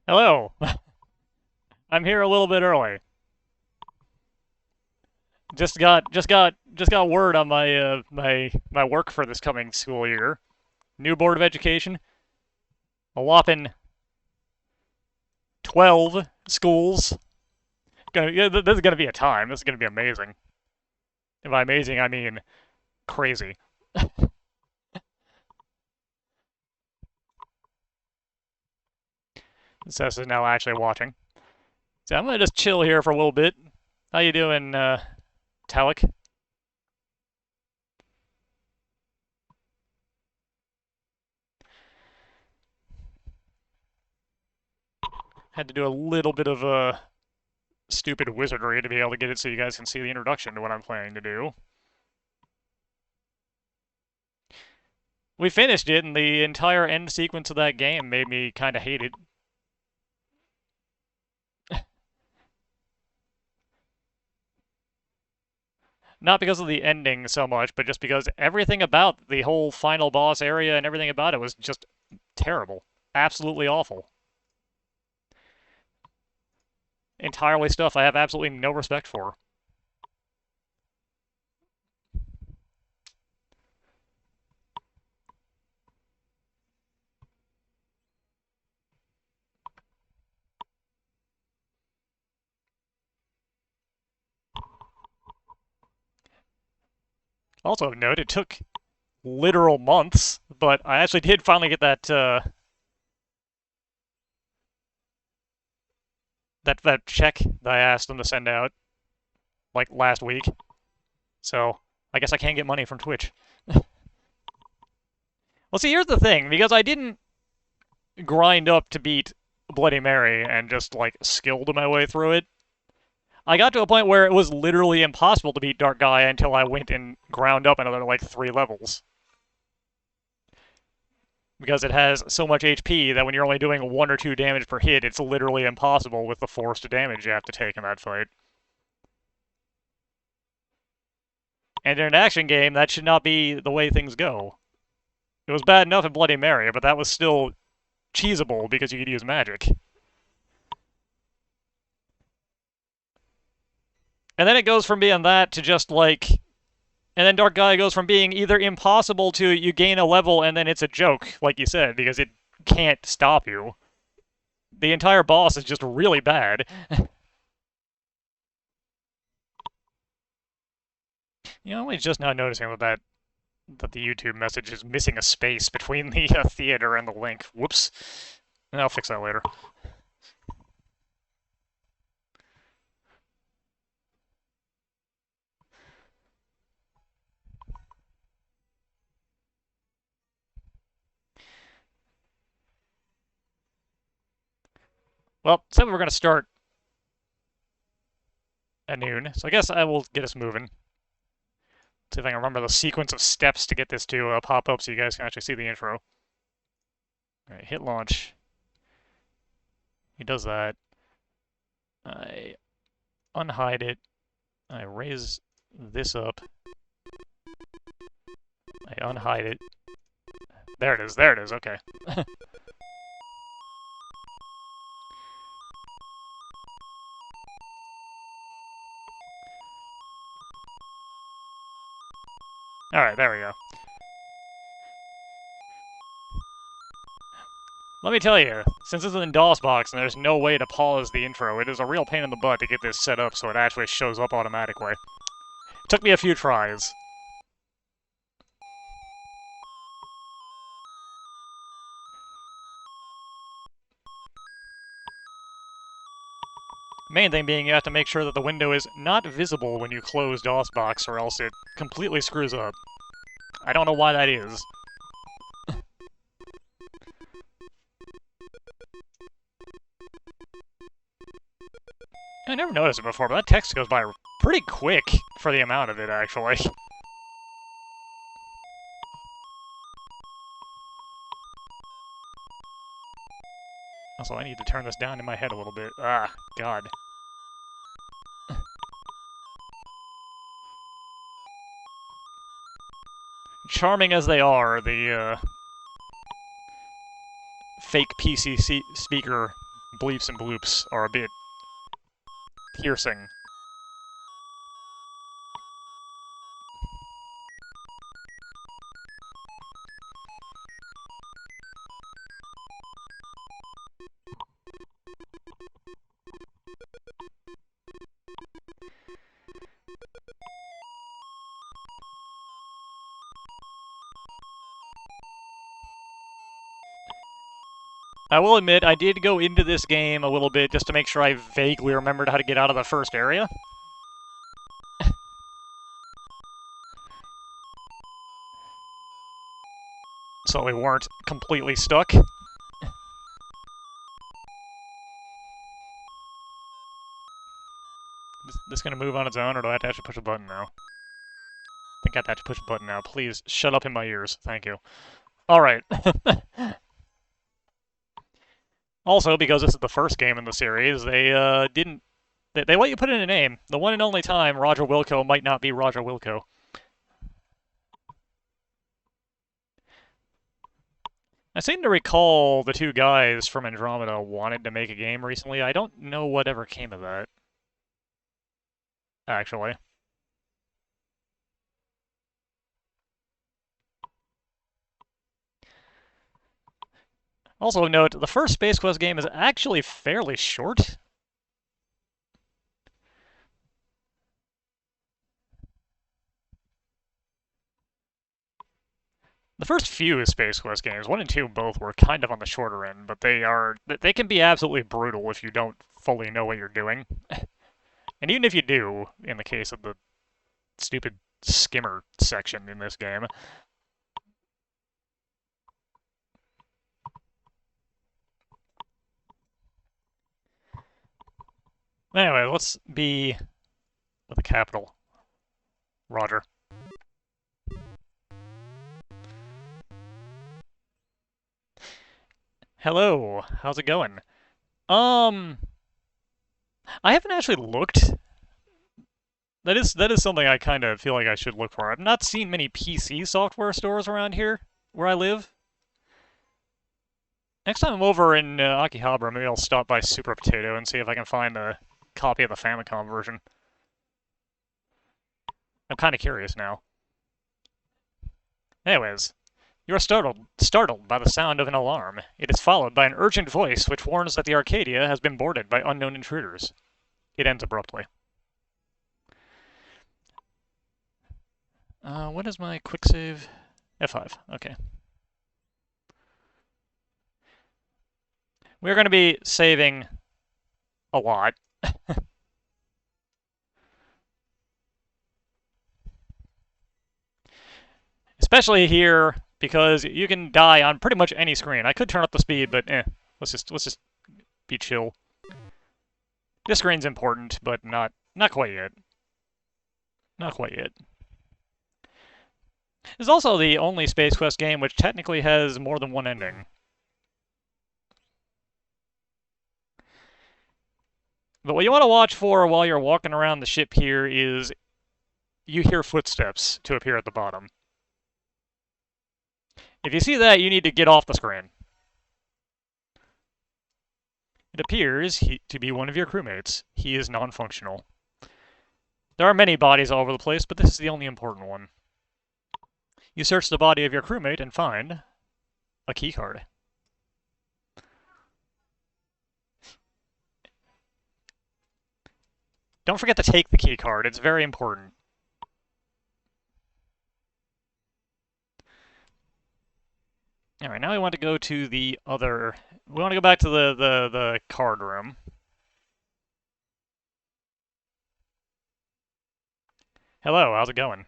Hello. I'm here a little bit early. Just got word on my work for this coming school year. New Board of Education, a whopping 12 schools. This is gonna be a time. This is gonna be amazing. And by amazing, I mean crazy. Sess is now actually watching. So I'm gonna just chill here for a little bit. How you doing, Talik? Had to do a little bit of stupid wizardry to be able to get it so you guys can see the introduction to what I'm planning to do. We finished it, and the entire end sequence of that game made me kind of hate it. Not because of the ending so much, but just because everything about the whole final boss area and everything about it was just terrible. Absolutely awful. Entirely stuff I have absolutely no respect for. Also of note, it took literal months, but I actually did finally get that check that I asked them to send out like last week. So I guess I can get money from Twitch. Well, see, here's the thing, because I didn't grind up to beat Bloody Mary and just like skilled my way through it. I got to a point where it was literally impossible to beat Dark Gaia until I went and ground up another like 3 levels. Because it has so much HP that when you're only doing 1 or 2 damage per hit, it's literally impossible with the forced damage you have to take in that fight. And in an action game, that should not be the way things go. It was bad enough in Bloody Mary, but that was still cheesable because you could use magic. And then it goes from being that to just like... And then Dark Gaia goes from being either impossible to you gain a level and then it's a joke, like you said, because it can't stop you. The entire boss is just really bad. You know, I'm just now noticing that the YouTube message is missing a space between the theater and the link. Whoops. I'll fix that later. Well, said we were going to start at noon, so I guess I will get us moving. See if I can remember the sequence of steps to get this to pop up so you guys can actually see the intro. Alright, hit launch. He does that. I unhide it. I raise this up. I unhide it. There it is, okay. Alright, there we go. Let me tell you, since this is in DOSBox and there's no way to pause the intro, it is a real pain in the butt to get this set up so it actually shows up automatically. It took me a few tries. Main thing being you have to make sure that the window is not visible when you close DOSBox or else it completely screws up. I don't know why that is. I never noticed it before, but that text goes by pretty quick for the amount of it, actually. Also, I need to turn this down in my head a little bit. Ah, God. Charming as they are, the fake PC speaker bleeps and bloops are a bit piercing. I will admit, I did go into this game a little bit just to make sure I vaguely remembered how to get out of the first area. So we weren't completely stuck. Is this gonna move on its own, or do I have to actually push a button now? I think I have to push a button now. Please, shut up in my ears. Thank you. Alright. Also, because this is the first game in the series, they didn't... They let you put in a name. The one and only time Roger Wilco might not be Roger Wilco. I seem to recall the two guys from Andromeda wanted to make a game recently. I don't know whatever came of that, actually. Also note, the first Space Quest game is actually fairly short. The first few Space Quest games, 1 and 2 both, were kind of on the shorter end, but they can be absolutely brutal if you don't fully know what you're doing. And even if you do, in the case of the stupid skimmer section in this game. Anyway, let's be with a capital. Roger. Hello, how's it going? I haven't actually looked. That is something I kind of feel like I should look for. I've not seen many PC software stores around here where I live. Next time I'm over in Akihabara, maybe I'll stop by Super Potato and see if I can find a copy of the Famicom version. I'm kind of curious now. Anyways, you are startled by the sound of an alarm. It is followed by an urgent voice which warns that the Arcadia has been boarded by unknown intruders. It ends abruptly. What is my quick save? F5. Okay. We're going to be saving a lot. Especially here, because you can die on pretty much any screen. I could turn up the speed, but let's just be chill. This screen's important, but not quite yet. Not quite yet. This is also the only Space Quest game which technically has more than one ending. But what you want to watch for while you're walking around the ship here is you hear footsteps to appear at the bottom. If you see that, you need to get off the screen. It appears to be one of your crewmates. He is non-functional. There are many bodies all over the place, but this is the only important one. You search the body of your crewmate and find a keycard. Don't forget to take the keycard. It's very important. Alright, now we want to go to the other... We want to go back to the card room. Hello, how's it going?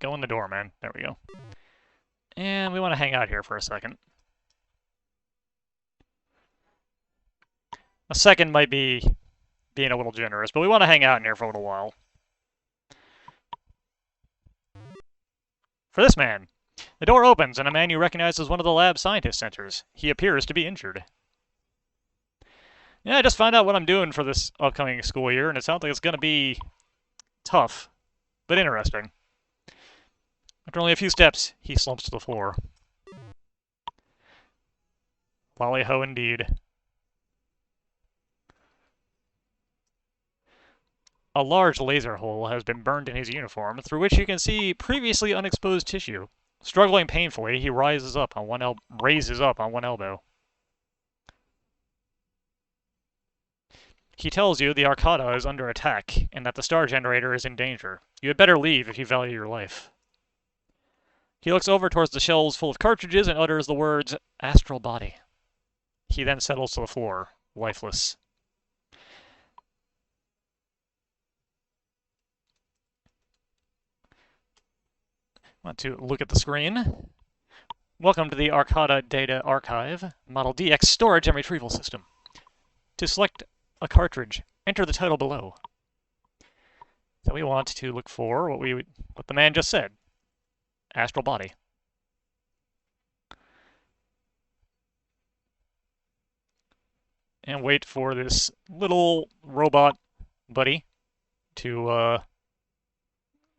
Go in the door, man. There we go. And we want to hang out here for a second. A second might be being a little generous, but we want to hang out in here for a little while. For this man. The door opens, and a man you recognize as one of the lab scientists enters. He appears to be injured. Yeah, I just found out what I'm doing for this upcoming school year, and it sounds like it's going to be tough, but interesting. After only a few steps, he slumps to the floor. Lolly-ho indeed. A large laser hole has been burned in his uniform, through which you can see previously unexposed tissue. Struggling painfully, he raises up on one elbow. He tells you the Arcata is under attack, and that the star generator is in danger. You had better leave if you value your life. He looks over towards the shelves full of cartridges and utters the words, "Astral body." He then settles to the floor, lifeless. Want to look at the screen? Welcome to the Arcata Data Archive, Model DX Storage and Retrieval System. To select a cartridge, enter the title below. So we want to look for what the man just said. Astral body. And wait for this little robot buddy to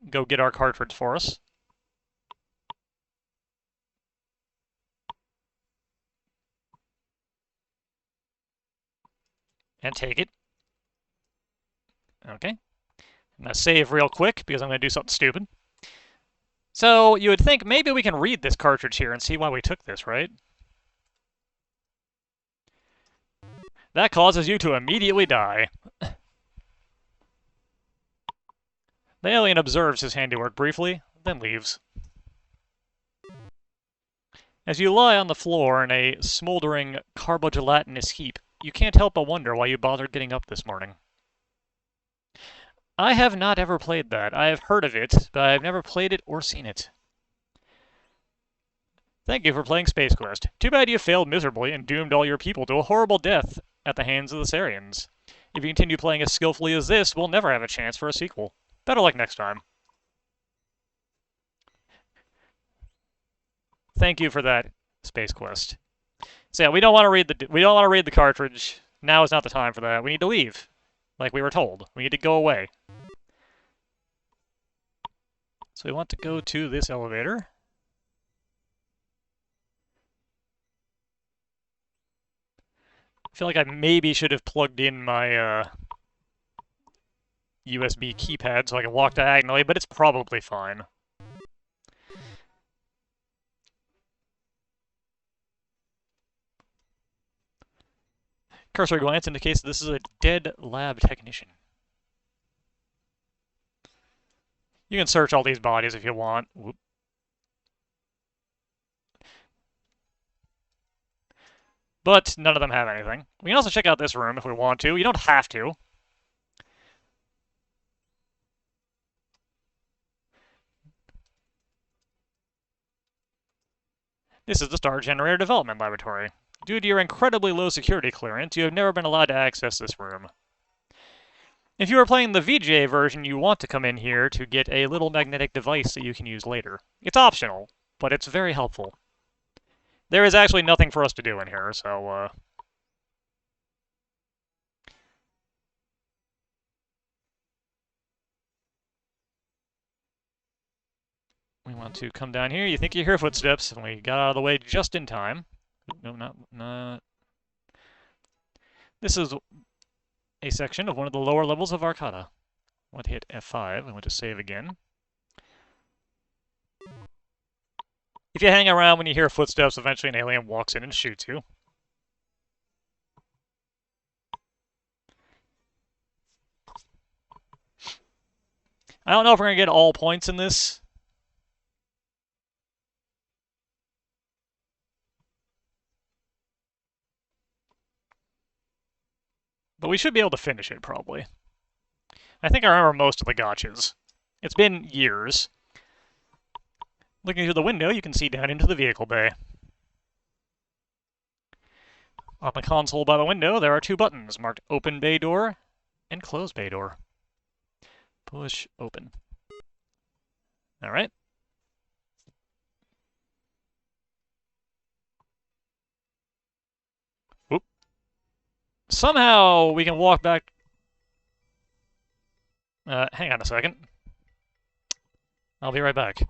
go get our cartridge for us. And take it. Okay. I'm going to save real quick because I'm going to do something stupid. So you would think maybe we can read this cartridge here and see why we took this, right? That causes you to immediately die. The alien observes his handiwork briefly, then leaves. As you lie on the floor in a smoldering, carbogelatinous heap, you can't help but wonder why you bothered getting up this morning. I have not ever played that. I have heard of it, but I have never played it or seen it. Thank you for playing Space Quest. Too bad you failed miserably and doomed all your people to a horrible death at the hands of the Sarians. If you continue playing as skillfully as this, we'll never have a chance for a sequel. Better luck next time. Thank you for that, Space Quest. So yeah, we don't want to read the cartridge. Now is not the time for that. We need to leave, like we were told. We need to go away. So we want to go to this elevator. I feel like I maybe should have plugged in my USB keypad so I can walk diagonally, but it's probably fine. Cursory glance indicates this is a dead lab technician. You can search all these bodies if you want. Whoop. But none of them have anything. We can also check out this room if we want to. You don't have to. This is the Star Generator Development Laboratory. Due to your incredibly low security clearance, you have never been allowed to access this room. If you are playing the VGA version, you want to come in here to get a little magnetic device that you can use later. It's optional, but it's very helpful. There is actually nothing for us to do in here, so, we want to come down here. You think you hear footsteps, and we got out of the way just in time. No, not... This is a section of one of the lower levels of Arcata. I want to hit F5. I want to save again. If you hang around when you hear footsteps, eventually an alien walks in and shoots you. I don't know if we're going to get all points in this. But we should be able to finish it, probably. I think I remember most of the gotchas. It's been years. Looking through the window, you can see down into the vehicle bay. On the console by the window, there are two buttons marked Open Bay Door and Close Bay Door. Push open. Alright. Oop. Somehow we can walk back... hang on a second. I'll be right back.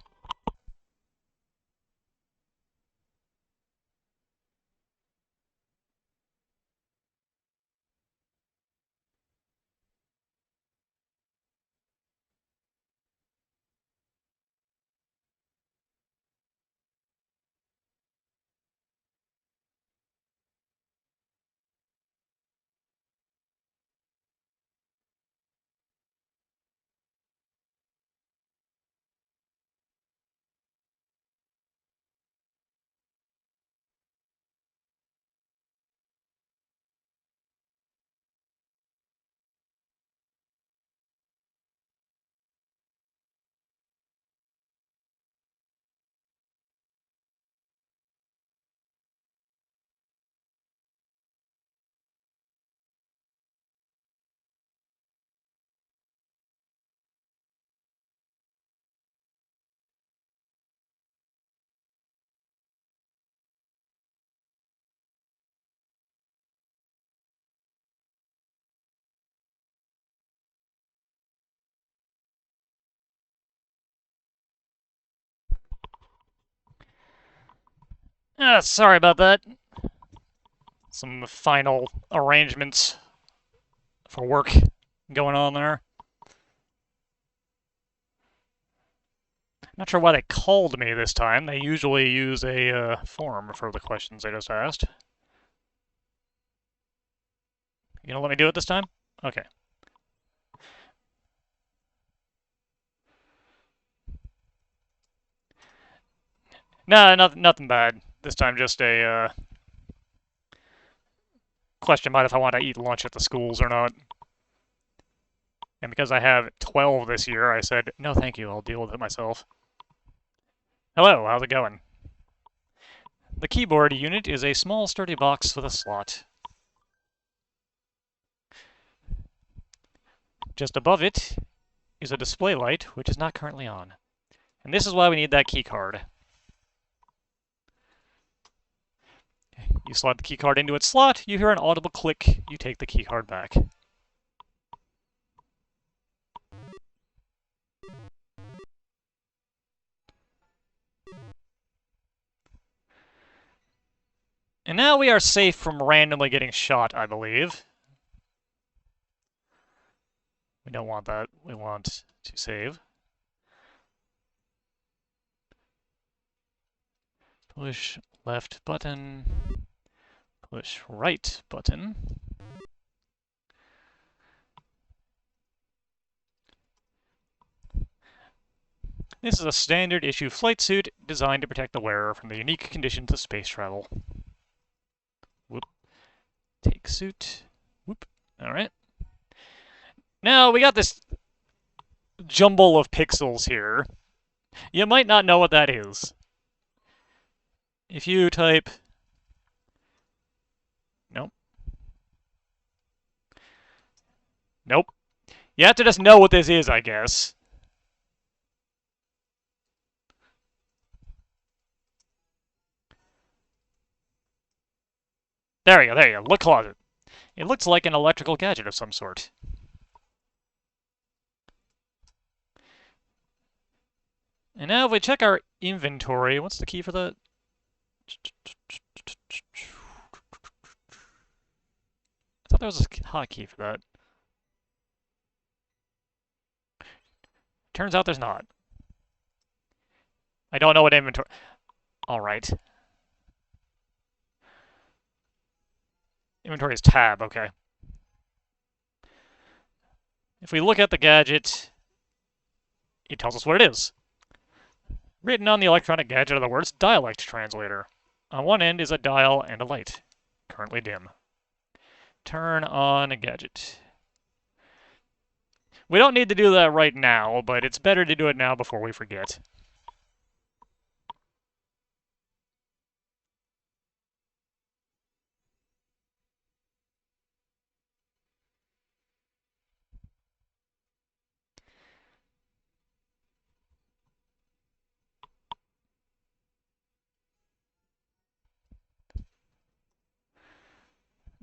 Sorry about that. Some final arrangements for work going on there. Not sure why they called me this time. They usually use a form for the questions they just asked. You gonna let me do it this time? Okay. No, nothing bad. This time just a question about if I want to eat lunch at the schools or not. And because I have 12 this year, I said, no thank you, I'll deal with it myself. Hello, how's it going? The keyboard unit is a small sturdy box with a slot. Just above it is a display light, which is not currently on. And this is why we need that key card. You slide the key card into its slot, you hear an audible click, you take the key card back. And now we are safe from randomly getting shot, I believe. We don't want that. We want to save. Push left button. Push right button. This is a standard issue flight suit designed to protect the wearer from the unique conditions of space travel. Whoop. Take suit. Whoop. Alright. Now, we got this jumble of pixels here. You might not know what that is. If you type... Nope. Nope. You have to just know what this is, I guess. There you go, there you go. Look closet. It looks like an electrical gadget of some sort. And now if we check our inventory, what's the key for that? I thought there was a hotkey for that. Turns out there's not. I don't know what inventory... Alright. Inventory is tab, okay. If we look at the gadget, it tells us what it is. Written on the electronic gadget are the words dialect translator. On one end is a dial and a light, currently dim. Turn on a gadget. We don't need to do that right now, but it's better to do it now before we forget.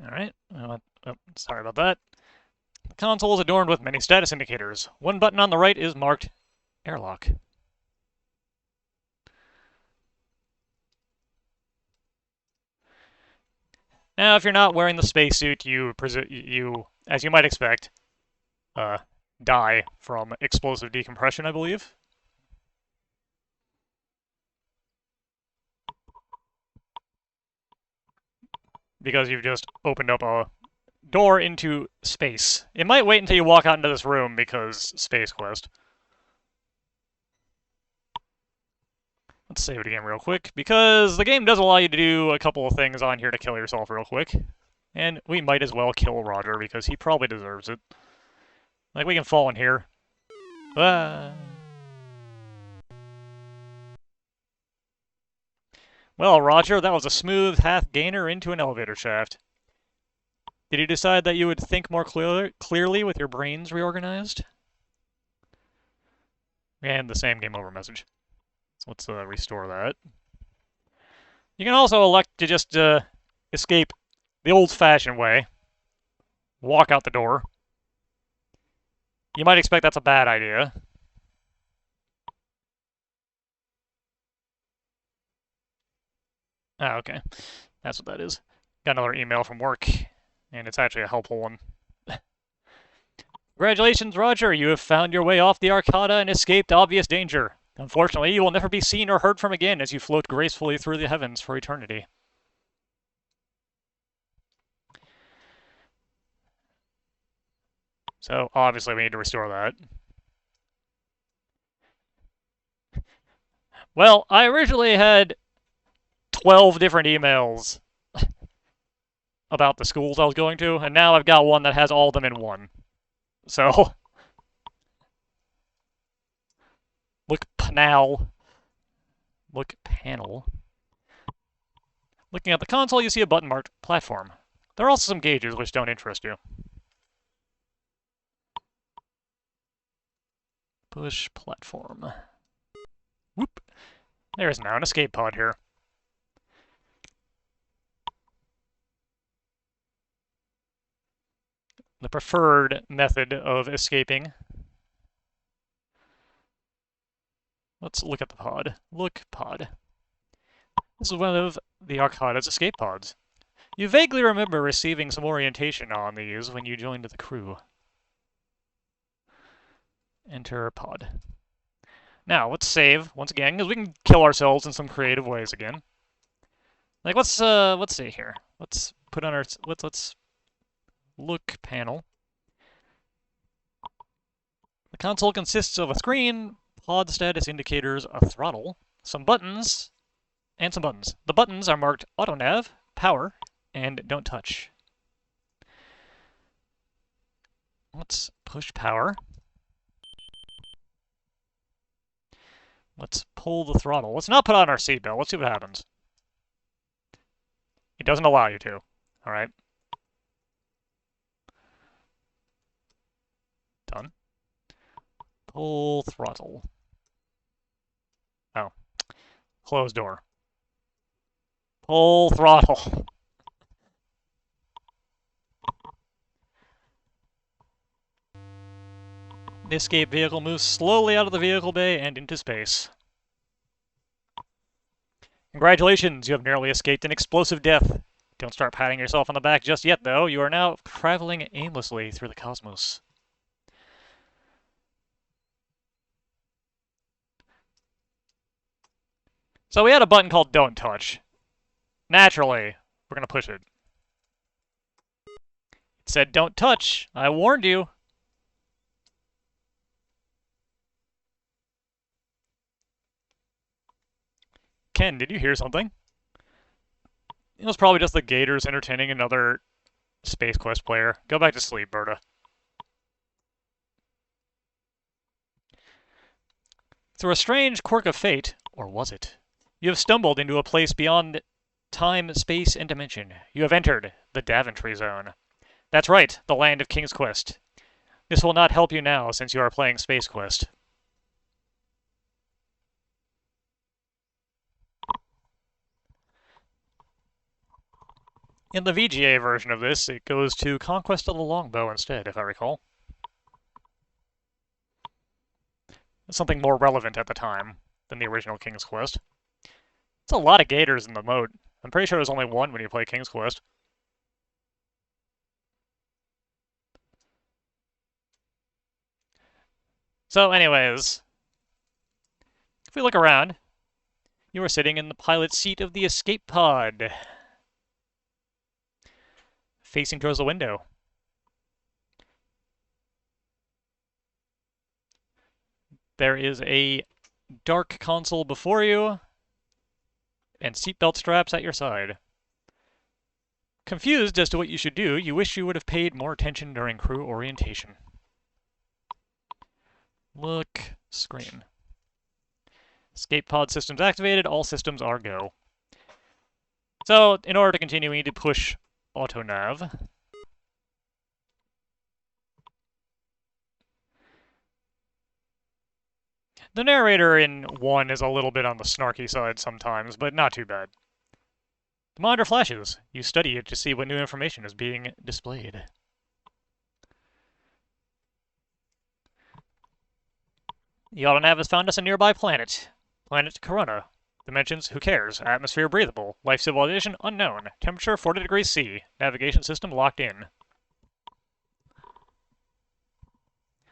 Alright, sorry about that. The console is adorned with many status indicators. One button on the right is marked airlock. Now, if you're not wearing the spacesuit, you, as you might expect, die from explosive decompression, I believe. Because you've just opened up a door into space. It might wait until you walk out into this room because Space Quest. Let's save it again real quick, because the game does allow you to do a couple of things on here to kill yourself real quick. And we might as well kill Roger, because he probably deserves it. Like, we can fall in here. Ah. Well, Roger, that was a smooth half gainer into an elevator shaft. Did you decide that you would think more clearly with your brains reorganized? And the same game over message. So let's restore that. You can also elect to just escape the old-fashioned way. Walk out the door. You might expect that's a bad idea. Ah, okay. That's what that is. Got another email from work, and it's actually a helpful one. Congratulations, Roger! You have found your way off the Arcada and escaped obvious danger. Unfortunately, you will never be seen or heard from again as you float gracefully through the heavens for eternity. So, obviously, we need to restore that. Well, I originally had 12 different emails about the schools I was going to, and now I've got one that has all of them in one. So, look panel. Look panel. Looking at the console, you see a button marked platform. There are also some gauges which don't interest you. Push platform. Whoop. There is now an escape pod here. The preferred method of escaping. Let's look at the pod. Look pod. This is one of the Arcada's escape pods. You vaguely remember receiving some orientation on these when you joined the crew. Enter pod. Now, let's save, once again, because we can kill ourselves in some creative ways again. Like, let's see here. Let's put on our, let's look panel. The console consists of a screen, pod status indicators, a throttle, some buttons, and some buttons. The buttons are marked auto nav, power, and don't touch. Let's push power. Let's pull the throttle. Let's not put on our seatbelt. Let's see what happens. It doesn't allow you to. All right. Done. Pull throttle. Oh. Close door. Pull throttle. The escape vehicle moves slowly out of the vehicle bay and into space. Congratulations, you have narrowly escaped an explosive death. Don't start patting yourself on the back just yet, though. You are now traveling aimlessly through the cosmos. So we had a button called Don't Touch. Naturally, we're going to push it. It said Don't Touch. I warned you. Ken, did you hear something? It was probably just the Gators entertaining another Space Quest player. Go back to sleep, Berta. Through a strange quirk of fate, or was it? You have stumbled into a place beyond time, space, and dimension. You have entered the Daventry Zone. That's right, the land of King's Quest. This will not help you now, since you are playing Space Quest. In the VGA version of this, it goes to Conquest of the Longbow instead, if I recall. Something more relevant at the time than the original King's Quest. It's a lot of gators in the mode. I'm pretty sure there's only one when you play King's Quest. So anyways, if we look around, you are sitting in the pilot's seat of the escape pod, facing towards the window. There is a dark console before you, and seatbelt straps at your side. Confused as to what you should do, you wish you would have paid more attention during crew orientation. Look, screen. Escape pod systems activated, all systems are go. So, in order to continue, we need to push auto nav. The narrator in 1 is a little bit on the snarky side sometimes, but not too bad. The monitor flashes. You study it to see what new information is being displayed. The autonav has found us a nearby planet. Planet Corona. Dimensions, who cares? Atmosphere, breathable. Life civilization, unknown. Temperature, 40 degrees C. Navigation system, locked in.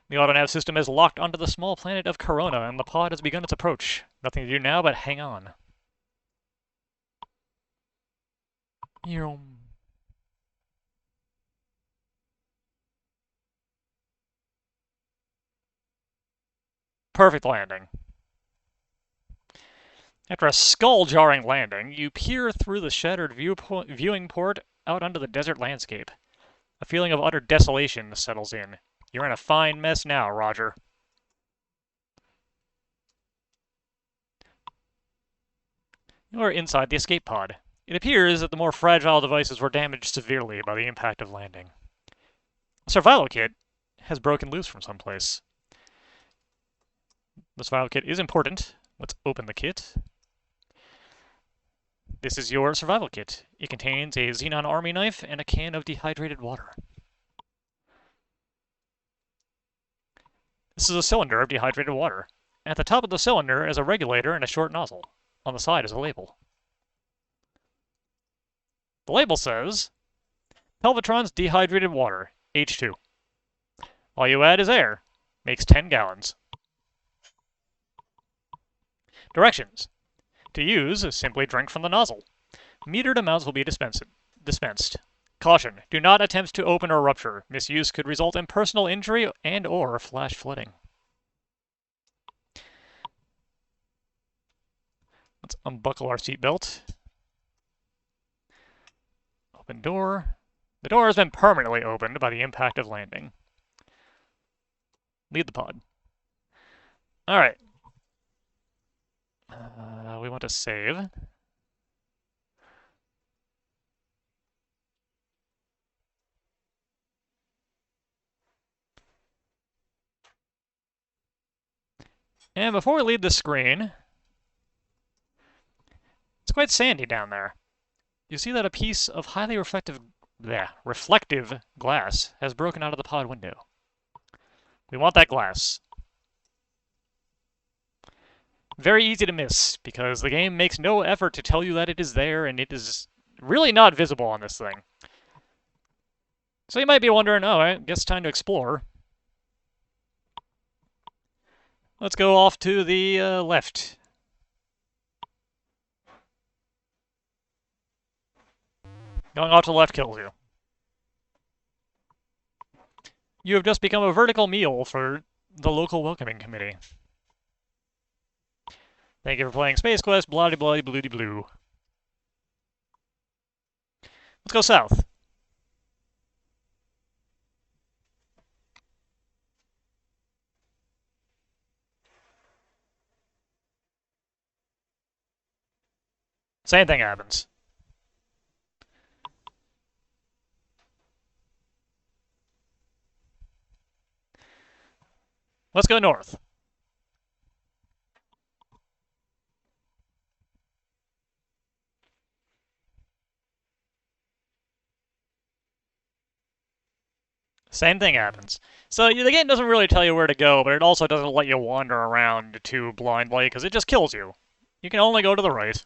The autonav system is locked onto the small planet of Corona, and the pod has begun its approach. Nothing to do now but hang on. Perfect landing. After a skull-jarring landing, you peer through the shattered viewing port out onto the desert landscape. A feeling of utter desolation settles in. You're in a fine mess now, Roger. You are inside the escape pod. It appears that the more fragile devices were damaged severely by the impact of landing. A survival kit has broken loose from someplace. The survival kit is important. Let's open the kit. This is your survival kit. It contains a Xenon army knife and a can of dehydrated water. This is a cylinder of dehydrated water. At the top of the cylinder is a regulator and a short nozzle. On the side is a label. The label says, Pelvatron's dehydrated water, H2. All you add is air. Makes 10 gallons. Directions. To use, simply drink from the nozzle. Metered amounts will be dispensed. Caution, do not attempt to open or rupture. Misuse could result in personal injury and or flash flooding. Let's unbuckle our seatbelt. Open door. The door has been permanently opened by the impact of landing. Lead the pod. Alright. We want to save. And before we leave the screen, it's quite sandy down there. You see that a piece of highly reflective glass has broken out of the pod window. We want that glass. Very easy to miss, because the game makes no effort to tell you that it is there, and it is really not visible on this thing. So you might be wondering, oh, I guess it's time to explore. Let's go off to the left. Going off to the left kills you. You have just become a vertical meal for the local welcoming committee. Thank you for playing Space Quest, bloody bloody bloody blue. Let's go south. Same thing happens. Let's go north. Same thing happens. So the game doesn't really tell you where to go, but it also doesn't let you wander around too blindly, because it just kills you. You can only go to the right.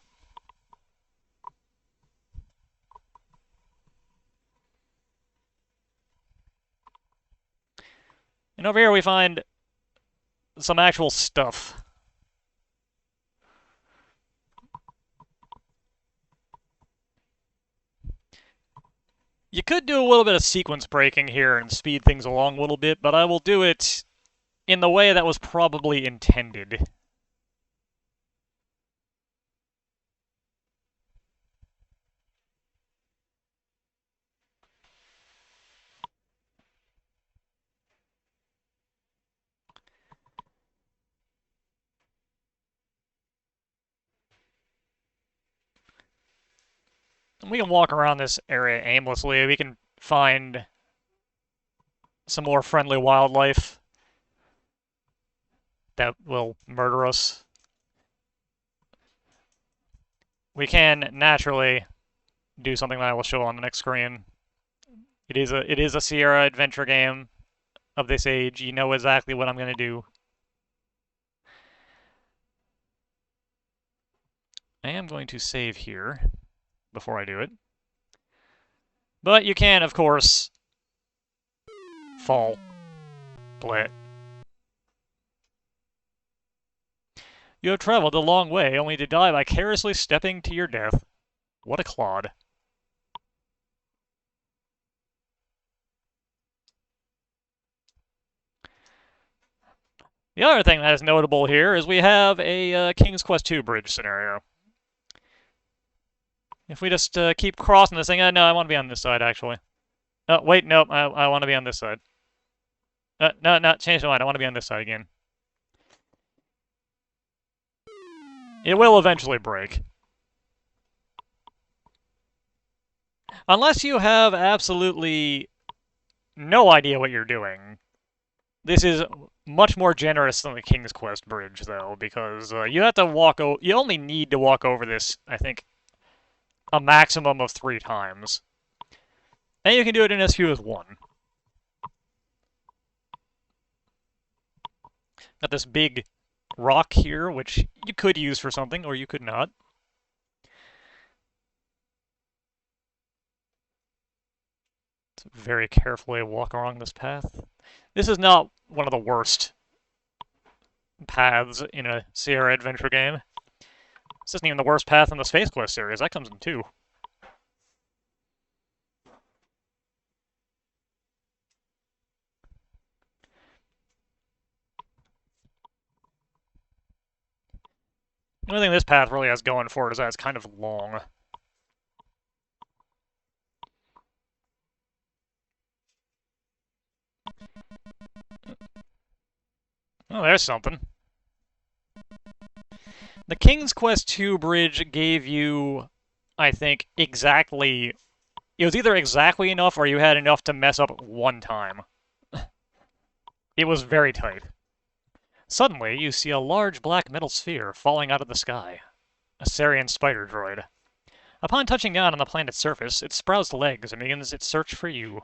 And over here we find some actual stuff. You could do a little bit of sequence breaking here and speed things along a little bit, but I will do it in the way that was probably intended. We can walk around this area aimlessly. We can find some more friendly wildlife that will murder us. We can naturally do something that I will show on the next screen. It is a Sierra adventure game of this age. You know exactly what I'm going to do. I am going to save here before I do it. But you can, of course, fall. Blit. You have traveled a long way, only to die vicariously stepping to your death. What a clod. The other thing that is notable here is we have a King's Quest II bridge scenario. If we just keep crossing this thing... no, I want to be on this side, actually. Oh, wait, nope, I want to be on this side. No, change my mind, I want to be on this side again. It will eventually break. Unless you have absolutely no idea what you're doing. This is much more generous than the King's Quest bridge, though, because you have to walk you only need to walk over this, I think, a maximum of 3 times. And you can do it in as few as 1. Got this big rock here, which you could use for something, or you could not. So very carefully walk along this path. This is not one of the worst paths in a Sierra adventure game. This isn't even the worst path in the Space Quest series. That comes in 2. The only thing this path really has going for it is that it's kind of long. Oh, there's something. The King's Quest II bridge gave you, I think, exactly... It was either exactly enough or you had enough to mess up 1 time. It was very tight. Suddenly, you see a large black metal sphere falling out of the sky. A Sarian spider droid. Upon touching down on the planet's surface, it sprouts legs and begins its search for you.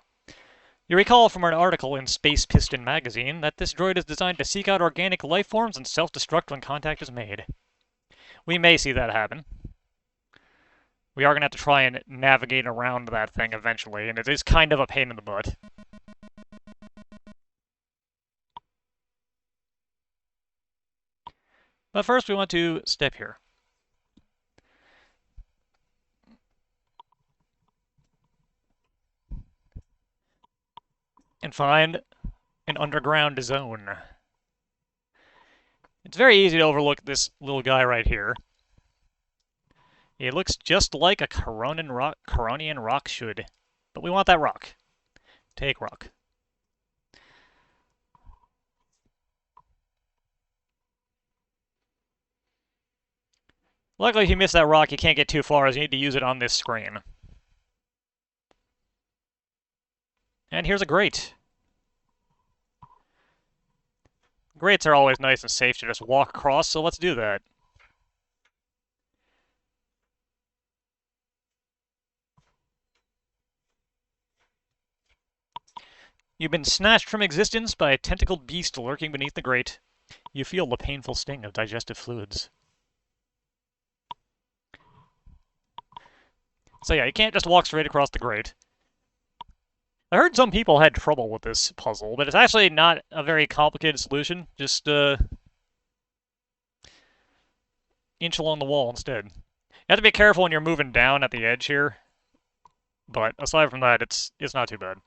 You recall from an article in Space Piston magazine that this droid is designed to seek out organic life forms and self-destruct when contact is made. We may see that happen. We are going to have to try and navigate around that thing eventually, and it is kind of a pain in the butt. But first we want to step here. And find an underground zone. It's very easy to overlook this little guy right here. It looks just like a Coronian rock should. But we want that rock. Take rock. Luckily, if you miss that rock, you can't get too far, as you need to use it on this screen. And here's a grate. Grates are always nice and safe to just walk across, so let's do that. You've been snatched from existence by a tentacled beast lurking beneath the grate. You feel the painful sting of digestive fluids. So yeah, you can't just walk straight across the grate. I heard some people had trouble with this puzzle, but it's actually not a very complicated solution. Just inch along the wall instead. You have to be careful when you're moving down at the edge here, but aside from that, it's not too bad.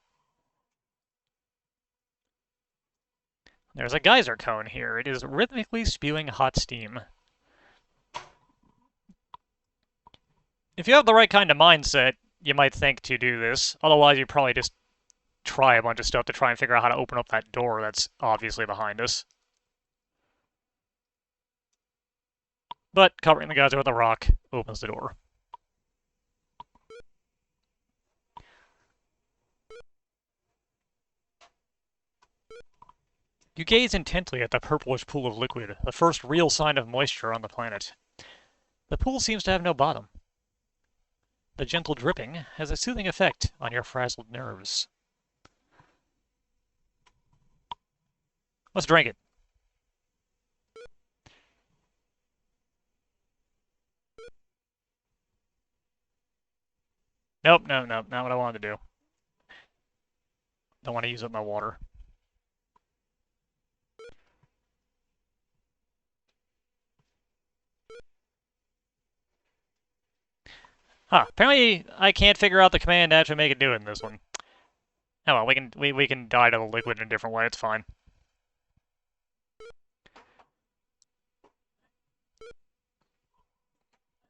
There's a geyser cone here. It is rhythmically spewing hot steam. If you have the right kind of mindset, you might think to do this. Otherwise, you probably just try a bunch of stuff to try and figure out how to open up that door that's obviously behind us. But covering the geyser with a rock opens the door. You gaze intently at the purplish pool of liquid, the first real sign of moisture on the planet. The pool seems to have no bottom. The gentle dripping has a soothing effect on your frazzled nerves. Let's drink it. Nope, no, no, not what I wanted to do. Don't want to use up my water. Huh, apparently I can't figure out the command to actually make it do it in this one. Oh well, we can die to the liquid in a different way, it's fine.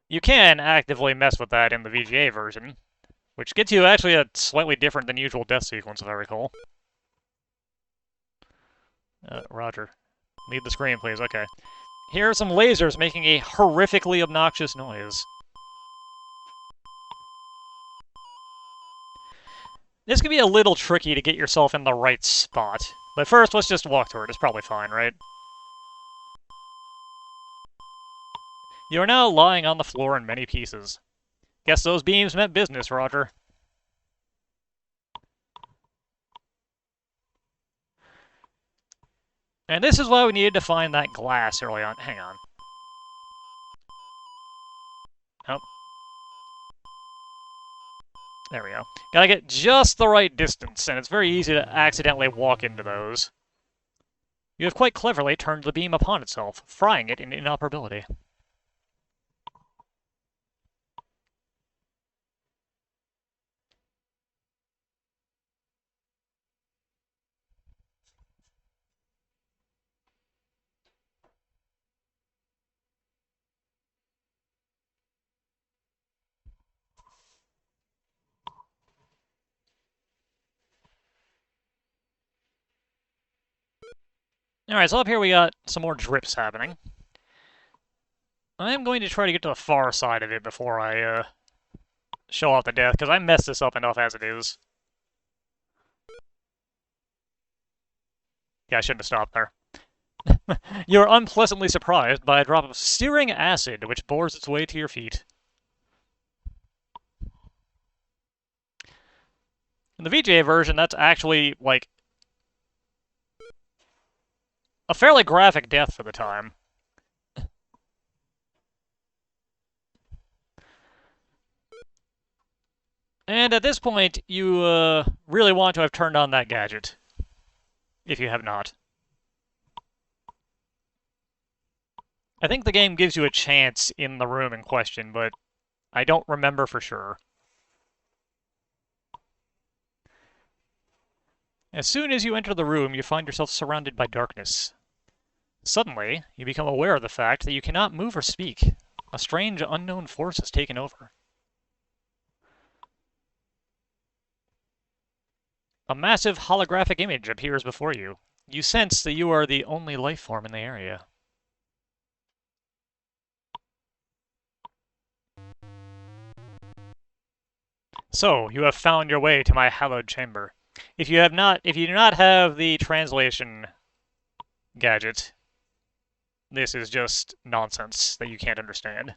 You can actively mess with that in the VGA version, which gets you actually a slightly different than usual death sequence, if I recall. Roger. Leave the screen, please. Okay. Here are some lasers making a horrifically obnoxious noise. This can be a little tricky to get yourself in the right spot. But first, let's just walk toward it. It's probably fine, right? You are now lying on the floor in many pieces. Guess those beams meant business, Roger. And this is why we needed to find that glass early on. Hang on. Oh. There we go. Gotta get just the right distance, and it's very easy to accidentally walk into those. You have quite cleverly turned the beam upon itself, frying it in inoperability. Alright, so up here we got some more drips happening. I'm going to try to get to the far side of it before I show off the death, because I messed this up enough as it is. Yeah, I shouldn't have stopped there. You're unpleasantly surprised by a drop of searing acid which bores its way to your feet. In the VGA version, that's actually, like, a fairly graphic death for the time. And at this point, you really want to have turned on that gadget, if you have not. I think the game gives you a chance in the room in question, but I don't remember for sure. As soon as you enter the room, you find yourself surrounded by darkness. Suddenly, you become aware of the fact that you cannot move or speak. A strange, unknown force has taken over. A massive holographic image appears before you. You sense that you are the only life form in the area. So, you have found your way to my hallowed chamber. If you do not have the translation gadget, this is just nonsense that you can't understand.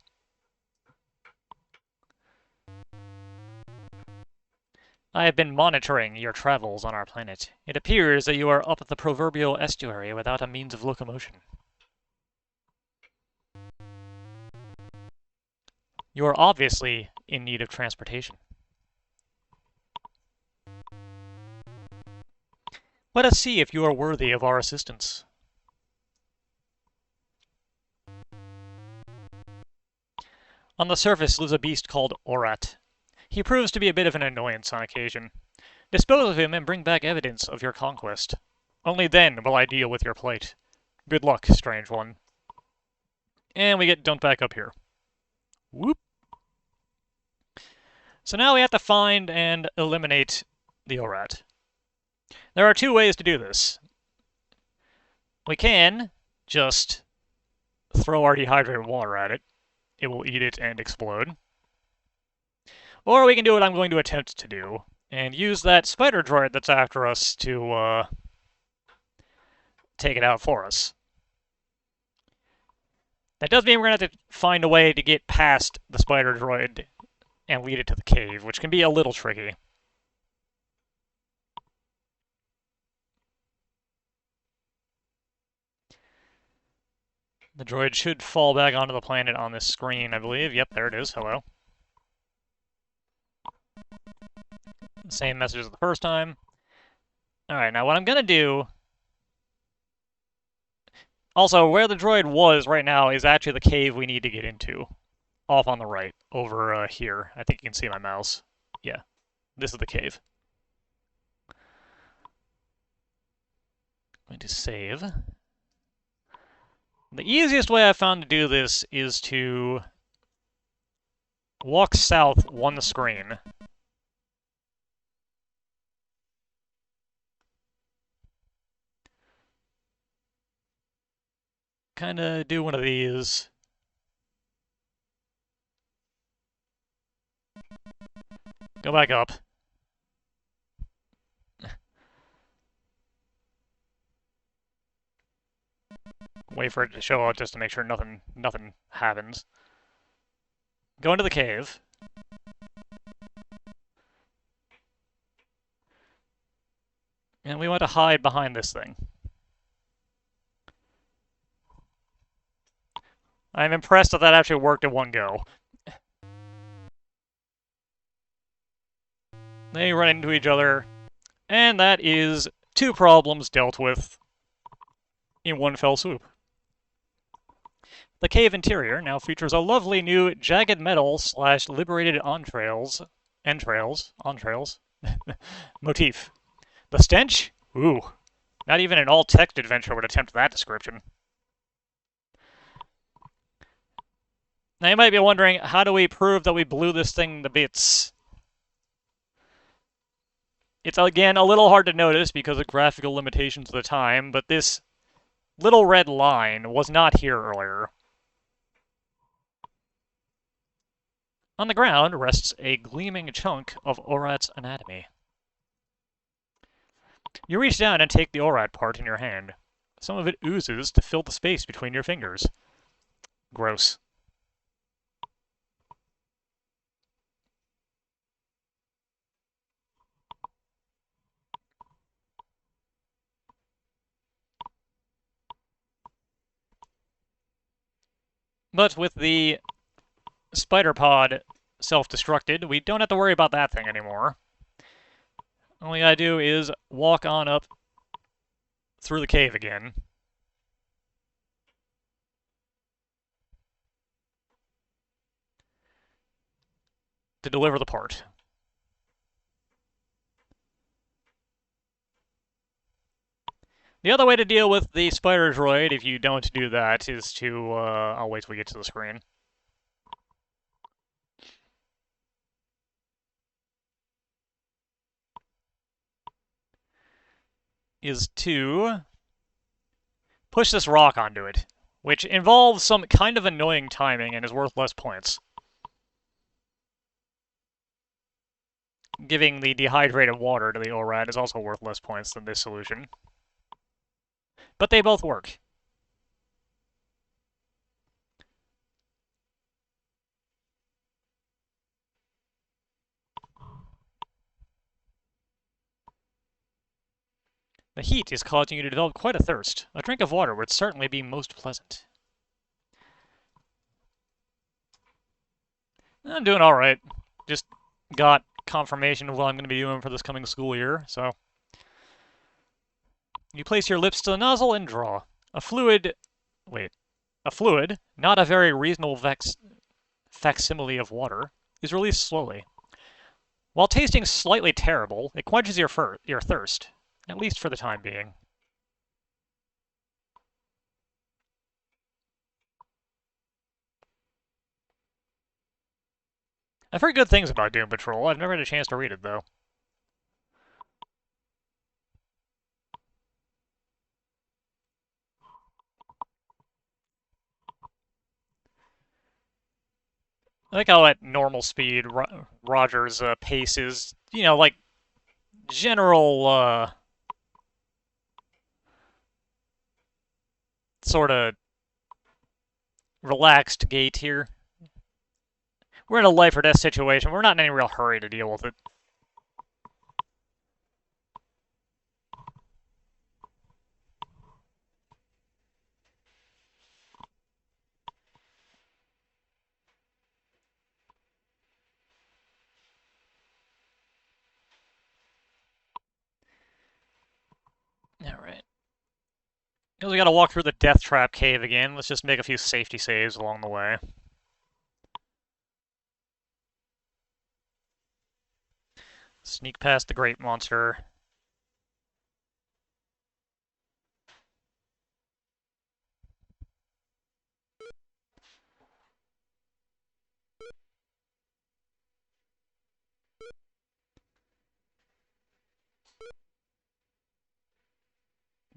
I have been monitoring your travels on our planet. It appears that you are up the proverbial estuary without a means of locomotion. You are obviously in need of transportation. Let us see if you are worthy of our assistance. On the surface lives a beast called Orat. He proves to be a bit of an annoyance on occasion. Dispose of him and bring back evidence of your conquest. Only then will I deal with your plight. Good luck, strange one. And we get dumped back up here. Whoop. So now we have to find and eliminate the Orat. There are two ways to do this. We can just throw our dehydrated water at it. It will eat it and explode. Or we can do what I'm going to attempt to do, and use that spider droid that's after us to take it out for us. That does mean we're going to have to find a way to get past the spider droid and lead it to the cave, which can be a little tricky. The droid should fall back onto the planet on this screen, I believe. Yep, there it is. Hello. Same message as the first time. Alright, now what I'm gonna do... Also, where the droid was right now is actually the cave we need to get into. Off on the right, over here. I think you can see my mouse. Yeah, this is the cave. I'm going to save. The easiest way I found to do this is to walk south one screen. Kinda do one of these. Go back up. Wait for it to show up just to make sure nothing happens. Go into the cave. And we want to hide behind this thing. I'm impressed that that actually worked in one go. They run into each other, and that is 2 problems dealt with in one fell swoop. The cave interior now features a lovely new jagged metal / liberated entrails motif. The stench? Ooh. Not even an all-text adventure would attempt that description. Now you might be wondering, how do we prove that we blew this thing to bits? It's, again, a little hard to notice because of graphical limitations of the time, but this little red line was not here earlier. On the ground rests a gleaming chunk of Orat's anatomy. You reach down and take the Orat part in your hand. Some of it oozes to fill the space between your fingers. Gross. But with the spider pod self-destructed, we don't have to worry about that thing anymore. All we gotta do is walk on up through the cave again. To deliver the part. The other way to deal with the spider droid, if you don't do that, is to, I'll wait till we get to the screen. Is to push this rock onto it, which involves some kind of annoying timing and is worth less points. Giving the dehydrated water to the ORAD is also worth less points than this solution. But they both work. The heat is causing you to develop quite a thirst. A drink of water would certainly be most pleasant. I'm doing alright. Just got confirmation of what I'm going to be doing for this coming school year, so... You place your lips to the nozzle and draw. A fluid, not a very reasonable facsimile of water, is released slowly. While tasting slightly terrible, it quenches your thirst, at least for the time being. I've heard good things about Doom Patrol. I've never had a chance to read it, though. I like how at normal speed, Roger's pace is, you know, like, general, sort of relaxed gait here. We're in a life or death situation. We're not in any real hurry to deal with it. Alright. We gotta walk through the Death Trap cave again. Let's just make a few safety saves along the way. Sneak past the Great Monster.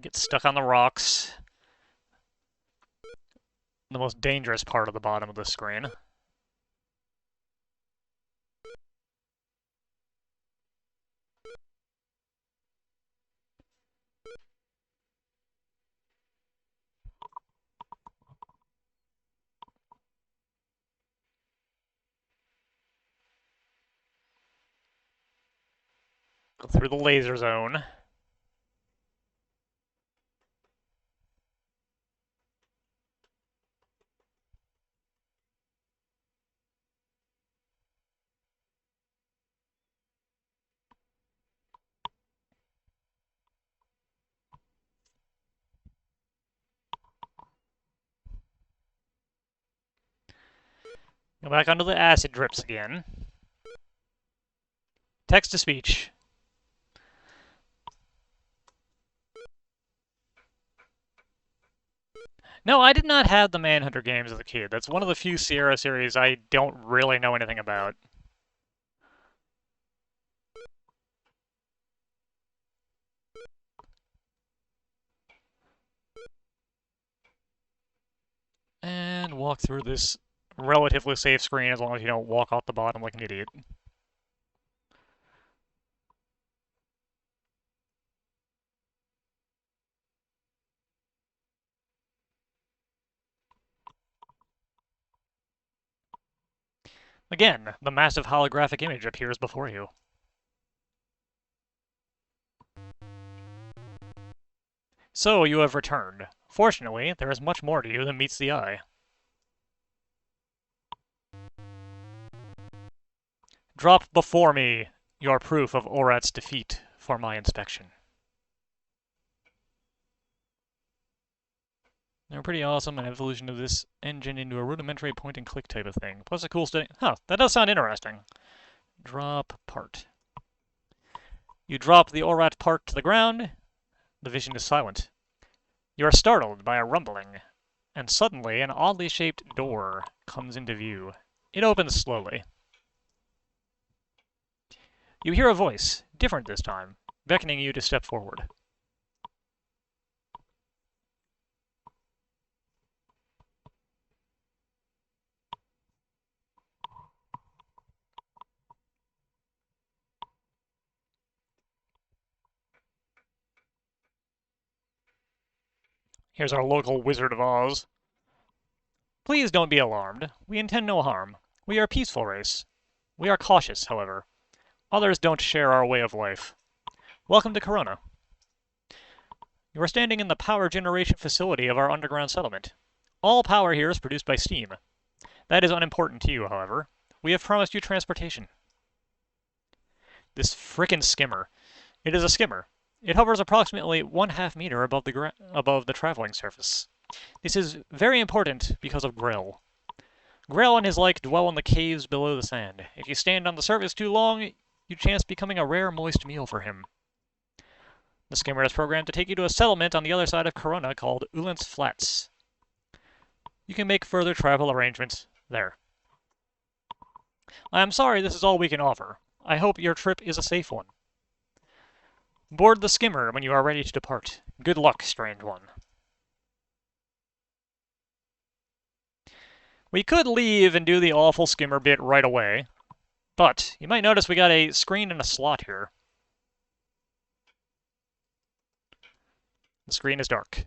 Get stuck on the rocks. The most dangerous part of the bottom of the screen. Go through the laser zone. Go back onto the acid drips again. Text to speech. No, I did not have the Manhunter games as a kid. That's one of the few Sierra series I don't really know anything about. And walk through this relatively safe screen as long as you don't walk off the bottom like an idiot. Again, the massive holographic image appears before you. So, you have returned. Fortunately, there is much more to you than meets the eye. Drop before me your proof of Orat's defeat for my inspection. They're pretty awesome, an evolution of this engine into a rudimentary point-and-click type of thing. Plus a cool study. Huh, that does sound interesting. Drop part. You drop the Orat part to the ground. The vision is silent. You are startled by a rumbling, and suddenly an oddly shaped door comes into view. It opens slowly. You hear a voice, different this time, beckoning you to step forward. Here's our local Wizard of Oz. Please don't be alarmed. We intend no harm. We are a peaceful race. We are cautious, however. Others don't share our way of life. Welcome to Corona. You are standing in the power generation facility of our underground settlement. All power here is produced by steam. That is unimportant to you, however. We have promised you transportation. This frickin' skimmer. It is a skimmer. It hovers approximately 1/2 meter above the traveling surface. This is very important because of Grell. Grell and his like dwell in the caves below the sand. If you stand on the surface too long, you chance becoming a rare moist meal for him. The skimmer is programmed to take you to a settlement on the other side of Corona called Ulance Flats. You can make further travel arrangements there. I am sorry this is all we can offer. I hope your trip is a safe one. Board the skimmer when you are ready to depart. Good luck, strange one. We could leave and do the awful skimmer bit right away, but you might notice we got a screen and a slot here. The screen is dark.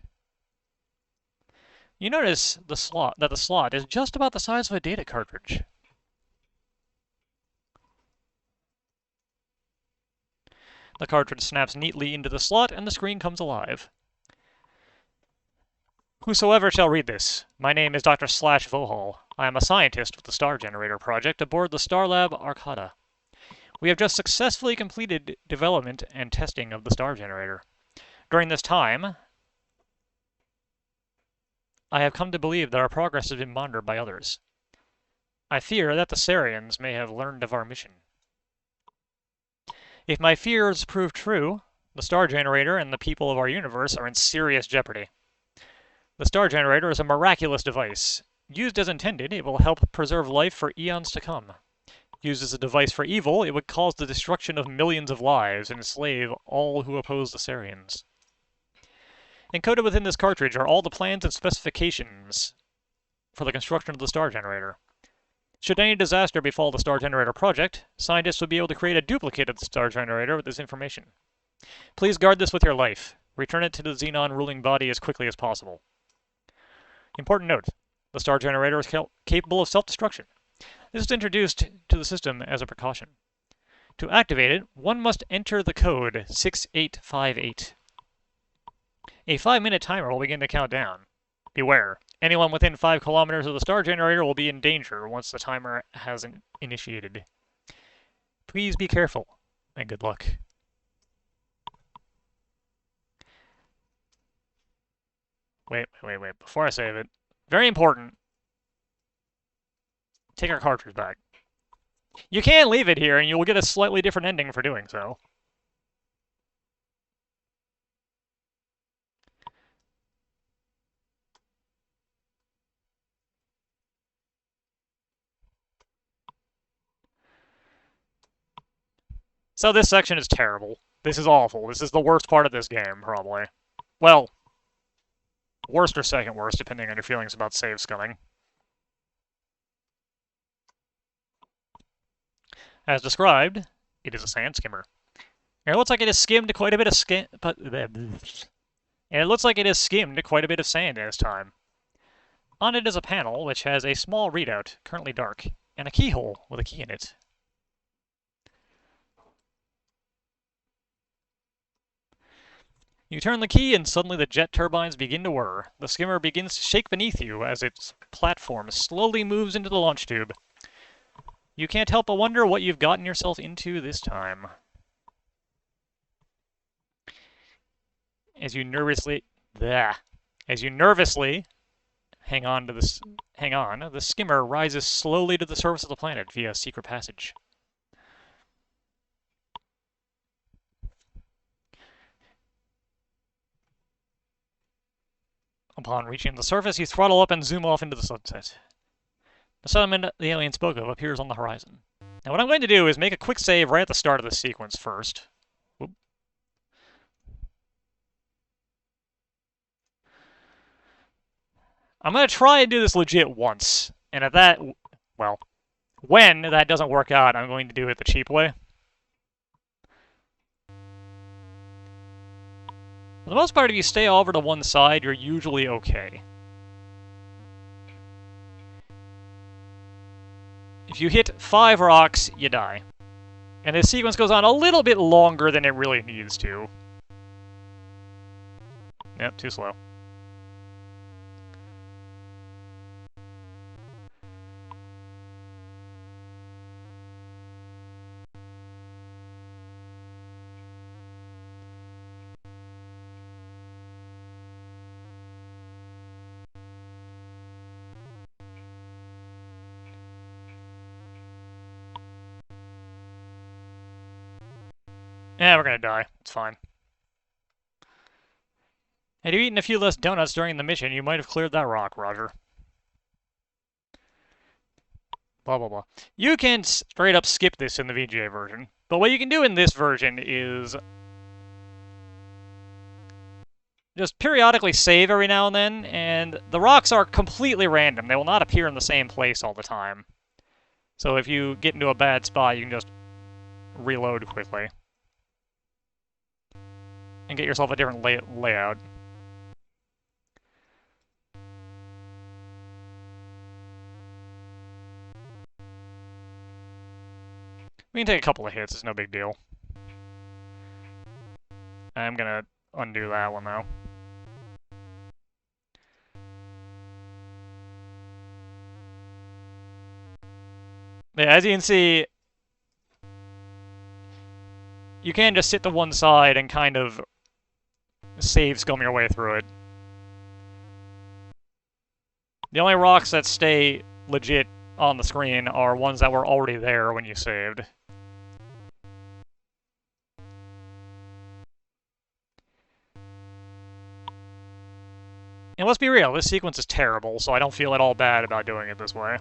You notice the slot is just about the size of a data cartridge. The cartridge snaps neatly into the slot and the screen comes alive. Whosoever shall read this, my name is Dr. Slash Vohal. I am a scientist with the Star Generator Project aboard the Star Lab Arcata. We have just successfully completed development and testing of the Star Generator. During this time, I have come to believe that our progress has been monitored by others. I fear that the Sarians may have learned of our mission. If my fears prove true, the Star Generator and the people of our universe are in serious jeopardy. The Star Generator is a miraculous device. Used as intended, it will help preserve life for eons to come. Used as a device for evil, it would cause the destruction of millions of lives and enslave all who oppose the Sarians. Encoded within this cartridge are all the plans and specifications for the construction of the Star Generator. Should any disaster befall the Star Generator project, scientists would be able to create a duplicate of the Star Generator with this information. Please guard this with your life. Return it to the Xenon ruling body as quickly as possible. Important note, the Star Generator is capable of self-destruction. This is introduced to the system as a precaution. To activate it, one must enter the code 6858. A 5-minute timer will begin to count down. Beware, anyone within 5 kilometers of the Star Generator will be in danger once the timer has initiated. Please be careful, and good luck. Wait. Before I save it, very important. Take our cartridge back. You can leave it here, and you'll get a slightly different ending for doing so. So this section is terrible. This is awful. This is the worst part of this game, probably. Well, worst or second worst, depending on your feelings about save scumming. As described, it is a sand skimmer. And it looks like it has skimmed quite a bit of sand in its time. On it is a panel which has a small readout, currently dark, and a keyhole with a key in it. You turn the key and suddenly the jet turbines begin to whir. The skimmer begins to shake beneath you as its platform slowly moves into the launch tube. You can't help but wonder what you've gotten yourself into this time. As you nervously hang on, the skimmer rises slowly to the surface of the planet via a secret passage. Upon reaching the surface, you throttle up and zoom off into the sunset. The settlement the alien spoke of appears on the horizon. Now what I'm going to do is make a quick save right at the start of the sequence first. Whoop. I'm going to try and do this legit once. And at that, well, when that doesn't work out, I'm going to do it the cheap way. For the most part, if you stay over to one side, you're usually okay. If you hit 5 rocks, you die. And this sequence goes on a little bit longer than it really needs to. Yep, too slow. Yeah, we're gonna die. It's fine. Had you eaten a few less donuts during the mission, you might have cleared that rock, Roger. Blah, blah, blah. You can straight up skip this in the VGA version. But what you can do in this version is just periodically save every now and then, and the rocks are completely random. They will not appear in the same place all the time. So if you get into a bad spot, you can just reload quickly. And get yourself a different layout. We can take a couple of hits, it's no big deal. I'm gonna undo that one though. Yeah, as you can see, you can just sit to one side and kind of save scum your way through it. The only rocks that stay legit on the screen are ones that were already there when you saved. And let's be real, this sequence is terrible, so I don't feel at all bad about doing it this way.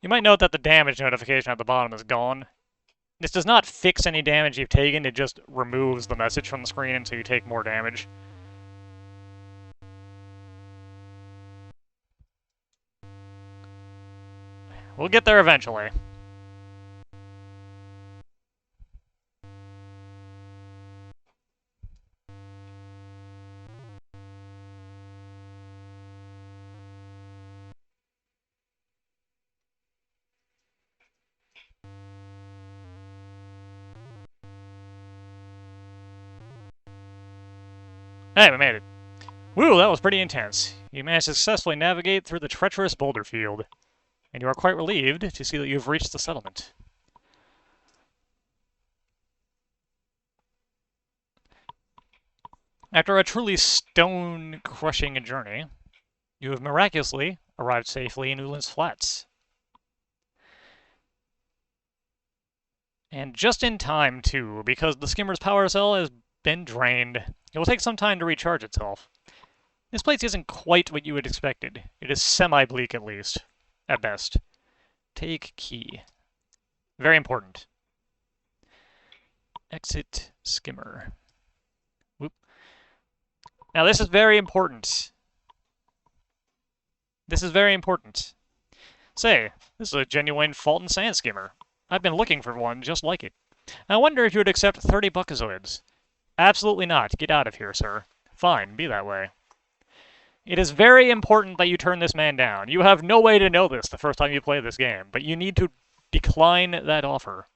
You might note that the damage notification at the bottom is gone. This does not fix any damage you've taken, it just removes the message from the screen until you take more damage. We'll get there eventually. Hey, we made it. Woo, that was pretty intense. You managed to successfully navigate through the treacherous boulder field, and you are quite relieved to see that you've reached the settlement. After a truly stone-crushing journey, you have miraculously arrived safely in Ulin's Flats. And just in time, too, because the skimmer's power cell has been drained. It will take some time to recharge itself. This place isn't quite what you had expected. It is semi-bleak, at least. At best. Take key. Very important. Exit skimmer. Whoop. Now this is very important. This is very important. Say, this is a genuine Fulton Sand skimmer. I've been looking for one just like it. I wonder if you would accept 30 buckazoids. Absolutely not. Get out of here, sir. Fine, be that way. It is very important that you turn this man down. You have no way to know this the first time you play this game, but you need to decline that offer.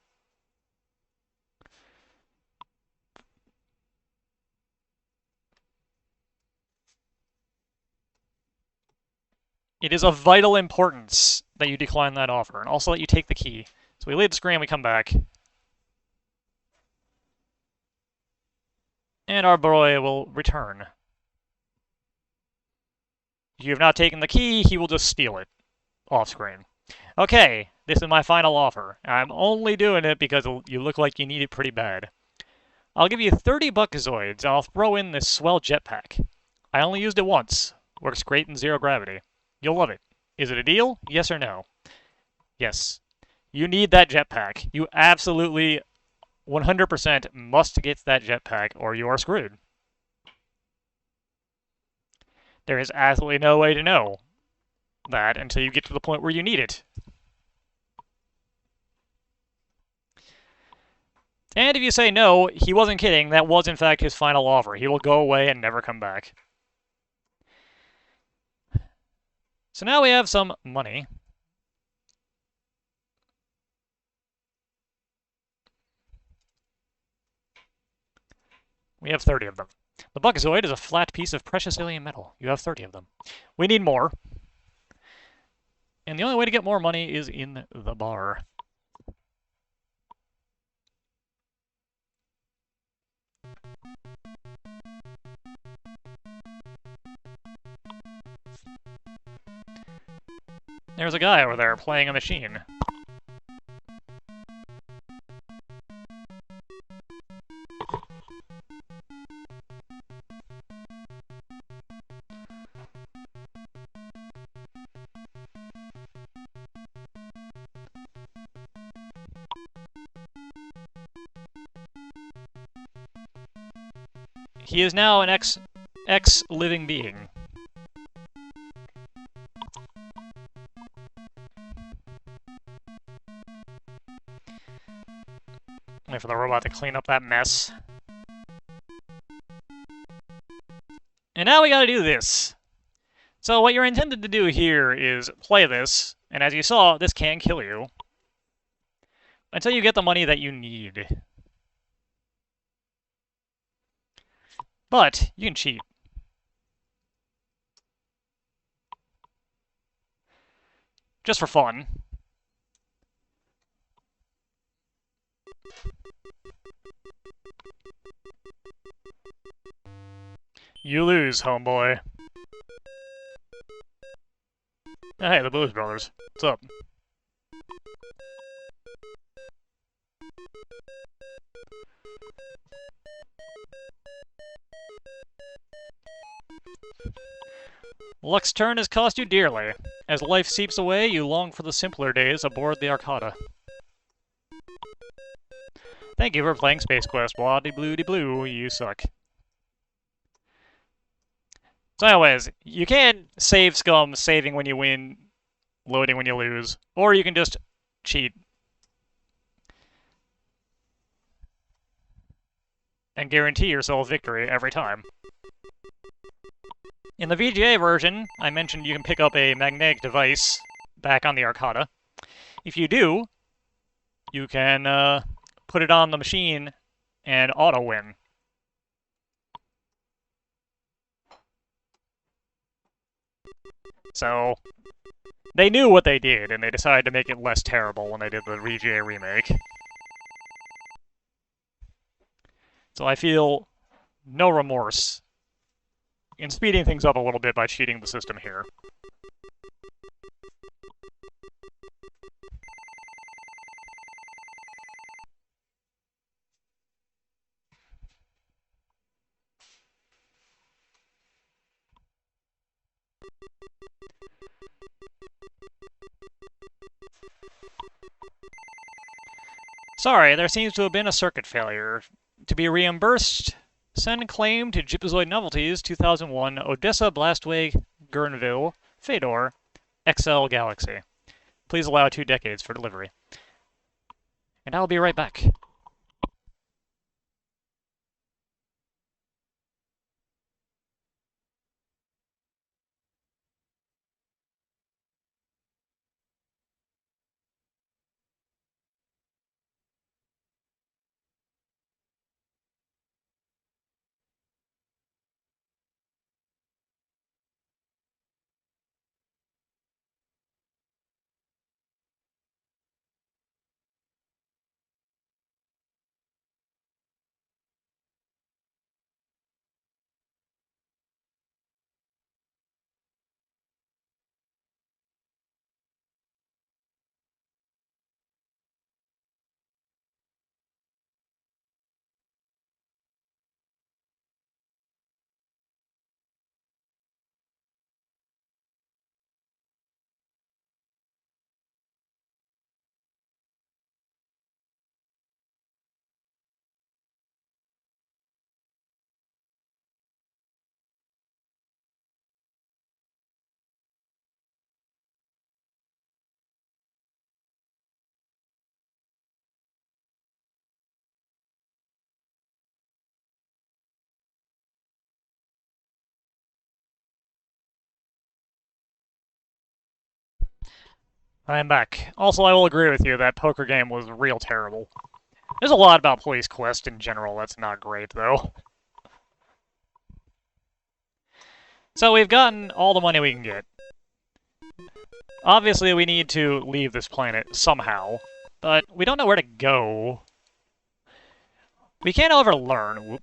It is of vital importance that you decline that offer, and also that you take the key. So we leave the screen, we come back. And our boy will return. If you have not taken the key, he will just steal it off screen. Okay, this is my final offer. I'm only doing it because you look like you need it pretty bad. I'll give you 30 buckazoids, and I'll throw in this swell jetpack. I only used it once. Works great in zero gravity. You'll love it. Is it a deal? Yes or no? Yes. You need that jetpack. You absolutely 100% must get that jetpack or you are screwed. There is absolutely no way to know that until you get to the point where you need it. And if you say no, he wasn't kidding. That was in fact his final offer. He will go away and never come back. So now we have some money. We have 30 of them. The buckazoid is a flat piece of precious alien metal. You have 30 of them. We need more. And the only way to get more money is in the bar. There's a guy over there playing a machine. He is now an ex-living being. Wait for the robot to clean up that mess. And now we gotta do this. So what you're intended to do here is play this, and as you saw, this can kill you. Until you get the money that you need. But you can cheat. just for fun. You lose, homeboy. Hey, the Blues Brothers. What's up? Luck's turn has cost you dearly. As life seeps away, you long for the simpler days aboard the Arcata. Thank you for playing Space Quest. Wah-de-blue-de-blue, you suck. So anyways, you can save scum, saving when you win, loading when you lose. Or you can just cheat. And guarantee yourself victory every time. In the VGA version, I mentioned you can pick up a magnetic device back on the Arcata. If you do, you can put it on the machine and auto-win. So, they knew what they did, and they decided to make it less terrible when they did the VGA remake. So I feel no remorse in speeding things up a little bit by cheating the system here. Sorry, there seems to have been a circuit failure. To be reimbursed, send claim to Jipazoid Novelties 2001 Odessa Blastway Gurnville Fedor XL Galaxy. Please allow 2 decades for delivery. And I'll be right back. I'm back. Also, I will agree with you that poker game was real terrible. There's a lot about Police Quest in general that's not great, though. So we've gotten all the money we can get. Obviously, we need to leave this planet somehow, but we don't know where to go. We can't however learn. Whoop.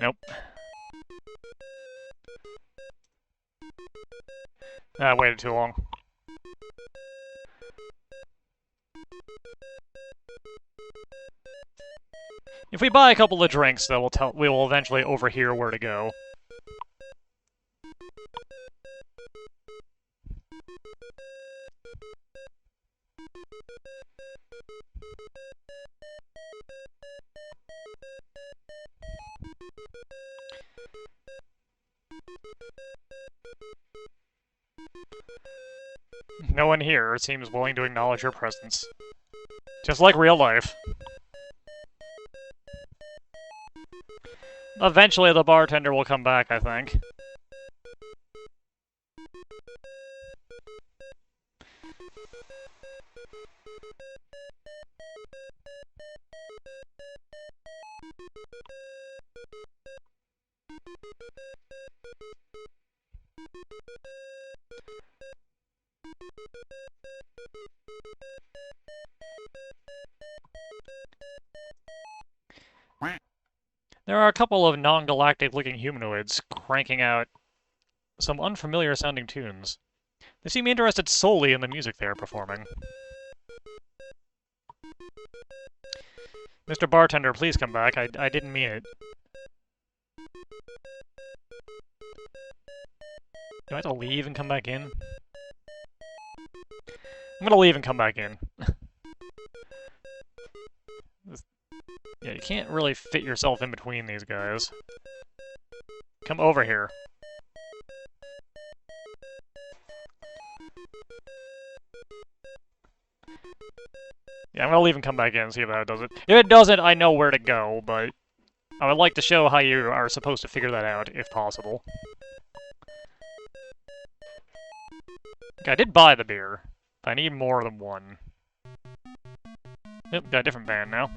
Nope. I waited too long. If we buy a couple of drinks, though, we will eventually overhear where to go. No one here seems willing to acknowledge your presence. Just like real life. Eventually the bartender will come back, I think. There are a couple of non-galactic looking humanoids cranking out some unfamiliar sounding tunes. They seem interested solely in the music they are performing. Mr. Bartender, please come back. I didn't mean it. Do I have to leave and come back in? I'm gonna leave and come back in. Yeah, you can't really fit yourself in between these guys. Come over here. Yeah, I'm gonna leave and come back in and see if that does it. If it doesn't, I know where to go, but I would like to show how you are supposed to figure that out, if possible. Okay, I did buy the beer, but I need more than one. Yep, got a different band now.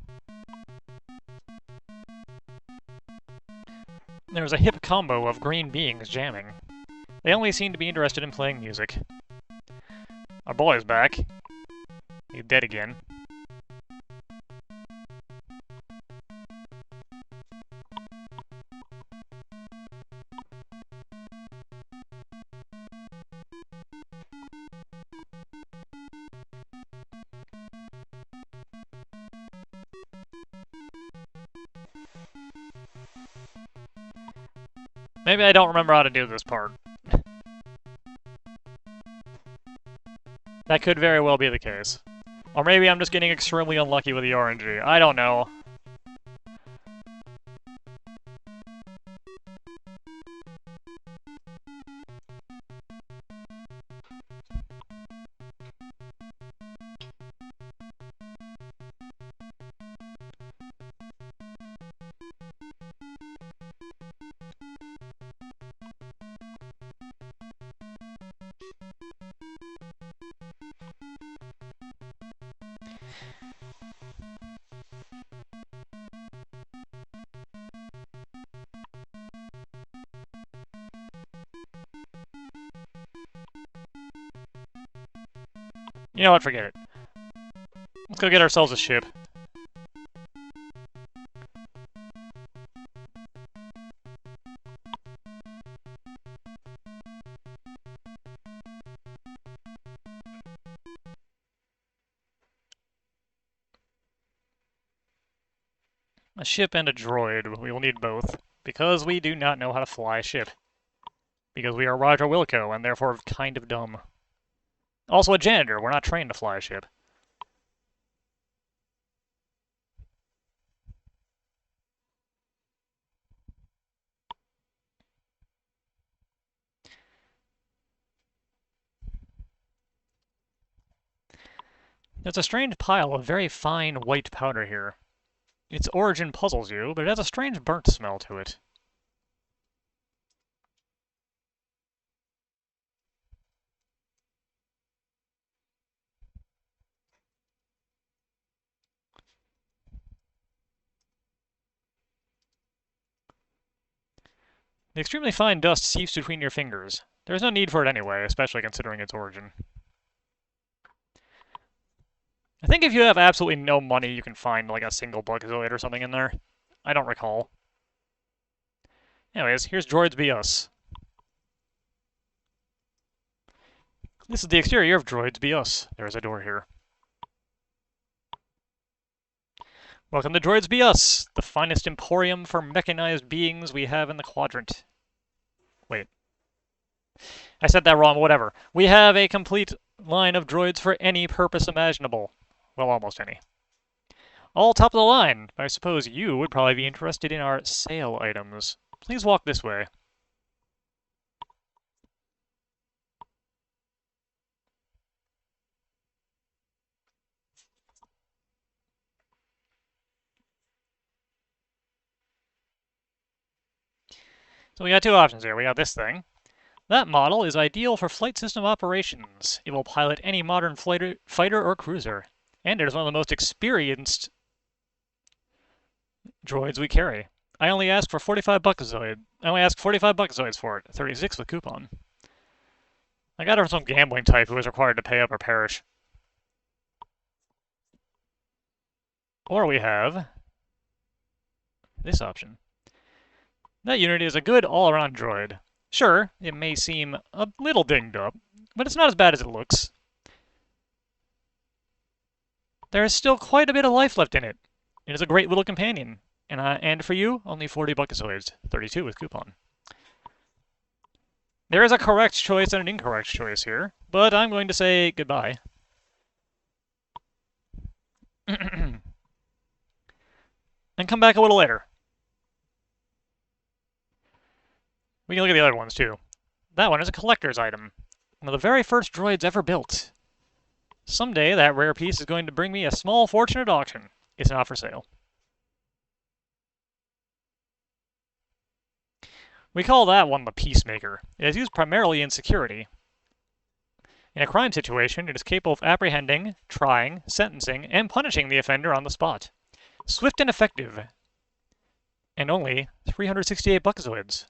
There's a hip combo of green beings jamming. They only seem to be interested in playing music. Our boy's back. He's dead again. Maybe I don't remember how to do this part. That could very well be the case. Or maybe I'm just getting extremely unlucky with the RNG. I don't know. You know what, forget it. Let's go get ourselves a ship. A ship and a droid. We will need both. Because we do not know how to fly a ship. Because we are Roger Wilco, and therefore kind of dumb. Also a janitor. We're not trained to fly a ship. There's a strange pile of very fine white powder here. Its origin puzzles you, but it has a strange burnt smell to it. The extremely fine dust seeps between your fingers. There is no need for it anyway, especially considering its origin. I think if you have absolutely no money, you can find like a single Buxoid or something in there. I don't recall. Anyways, here's Droids Be Us. This is the exterior of Droids Be Us. There is a door here. Welcome to Droids Be Us, the finest emporium for mechanized beings we have in the quadrant. Wait. I said that wrong, whatever. We have a complete line of droids for any purpose imaginable. Well, almost any. All top of the line. I suppose you would probably be interested in our sale items. Please walk this way. So we got two options here. We got this thing. That model is ideal for flight system operations. It will pilot any modern fighter or cruiser. And it is one of the most experienced droids we carry. I only ask for 45 buckazoid. I only ask 45 buckazoids for it. 36 with coupon. I got it from some gambling type who was required to pay up or perish. Or we have this option. That unit is a good all-around droid. Sure, it may seem a little dinged up, but it's not as bad as it looks. There is still quite a bit of life left in it. It is a great little companion. And for you, only 40 buckazoids, 32 with coupon. There is a correct choice and an incorrect choice here, but I'm going to say goodbye. And come back a little later. We can look at the other ones too. That one is a collector's item. One of the very first droids ever built. Someday that rare piece is going to bring me a small fortune at auction. It's not for sale. We call that one the Peacemaker. It is used primarily in security. In a crime situation, it is capable of apprehending, trying, sentencing, and punishing the offender on the spot. Swift and effective. And only 368 buckazoids.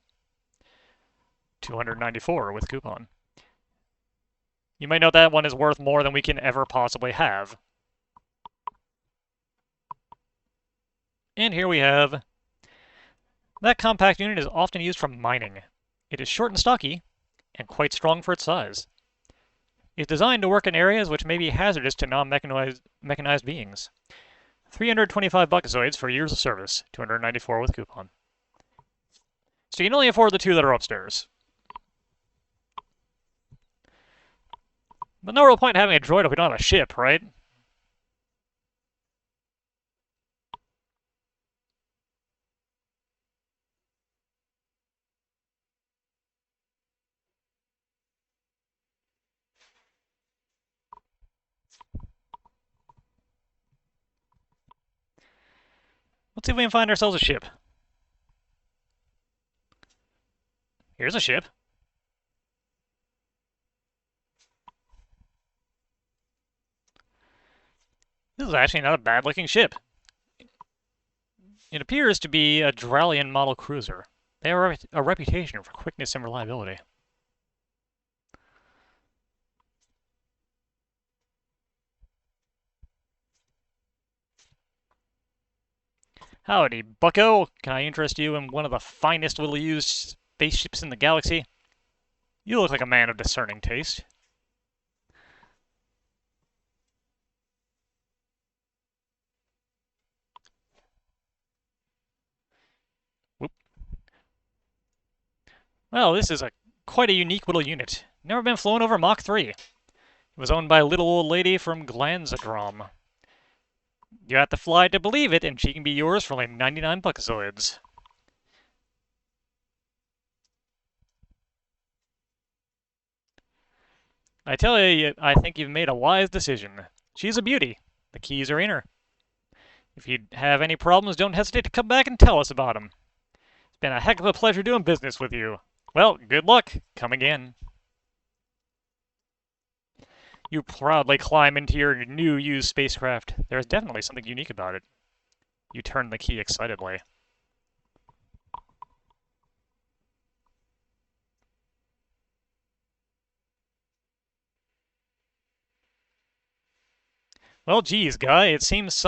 294 with coupon. You might note that one is worth more than we can ever possibly have. And here we have... That compact unit is often used for mining. It is short and stocky, and quite strong for its size. It is designed to work in areas which may be hazardous to non-mechanized beings. 325 buckazoids for years of service, 294 with coupon. So you can only afford the two that are upstairs. But no real point in having a droid if we don't have a ship, right? Let's see if we can find ourselves a ship. Here's a ship. This is actually not a bad-looking ship. It appears to be a Dralian model cruiser. They have a reputation for quickness and reliability. Howdy, bucko. Can I interest you in one of the finest little used spaceships in the galaxy? You look like a man of discerning taste. Whoop. Well, this is quite a unique little unit. Never been flown over Mach 3. It was owned by a little old lady from Glanzadrom. You have to fly to believe it, and she can be yours for only 99 buckazoids. I tell you, I think you've made a wise decision. She's a beauty. The keys are in her. If you have any problems, don't hesitate to come back and tell us about them. It's been a heck of a pleasure doing business with you. Well, good luck. Come again. You proudly climb into your new used spacecraft. There is definitely something unique about it. You turn the key excitedly. Well, geez, Guy, it seems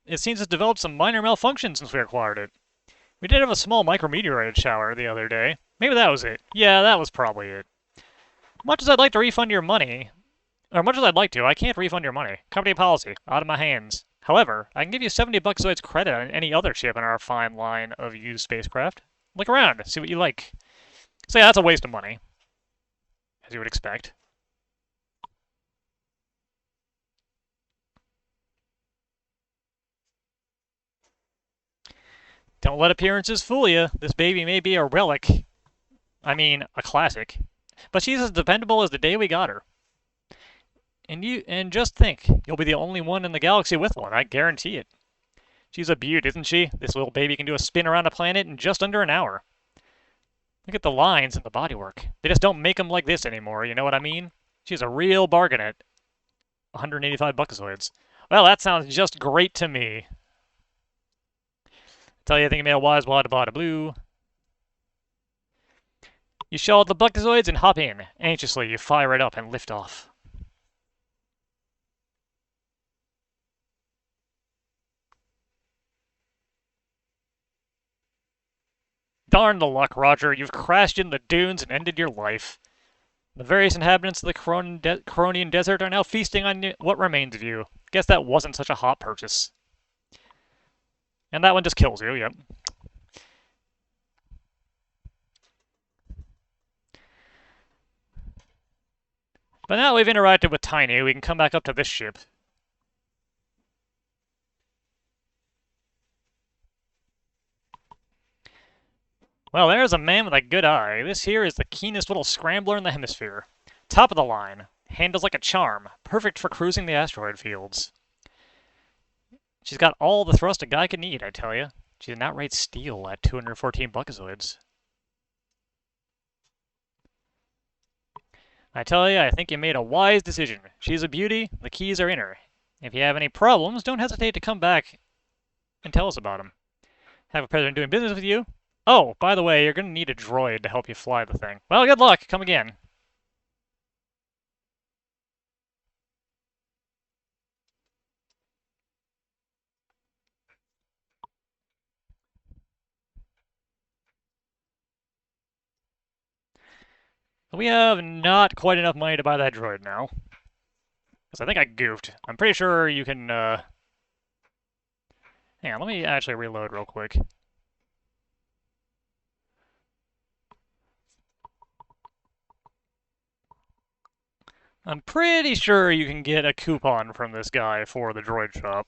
it's developed some minor malfunction since we acquired it. We did have a small micrometeorite shower the other day. Maybe that was it. Yeah, that was probably it. Much as I'd like to refund your money, or much as I'd like to, I can't refund your money. Company policy, out of my hands. However, I can give you 70 buckazoids credit on any other ship in our fine line of used spacecraft. Look around, see what you like. So yeah, that's a waste of money, as you would expect. Don't let appearances fool you. This baby may be a relic. I mean, a classic. But she's as dependable as the day we got her. And just think, you'll be the only one in the galaxy with one, I guarantee it. She's a beaut, isn't she? This little baby can do a spin around a planet in just under an hour. Look at the lines and the bodywork. They just don't make them like this anymore, you know what I mean? She's a real bargain at 185 buckazoids. Well, that sounds just great to me. Tell you I think you made a wise wada bada blue. You shell the buckazoids and hop in. Anxiously, you fire it up and lift off. Darn the luck, Roger. You've crashed in the dunes and ended your life. The various inhabitants of the Coronian Desert are now feasting on what remains of you. Guess that wasn't such a hot purchase. And that one just kills you, yep. But now we've interacted with Tiny, we can come back up to this ship. Well, there's a man with a good eye. This here is the keenest little scrambler in the hemisphere. Top of the line. Handles like a charm. Perfect for cruising the asteroid fields. She's got all the thrust a guy could need, I tell you. She's an outright steal at 214 buckazoids. I tell you, I think you made a wise decision. She's a beauty, the keys are in her. If you have any problems, don't hesitate to come back and tell us about them. Have a pleasure in doing business with you. Oh, by the way, you're going to need a droid to help you fly the thing. Well, good luck. Come again. We have not quite enough money to buy that droid now. Because I think I goofed. I'm pretty sure you can, hang on, let me actually reload real quick. I'm pretty sure you can get a coupon from this guy for the droid shop.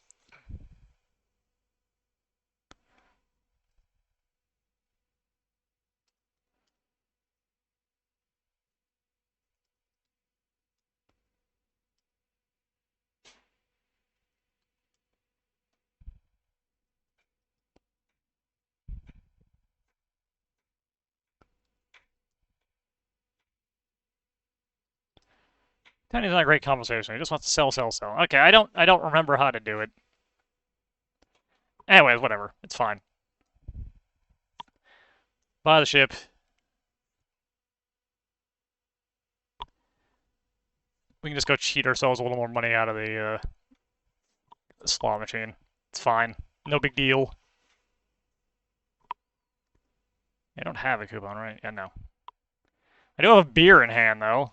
Tiny's not a great conversation. He just wants to sell, sell, sell. Okay, I don't remember how to do it. Anyways, whatever. It's fine. Buy the ship. We can just go cheat ourselves a little more money out of the slot machine. It's fine. No big deal. I don't have a coupon, right? Yeah, no. I do have a beer in hand, though.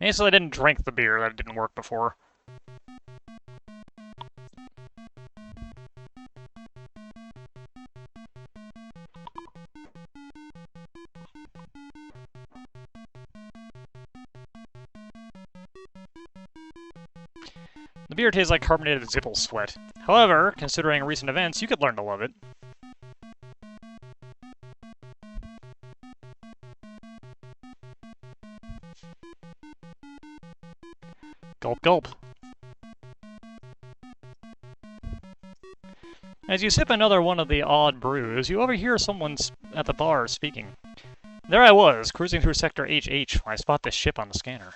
Basically, I didn't drink the beer. That didn't work before. The beer tastes like carbonated Zipple sweat. However, considering recent events, you could learn to love it. Gulp, gulp. As you sip another one of the odd brews, you overhear someone at the bar speaking. There I was, cruising through Sector HH when I spot this ship on the scanner.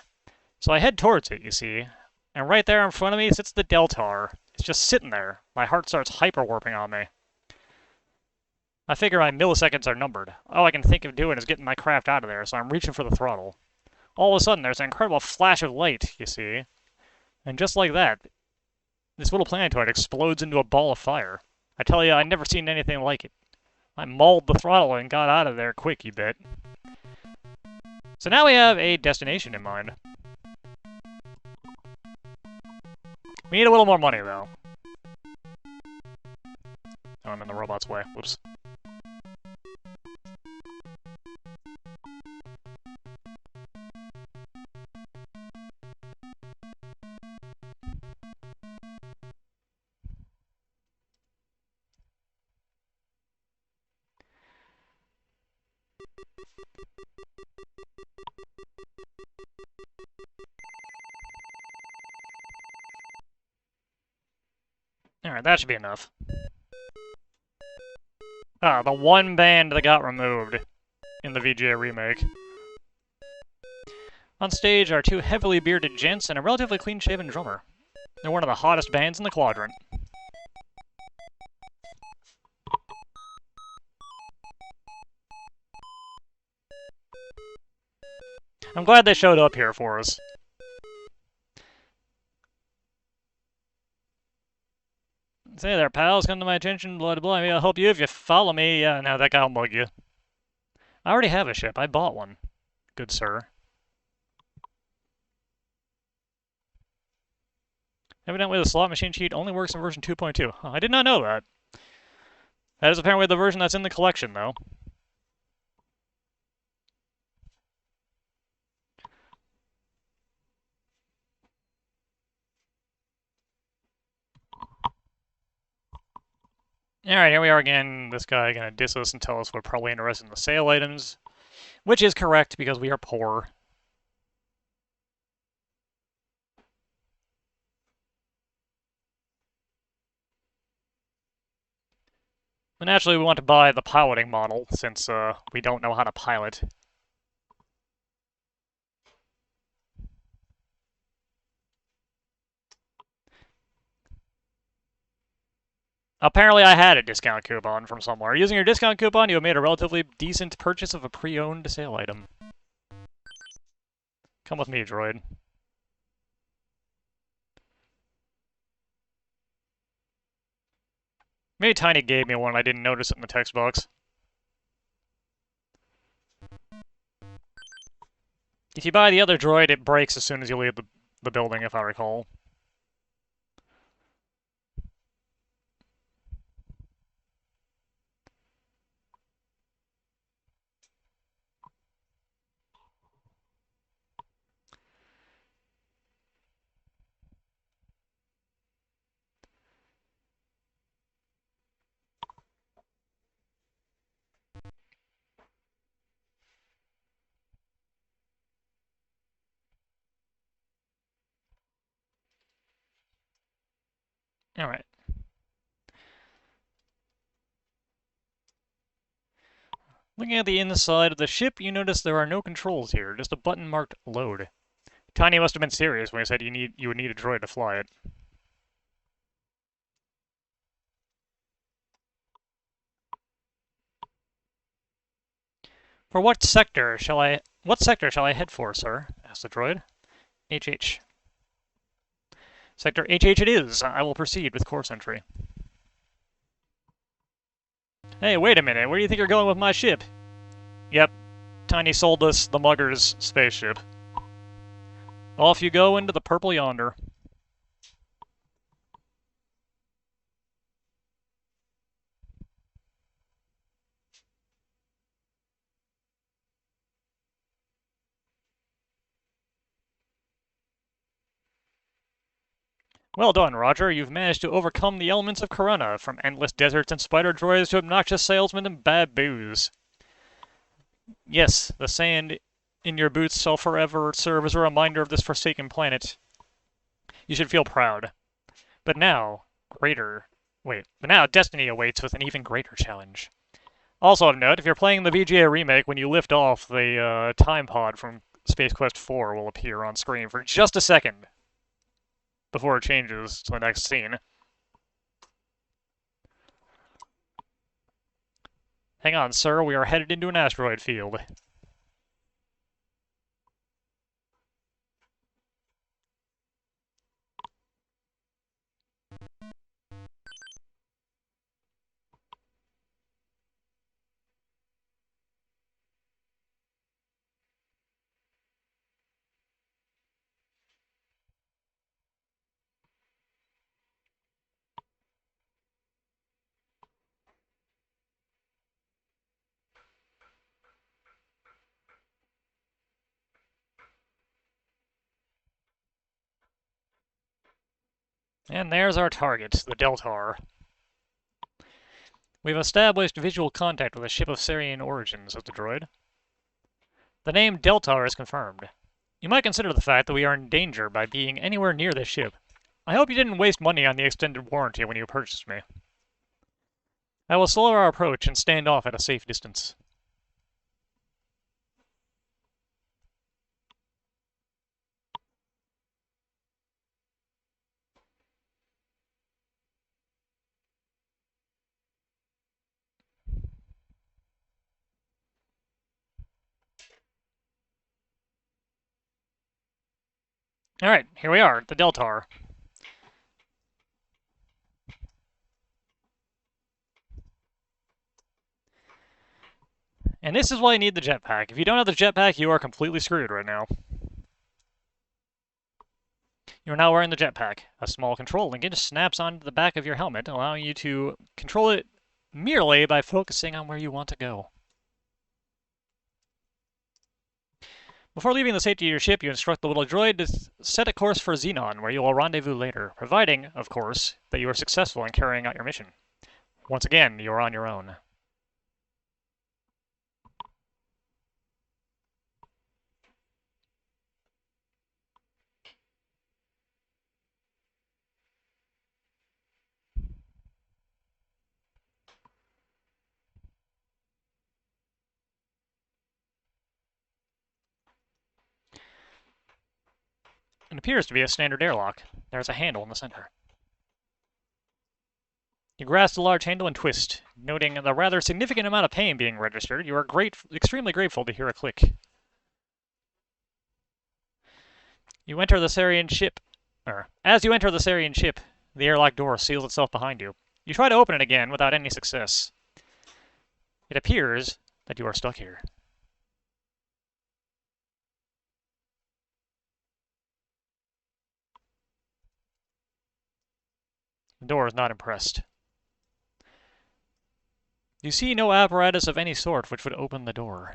So I head towards it, you see, and right there in front of me sits the Deltar. It's just sitting there. My heart starts hyperwarping on me. I figure my milliseconds are numbered. All I can think of doing is getting my craft out of there, so I'm reaching for the throttle. All of a sudden, there's an incredible flash of light, you see. And just like that, this little planetoid explodes into a ball of fire. I tell you, I've never seen anything like it. I mauled the throttle and got out of there quick, you bet. So now we have a destination in mind. We need a little more money, though. Oh, I'm in the robot's way. Whoops. Alright, that should be enough. Ah, the one band that got removed in the VGA remake. On stage are two heavily bearded gents and a relatively clean-shaven drummer. They're one of the hottest bands in the quadrant. I'm glad they showed up here for us. Say there, pals, come to my attention, blah, blah, blah. Maybe I'll help you if you follow me. Yeah, no, that guy'll mug you. I already have a ship. I bought one. Good sir. Evidently, the slot machine cheat only works in version 2.2. Oh, I did not know that. That is apparently the version that's in the collection, though. Alright, here we are again. This guy gonna diss us and tell us we're probably interested in the sale items. Which is correct, because we are poor. And naturally, we want to buy the piloting model, since we don't know how to pilot. Apparently, I had a discount coupon from somewhere. Using your discount coupon, you have made a relatively decent purchase of a pre-owned sale item. Come with me, droid. Maybe Tiny gave me one, I didn't notice it in the text box. If you buy the other droid, it breaks as soon as you leave the building, if I recall. Alright. Looking at the inside of the ship, you notice there are no controls here, just a button marked load. Tiny must have been serious when he said you would need a droid to fly it. For what sector shall I head for, sir? Asked the droid. HH. Sector HH it is. I will proceed with course entry. Hey, wait a minute. Where do you think you're going with my ship? Yep. Tiny sold us the Mugger's spaceship. Off you go into the purple yonder. Well done, Roger. You've managed to overcome the elements of Corona, from endless deserts and spider droids to obnoxious salesmen and bad booze. Yes, the sand in your boots shall forever serve as a reminder of this forsaken planet. You should feel proud. But now, destiny awaits with an even greater challenge. Also of note, if you're playing the VGA remake, when you lift off, the time pod from Space Quest 4 will appear on screen for just a second before it changes to the next scene. Hang on, sir, we are headed into an asteroid field. And there's our target, the Deltar. We've established visual contact with a ship of Sarian origin, says the droid. The name Deltar is confirmed. You might consider the fact that we are in danger by being anywhere near this ship. I hope you didn't waste money on the extended warranty when you purchased me. I will slow our approach and stand off at a safe distance. Alright, here we are, the Deltar. And this is why you need the jetpack. If you don't have the jetpack, you are completely screwed right now. You are now wearing the jetpack. A small control link just snaps onto the back of your helmet, allowing you to control it merely by focusing on where you want to go. Before leaving the safety of your ship, you instruct the little droid to set a course for Xenon, where you will rendezvous later, providing, of course, that you are successful in carrying out your mission. Once again, you are on your own. It appears to be a standard airlock. There is a handle in the center. You grasp the large handle and twist. Noting the rather significant amount of pain being registered, you are extremely grateful to hear a click. You enter the Sarian ship. As you enter the Sarian ship, the airlock door seals itself behind you. You try to open it again without any success. It appears that you are stuck here. The door is not impressed. You see no apparatus of any sort which would open the door.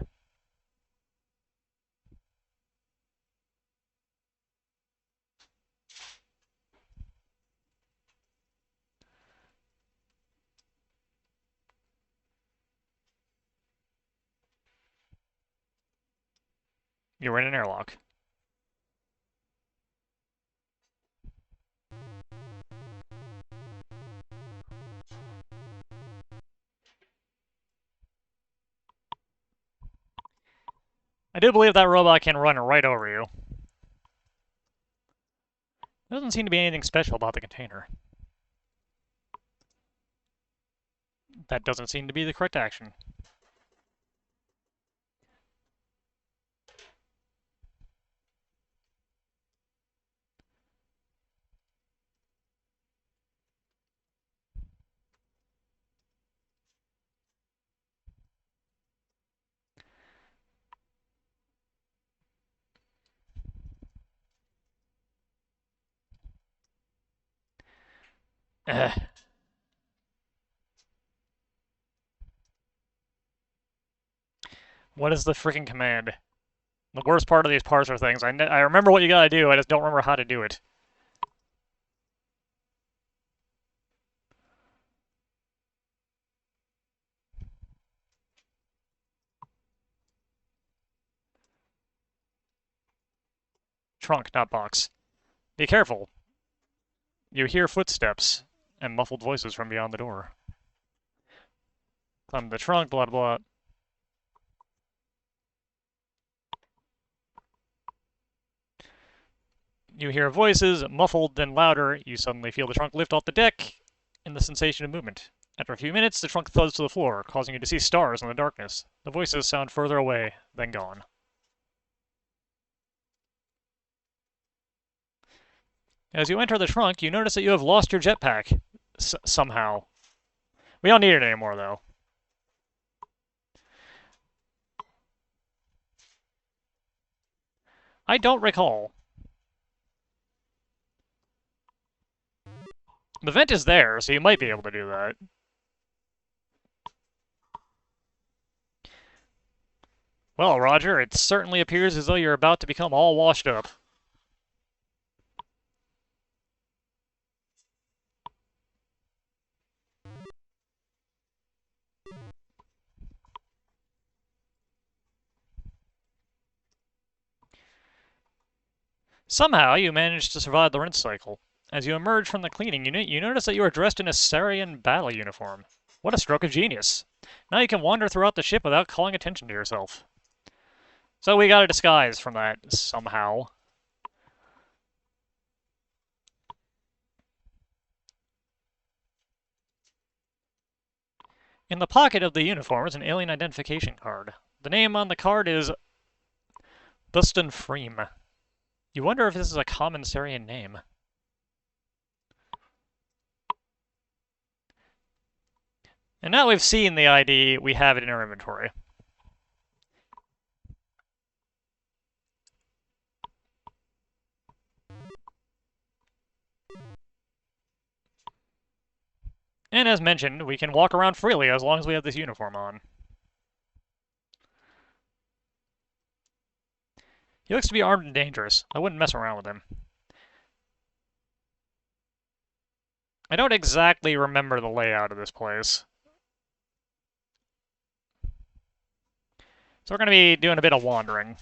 You're in an airlock. I do believe that robot can run right over you. There doesn't seem to be anything special about the container. That doesn't seem to be the correct action. What is the freaking command? The worst part of these parser things, I remember what you gotta do, I just don't remember how to do it. Trunk, not box. Be careful. You hear footsteps and muffled voices from beyond the door. Climb the trunk, blah blah. You hear voices, muffled, then louder. You suddenly feel the trunk lift off the deck and the sensation of movement. After a few minutes, the trunk thuds to the floor, causing you to see stars in the darkness. The voices sound further away, then gone. As you enter the trunk, you notice that you have lost your jetpack. Somehow. We don't need it anymore, though. I don't recall. The vent is there, so you might be able to do that. Well, Roger, it certainly appears as though you're about to become all washed up. Somehow, you managed to survive the rinse cycle. As you emerge from the cleaning unit, you notice that you are dressed in a Sarian battle uniform. What a stroke of genius. Now you can wander throughout the ship without calling attention to yourself. So we got a disguise from that somehow. In the pocket of the uniform is an alien identification card. The name on the card is Buston Freem. You wonder if this is a common Syrian name. And now we've seen the ID, we have it in our inventory. And as mentioned, we can walk around freely as long as we have this uniform on. He looks to be armed and dangerous. I wouldn't mess around with him. I don't exactly remember the layout of this place. So we're going to be doing a bit of wandering.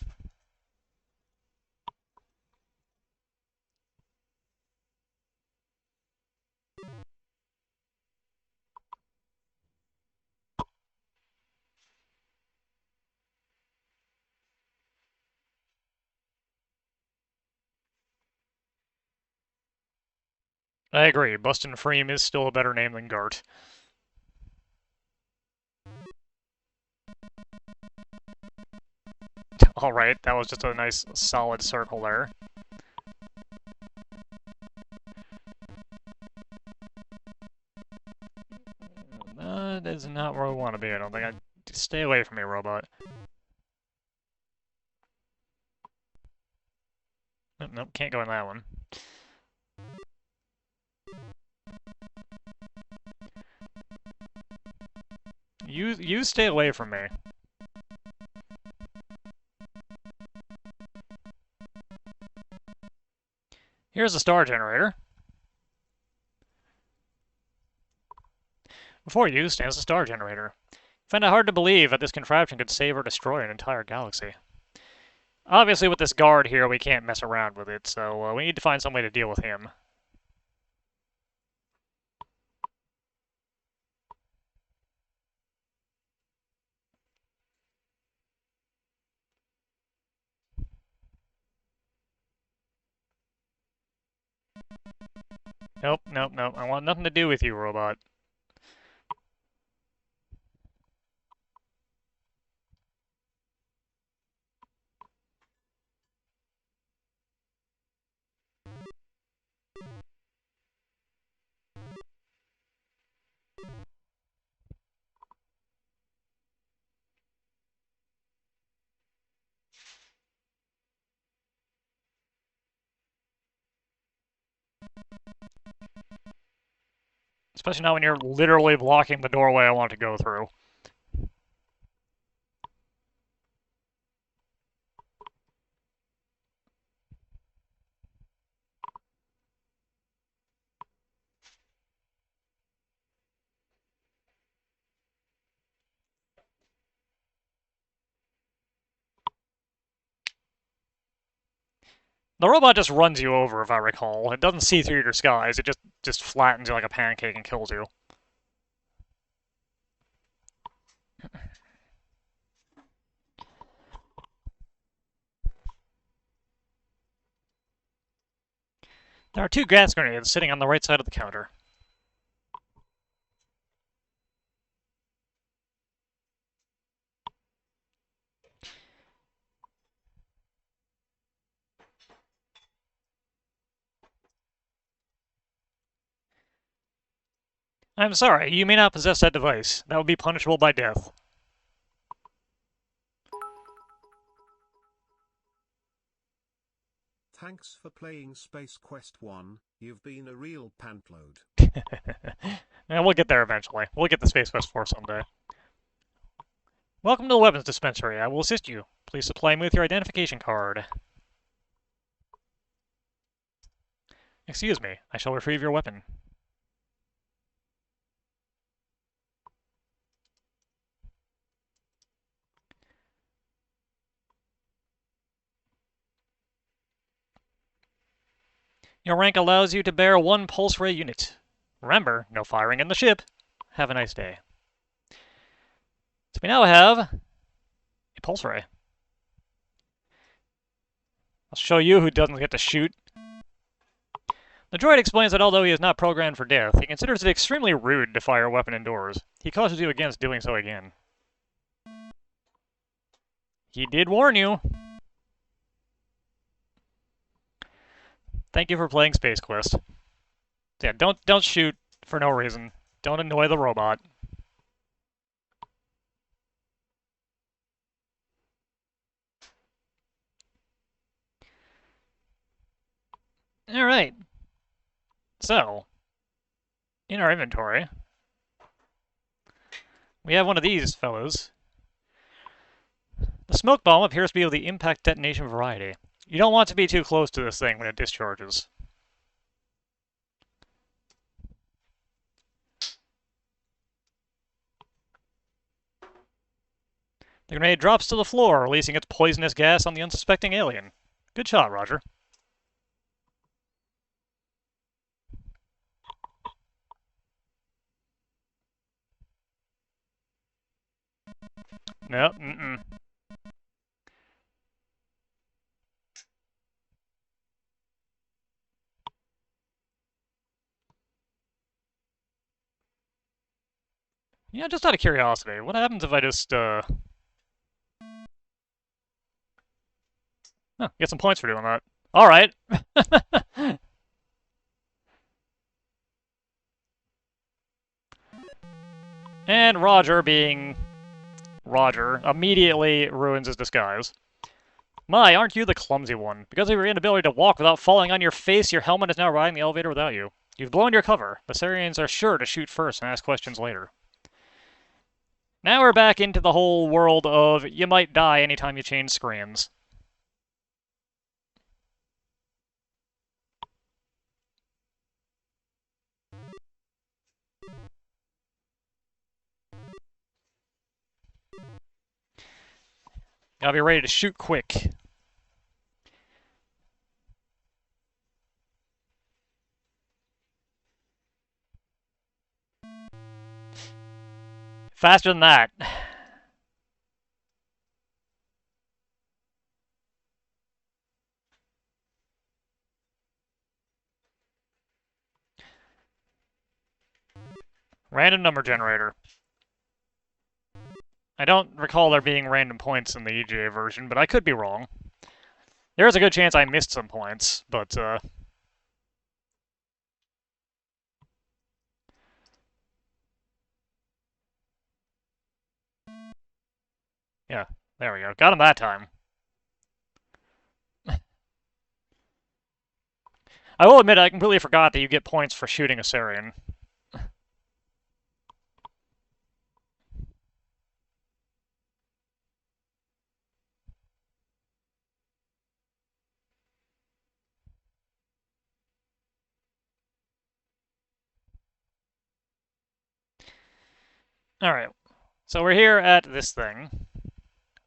I agree, Buston Freem is still a better name than Gart. Alright, that was just a nice solid circle there. That is not where we want to be, I don't think. Stay away from me, robot. Nope, can't go in that one. You stay away from me. Here's the star generator. Before you stands the star generator. I find it hard to believe that this contraption could save or destroy an entire galaxy. Obviously, with this guard here, we can't mess around with it, so we need to find some way to deal with him. Nope, nope, nope. I want nothing to do with you, robot. Especially now when you're literally blocking the doorway I want to go through. The robot just runs you over, if I recall. It doesn't see through your disguise, it just flattens you like a pancake and kills you. There are 2 gas grenades sitting on the right side of the counter. I'm sorry, you may not possess that device. That would be punishable by death. Thanks for playing Space Quest 1, you've been a real pantload. Yeah, we'll get there eventually. We'll get the Space Quest 4 someday. Welcome to the weapons dispensary. I will assist you. Please supply me with your identification card. Excuse me, I shall retrieve your weapon. Your rank allows you to bear 1 pulse ray unit. Remember, no firing in the ship. Have a nice day. So we now have a pulse ray. I'll show you who doesn't get to shoot. The droid explains that although he is not programmed for death, he considers it extremely rude to fire a weapon indoors. He cautions you against doing so again. He did warn you. Thank you for playing Space Quest. Yeah, don't shoot for no reason. Don't annoy the robot. Alright. So, in our inventory, we have one of these fellows. The smoke bomb appears to be of the impact detonation variety. You don't want to be too close to this thing when it discharges. The grenade drops to the floor, releasing its poisonous gas on the unsuspecting alien. Good shot, Roger. No, Yeah, just out of curiosity, what happens if I just, Oh, get some points for doing that. Alright. And Roger, being Roger, immediately ruins his disguise. My, aren't you the clumsy one? Because of your inability to walk without falling on your face, your helmet is now riding the elevator without you. You've blown your cover. The Sarians are sure to shoot first and ask questions later. Now we're back into the whole world of you might die anytime you change screens. Gotta be ready to shoot quick. Faster than that. Random number generator. I don't recall there being random points in the EGA version, but I could be wrong. There's a good chance I missed some points, but, yeah, there we go. Got him that time. I will admit I completely forgot that you get points for shooting a Sarian. Alright, so we're here at this thing.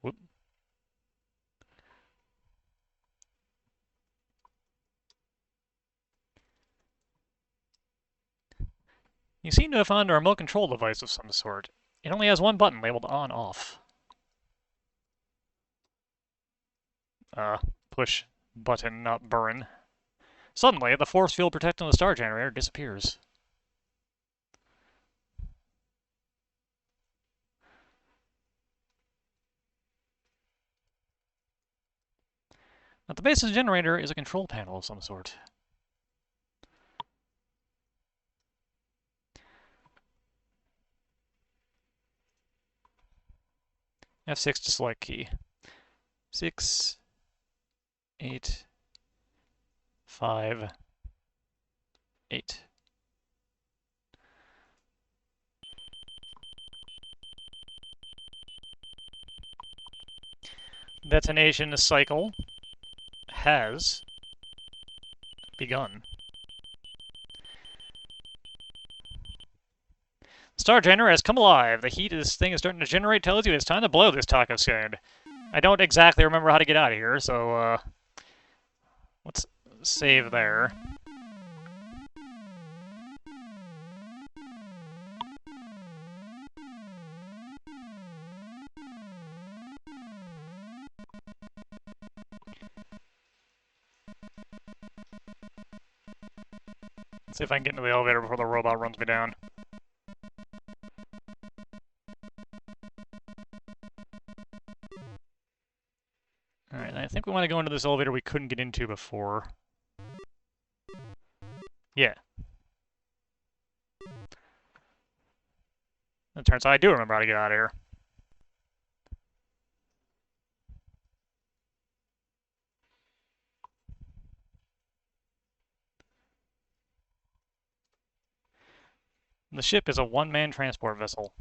Whoop. You seem to have found a remote control device of some sort. It only has one button labeled on-off. Push button, not burn. Suddenly, the force field protecting the star generator disappears. At the base of the generator is a control panel of some sort. F6 to select key. 6, 8, 5, 8. Detonation cycle has begun. Star generator has come alive. The heat of this thing is starting to generate tells you it's time to blow this taco stand. I don't exactly remember how to get out of here, so, let's save there. Let's see if I can get into the elevator before the robot runs me down. Alright, I think we want to go into this elevator we couldn't get into before. Yeah. It turns out I do remember how to get out of here. The ship is a one-man transport vessel.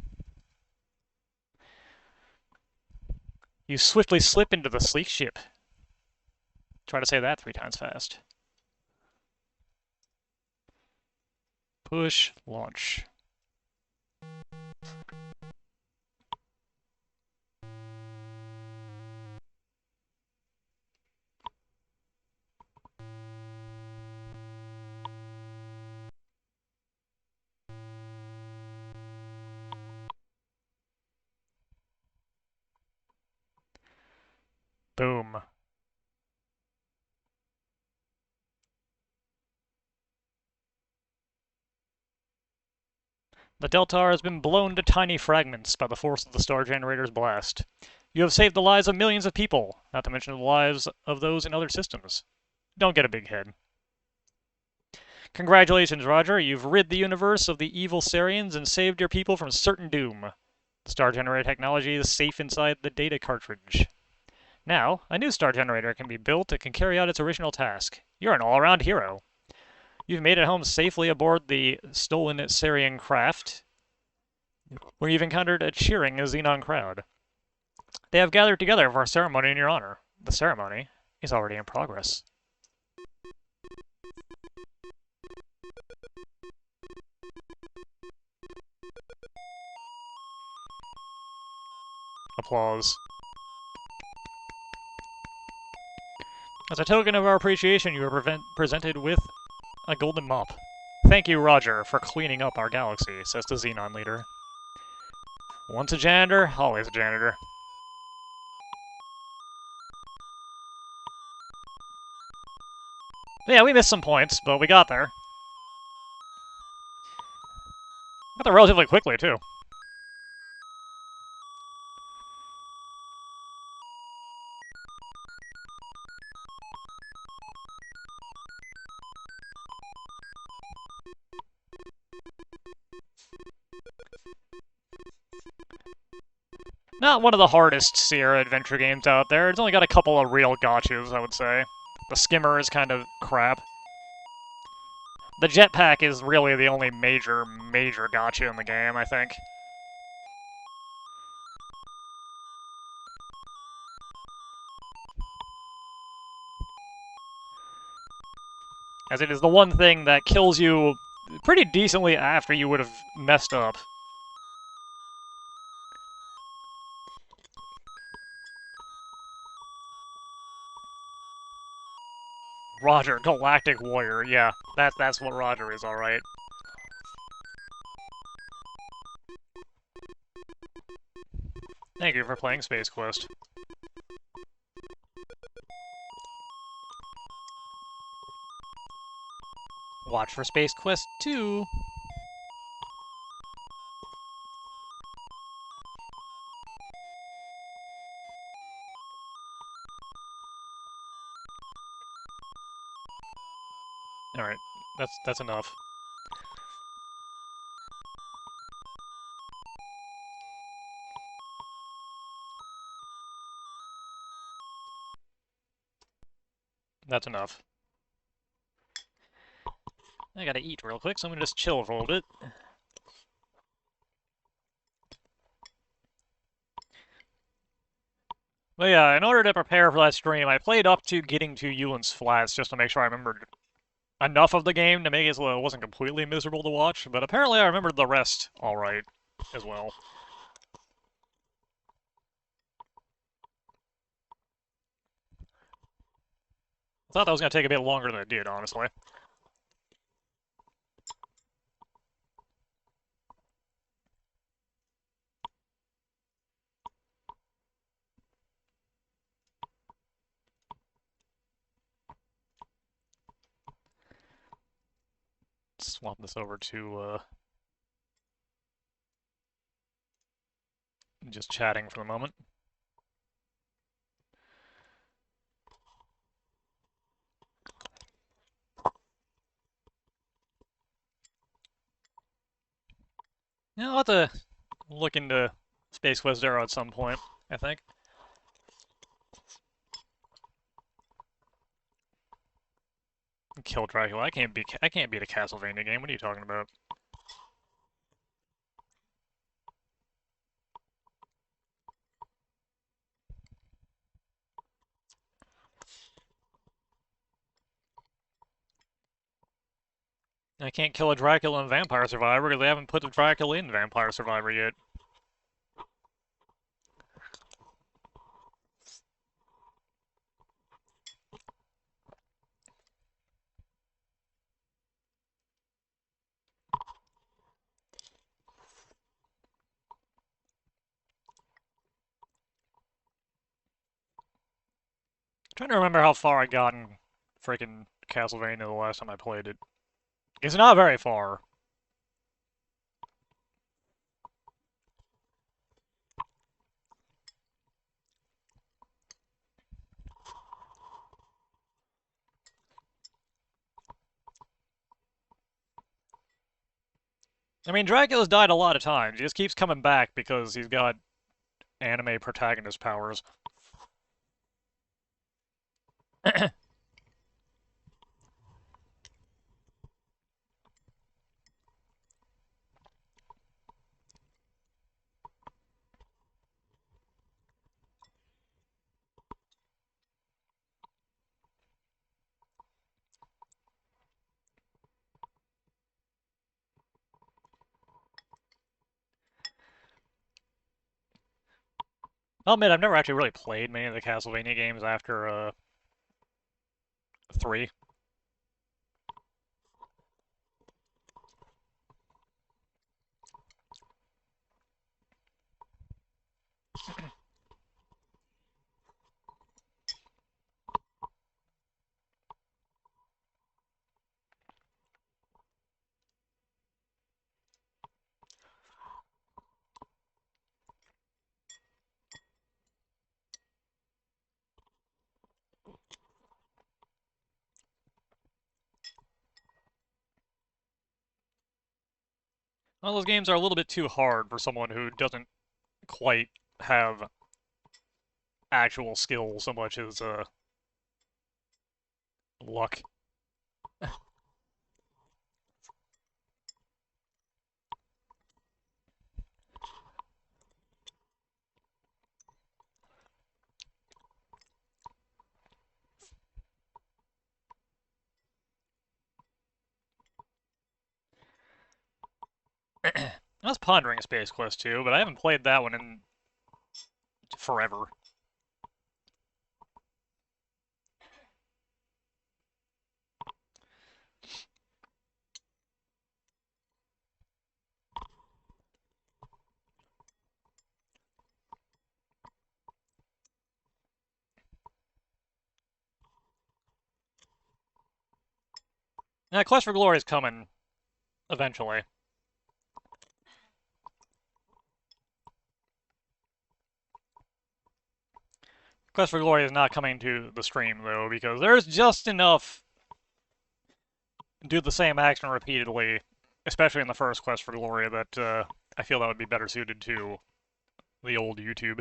You swiftly slip into the sleek ship. Try to say that 3 times fast. Push, launch. Boom. The Deltar has been blown to tiny fragments by the force of the Star Generator's blast. You have saved the lives of millions of people, not to mention the lives of those in other systems. Don't get a big head. Congratulations, Roger. You've rid the universe of the evil Sarians and saved your people from certain doom. The Star Generator technology is safe inside the data cartridge. Now, a new Star Generator can be built that can carry out its original task. You're an all-around hero. You've made it home safely aboard the stolen Sarian craft, where you've encountered a cheering Xenon crowd. They have gathered together for a ceremony in your honor. The ceremony is already in progress. Applause. As a token of our appreciation, you are presented with a golden mop. Thank you, Roger, for cleaning up our galaxy, says the Xenon leader. Once a janitor, always a janitor. Yeah, we missed some points, but we got there. Got there relatively quickly, too. Not one of the hardest Sierra adventure games out there. It's only got a couple of real gotchas, I would say. The skimmer is kind of crap. The jetpack is really the only major gotcha in the game, I think. As it is the one thing that kills you pretty decently after you would have messed up. Roger, Galactic Warrior, yeah, that's what Roger is, alright. Thank you for playing Space Quest. Watch for Space Quest 2. Alright, that's enough. That's enough. I gotta eat real quick, so I'm gonna just chill for a little bit. But yeah, in order to prepare for that stream, I played up to getting to Ewan's Flats just to make sure I remembered enough of the game to make it so it wasn't completely miserable to watch, but apparently I remembered the rest alright as well. I thought that was going to take a bit longer than it did, honestly. swap this over to just chatting for the moment. Yeah, I'll have to look into Space Quest Zero at some point, I think. Kill Dracula. I can't beat a Castlevania game. What are you talking about? I can't kill a Dracula in Vampire Survivor because they haven't put the Dracula in Vampire Survivor yet. I'm trying to remember how far I got in freaking Castlevania the last time I played it. It's not very far. I mean, Dracula's died a lot of times. He just keeps coming back because he's got anime protagonist powers. I'll admit, I've never actually really played many of the Castlevania games after 3. Well, those games are a little bit too hard for someone who doesn't quite have actual skill so much as luck. I was pondering Space Quest 2, but I haven't played that one in forever. Now, Quest for Glory is coming eventually. Quest for Glory is not coming to the stream, though, because there's just enough do the same action repeatedly, especially in the first Quest for Glory, that I feel that would be better suited to the old YouTube.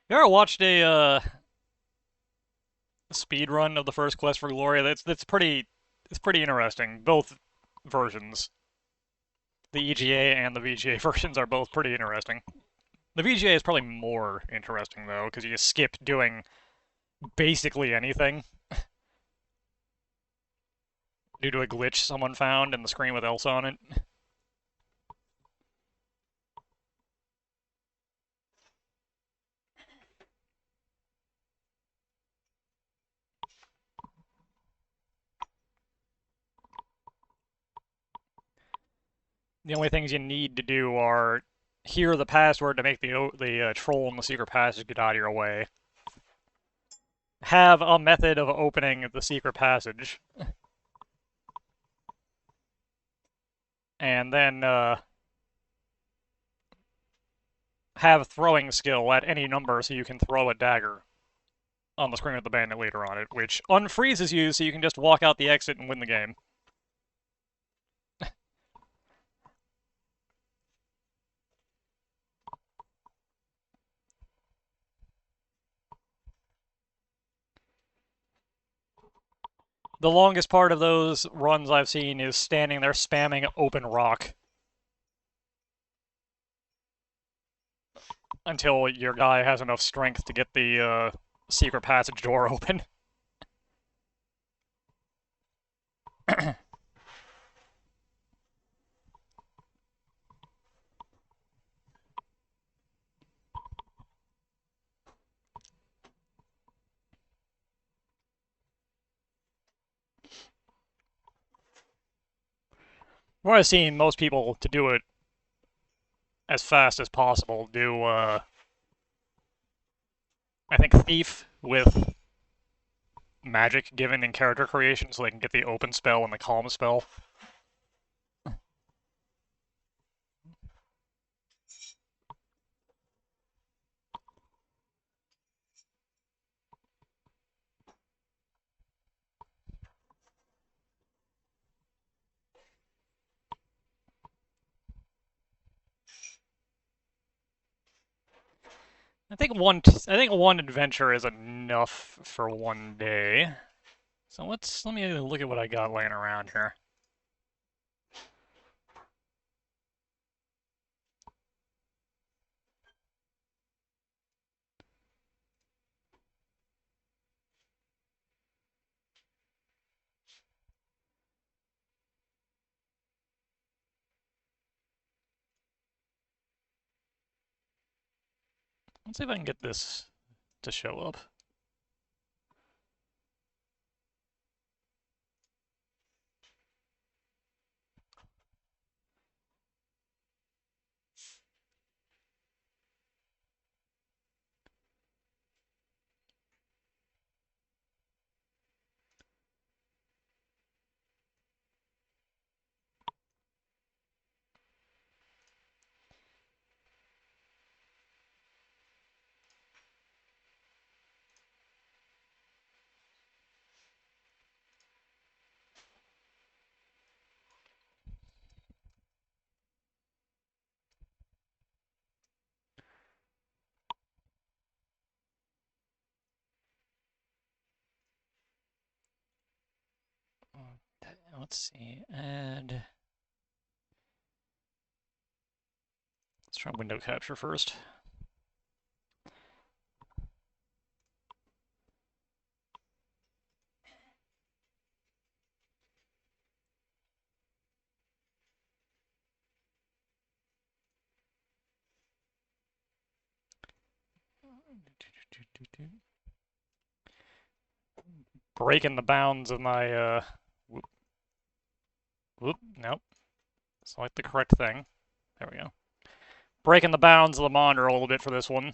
You ever watched a speed run of the first Quest for Glory? That's pretty it's pretty interesting. Both versions, the EGA and the VGA versions, are both pretty interesting. The VGA is probably more interesting though, because you skip doing basically anything due to a glitch someone found in the screen with Elsa on it. The only things you need to do are hear the password to make the troll in the secret passage get out of your way. Have a method of opening the secret passage, and then have throwing skill at any number so you can throw a dagger on the screen with the bandit leader on it, which unfreezes you so you can just walk out the exit and win the game. The longest part of those runs I've seen is standing there spamming open rock until your guy has enough strength to get the secret passage door open. What I've seen most people to do it as fast as possible do, I think, Thief with magic given in character creation so they can get the open spell and the calm spell. I think one adventure is enough for one day. So let me look at what I got laying around here. Let's see if I can get this to show up. Let's see, and let's try window capture first. Breaking the bounds of my whoop, whoop, nope. Select the correct thing. There we go. Breaking the bounds of the monitor a little bit for this one.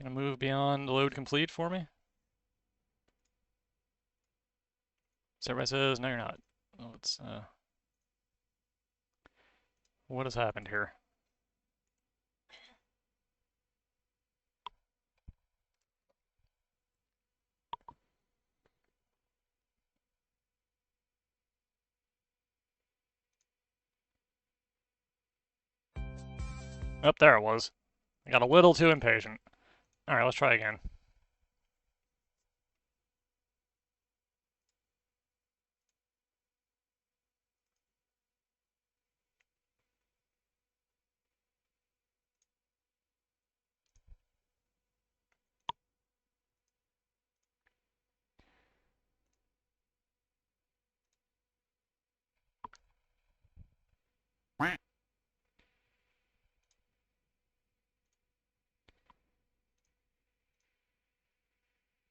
Gonna move beyond load complete for me. So everybody says, no, you're not. Let's, what has happened here? Oh, there it was. I got a little too impatient. Alright, let's try again.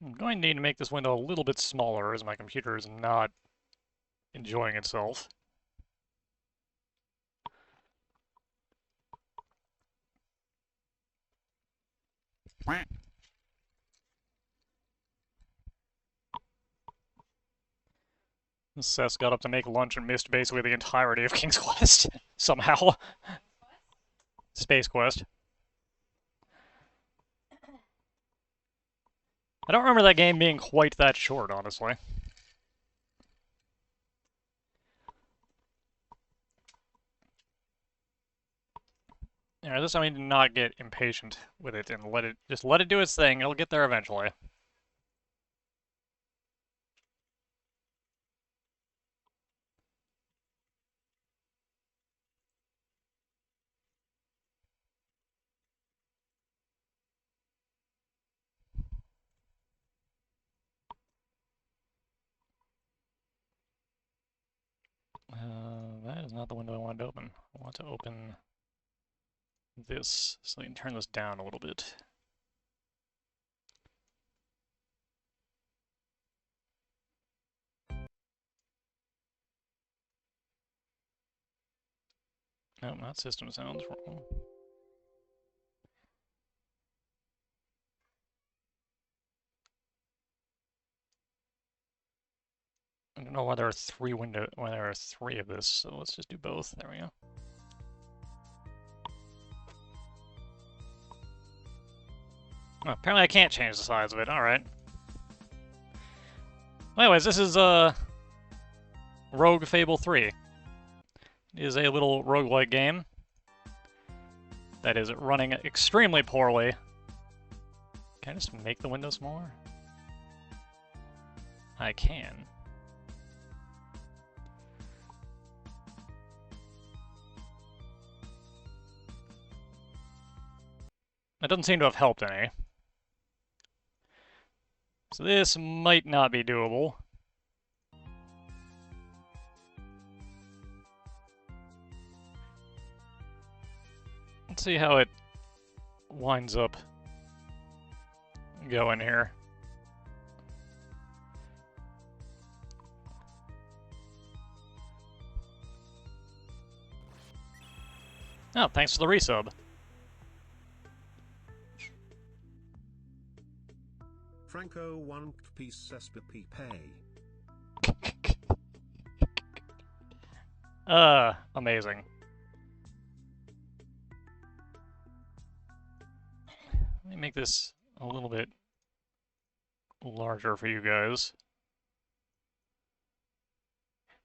I'm going to need to make this window a little bit smaller as my computer is not enjoying itself. Seth got up to make lunch and missed basically the entirety of King's Quest, somehow. Space Quest. I don't remember that game being quite that short, honestly. Yeah, this time I need to not get impatient with it and just let it do its thing. It'll get there eventually. That is not the window I wanted to open. I want to open this, so I can turn this down a little bit. No, not system sounds wrong. I don't know why there are why there are three of this, so let's just do both. There we go. Oh, apparently I can't change the size of it. Alright. Anyways, this is Rogue Fable 3. It is a little roguelike game that is running extremely poorly. Can I just make the window smaller? I can. That doesn't seem to have helped any. So this might not be doable. Let's see how it winds up going here. Oh, thanks for the resub. Franco 1 piece SPP pay. Amazing. Let me make this a little bit larger for you guys.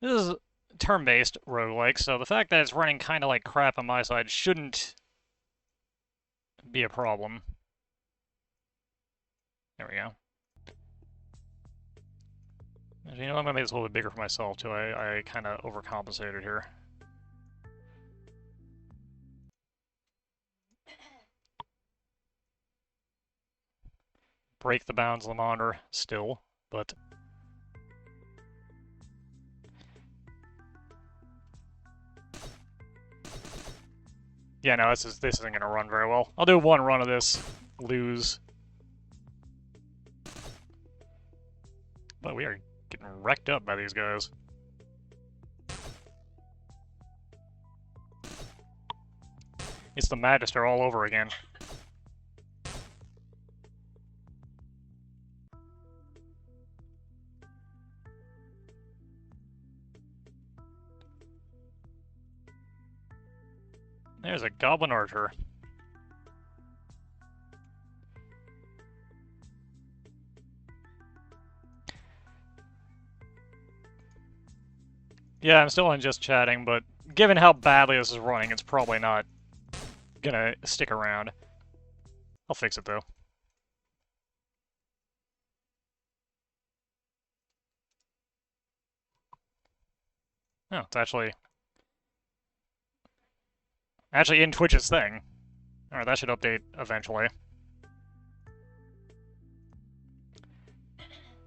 This is turn-based roguelike, so the fact that it's running kind of like crap on my side shouldn't be a problem. There we go. You know, I'm gonna make this a little bit bigger for myself too. I kind of overcompensated here. Break the bounds of the monitor still, but yeah, no, this isn't gonna run very well. I'll do one run of this, lose. But we are getting wrecked up by these guys. It's the Magister all over again. There's a Goblin Archer. Yeah, I'm still in just chatting, but given how badly this is running, it's probably not gonna stick around. I'll fix it, though. Oh, it's actually in Twitch's thing. Alright, that should update eventually.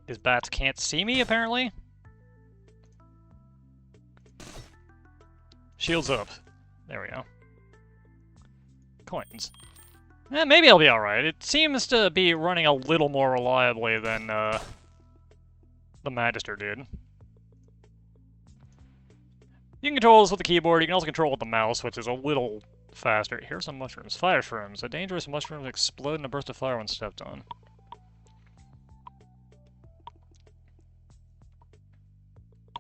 These bats can't see me, apparently? Shields up. There we go. Coins. Maybe I'll be alright. It seems to be running a little more reliably than the Magister did. You can control this with the keyboard. You can also control with the mouse, which is a little faster. Here's some mushrooms. Fire shrooms. A dangerous mushroom that explode in a burst of fire when stepped on.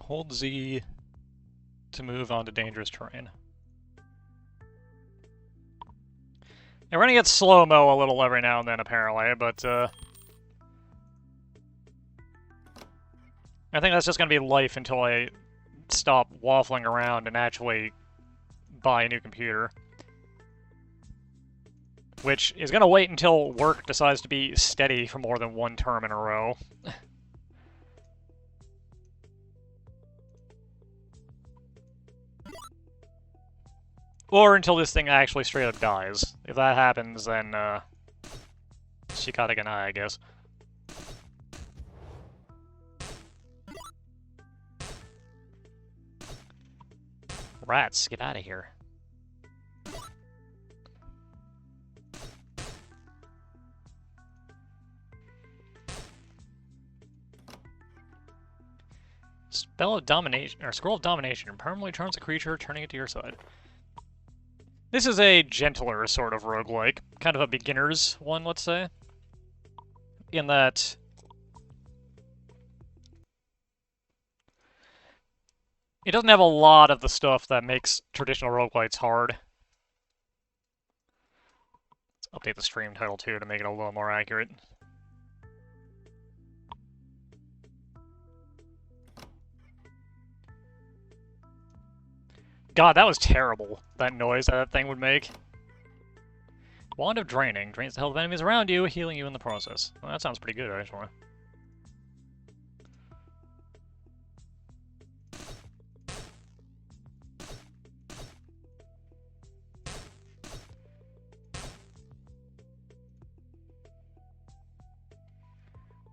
Hold Z to move onto dangerous terrain. Yeah, we're gonna get slow-mo a little every now and then, apparently, but, I think that's just gonna be life until I stop waffling around and actually buy a new computer. Which is gonna wait until work decides to be steady for more than one term in a row. Or until this thing actually straight up dies. If that happens, then, Shikata I guess. Rats, get out of here. Spell of Domination, or Scroll of Domination, permanently charms a creature, turning it to your side. This is a gentler sort of roguelike, kind of a beginner's one, let's say. In that it doesn't have a lot of the stuff that makes traditional roguelites hard. Let's update the stream title too to make it a little more accurate. God, that was terrible, that noise that thing would make. Wand of Draining. Drains the health of enemies around you, healing you in the process. Well, that sounds pretty good, actually.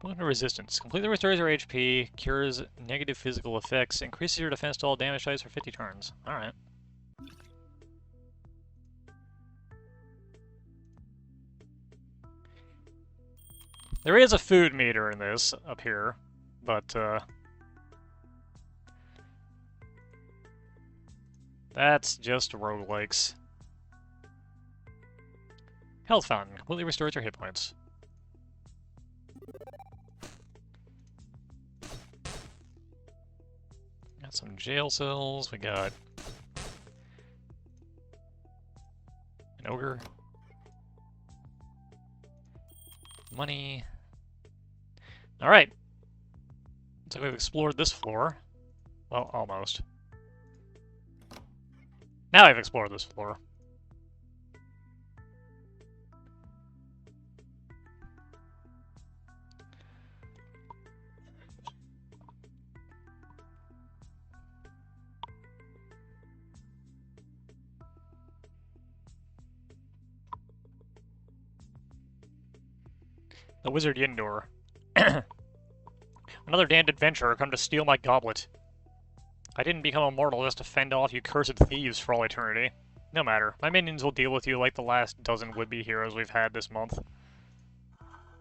Wound Resistance. Completely restores your HP, cures negative physical effects, increases your defense to all damage dice for 50 turns. Alright. There is a food meter in this, up here, but, that's just roguelikes. Health Fountain. Completely restores your hit points. Got some jail cells, we got an ogre. Money. Alright. So we've explored this floor. Well, almost. Now I've explored this floor. The Wizard Yindor. Another damned adventurer come to steal my goblet. I didn't become immortal just to fend off you cursed thieves for all eternity. No matter. My minions will deal with you like the last dozen would-be heroes we've had this month.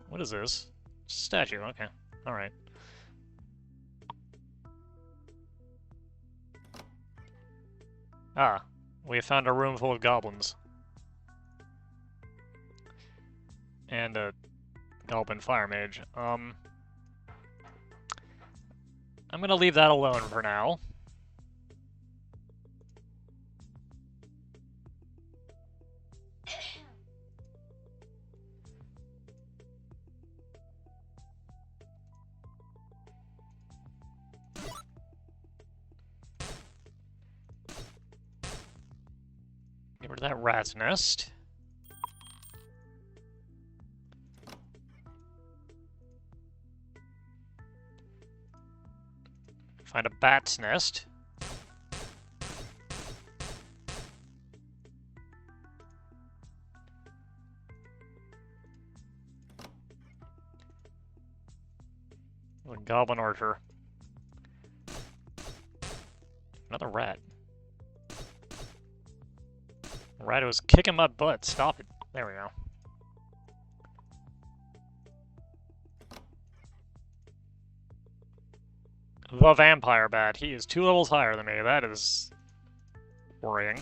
What is this? It's a statue, okay. Alright. Ah, we have found a room full of goblins. And a goblin fire mage. I'm gonna leave that alone for now. Get rid of that rat's nest. Find a bat's nest. A goblin archer. Another rat. Rat was kicking my butt. Stop it. There we go. The Vampire Bat. He is 2 levels higher than me. That is worrying.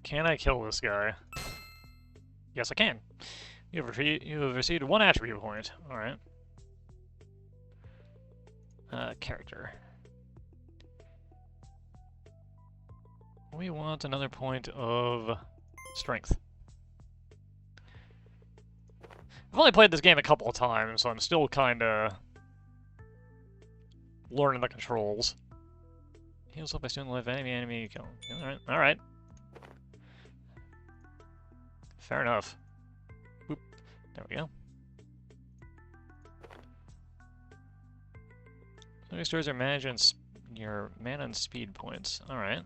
Can I kill this guy? Yes, I can. You have received 1 attribute point. Alright. Character. We want another point of strength. I've only played this game a couple of times, so I'm still kinda learning the controls. Heals up by student life any enemy you kill. Alright, alright. Fair enough. Boop. There we go. So restores your your mana and speed points. Alright.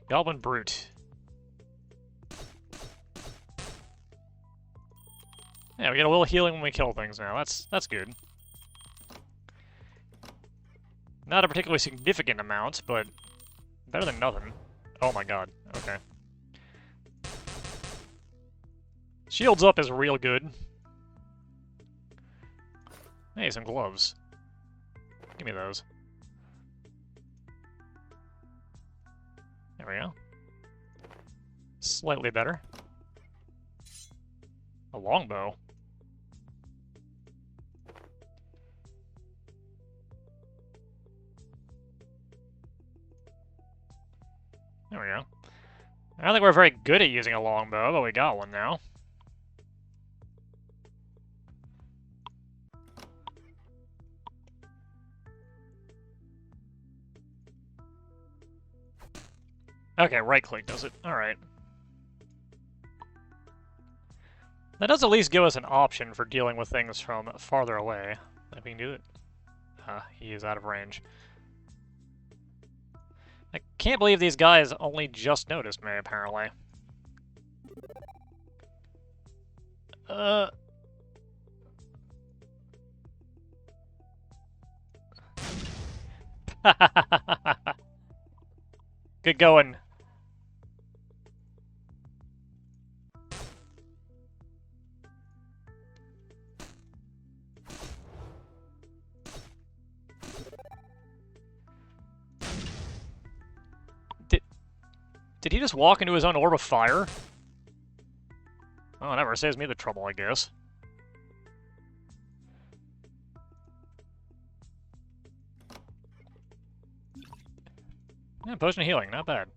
Goblin Brute. Yeah, we get a little healing when we kill things now. That's good. Not a particularly significant amount, but better than nothing. Oh my god. Okay. Shields up is real good. Hey, some gloves. Give me those. There we go. Slightly better. A longbow. There we go. I don't think we're very good at using a longbow, but we got one now. Okay, right-click does it. Alright. That does at least give us an option for dealing with things from farther away. If we can do it. He is out of range. I can't believe these guys only just noticed me, apparently. Good going. Did he just walk into his own orb of fire? Oh, it never saves me the trouble, I guess. Yeah, potion of healing, not bad.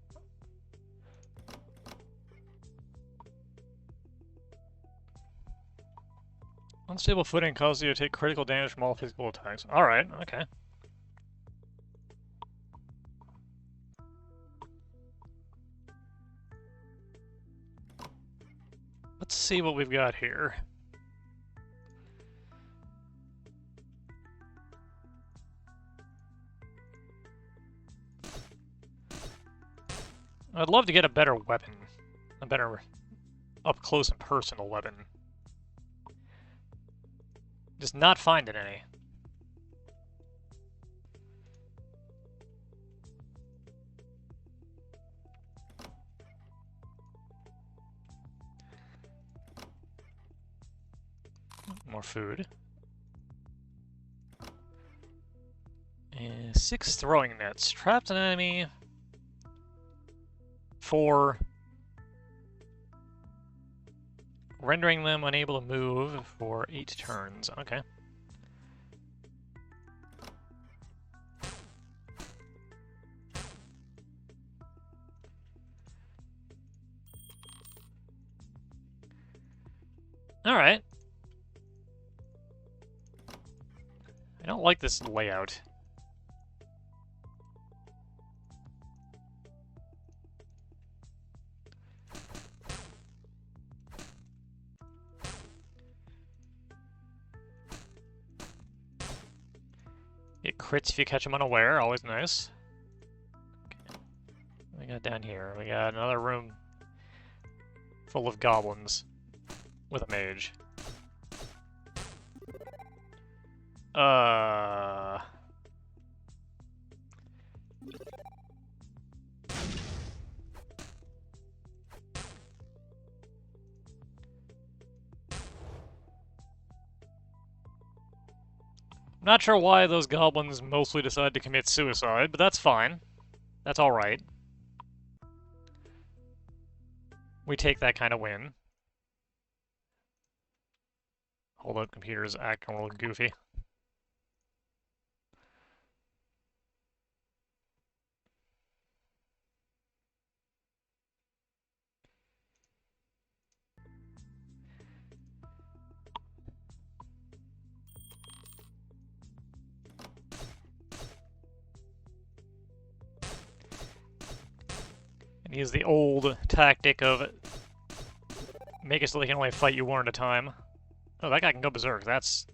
Unstable footing causes you to take critical damage from all physical attacks. Alright, okay. Let's see what we've got here. I'd love to get a better weapon. A better up-close and personal weapon. Just not finding any. More food. And 6 throwing nets. Trapped an enemy for rendering them unable to move for 8 turns. Okay. Alright. I don't like this layout. Get crits if you catch them unaware, always nice. Okay. What we got down here? We got another room full of goblins with a mage. Uh... Not sure why those goblins mostly decide to commit suicide, but that's fine. That's alright. We take that kind of win. Hold up, computer's acting a little goofy. And use the old tactic of make it so they can only fight you one at a time. Oh, that guy can go berserk. That's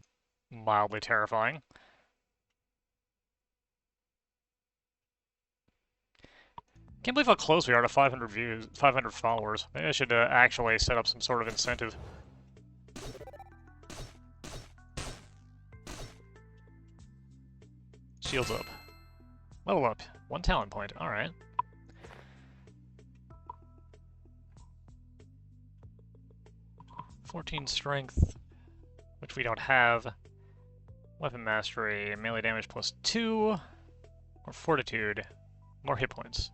mildly terrifying. Can't believe how close we are to 500 views, 500 followers. Maybe I should actually set up some sort of incentive. Shields up. Level up. 1 talent point. Alright. "14 strength, which we don't have. Weapon mastery, melee damage +2, or fortitude, more hit points.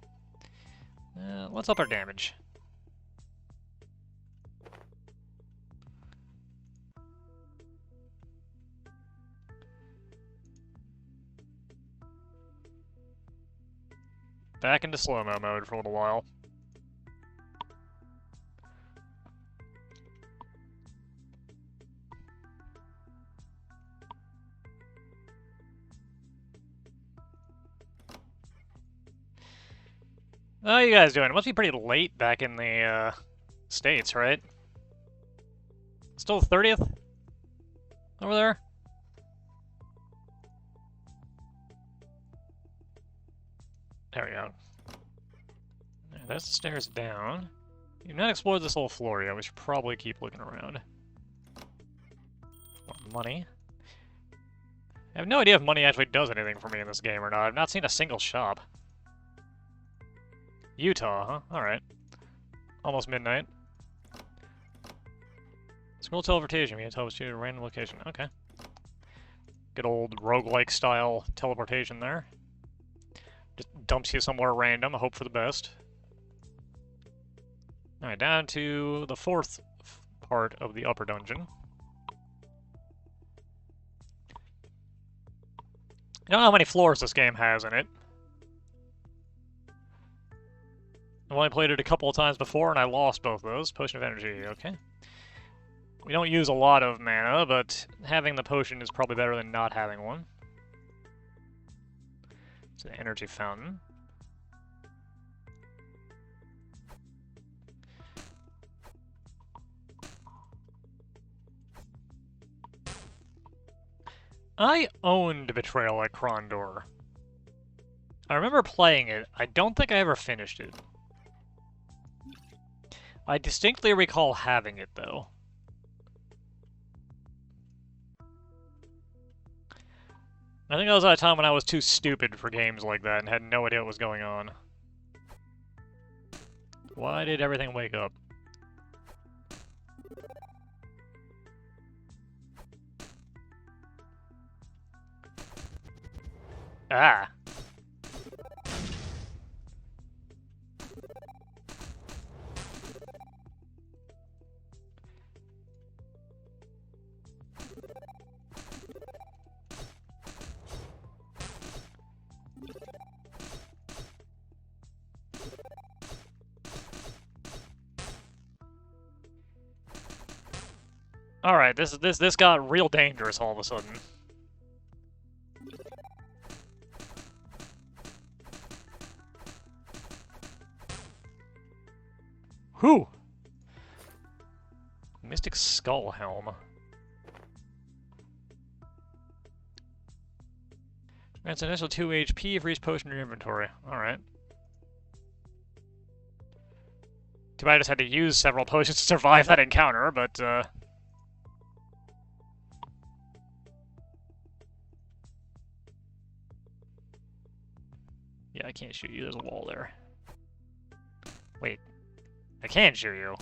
Let's up our damage. Back into slow-mo mode for a little while. How are you guys doing? It must be pretty late back in the States, right? Still the 30th? Over there? There we go. There's the stairs down. You've not explored this whole floor yet. We should probably keep looking around. More money. I have no idea if money actually does anything for me in this game or not. I've not seen a single shop. Utah, huh? Alright. Almost midnight. Scroll teleportation. We can teleport you to a random location. Okay. Good old roguelike style teleportation there. Just dumps you somewhere random, hope for the best. Alright, down to the 4th part of the upper dungeon. I don't know how many floors this game has in it. I've only played it a couple of times before, and I lost both of those. Potion of energy, okay. We don't use a lot of mana, but having the potion is probably better than not having one. It's an energy fountain. I owned Betrayal at Krondor. I remember playing it. I don't think I ever finished it. I distinctly recall having it, though. I think that was at a time when I was too stupid for games like that and had no idea what was going on. Why did everything wake up? Ah! Alright, this got real dangerous all of a sudden. Whew! Mystic Skull Helm. Grants an initial 2 HP for each potion in your inventory. Alright. Too bad I just had to use several potions to survive that encounter, but, Yeah, I can't shoot you. There's a wall there. Wait. I can shoot you.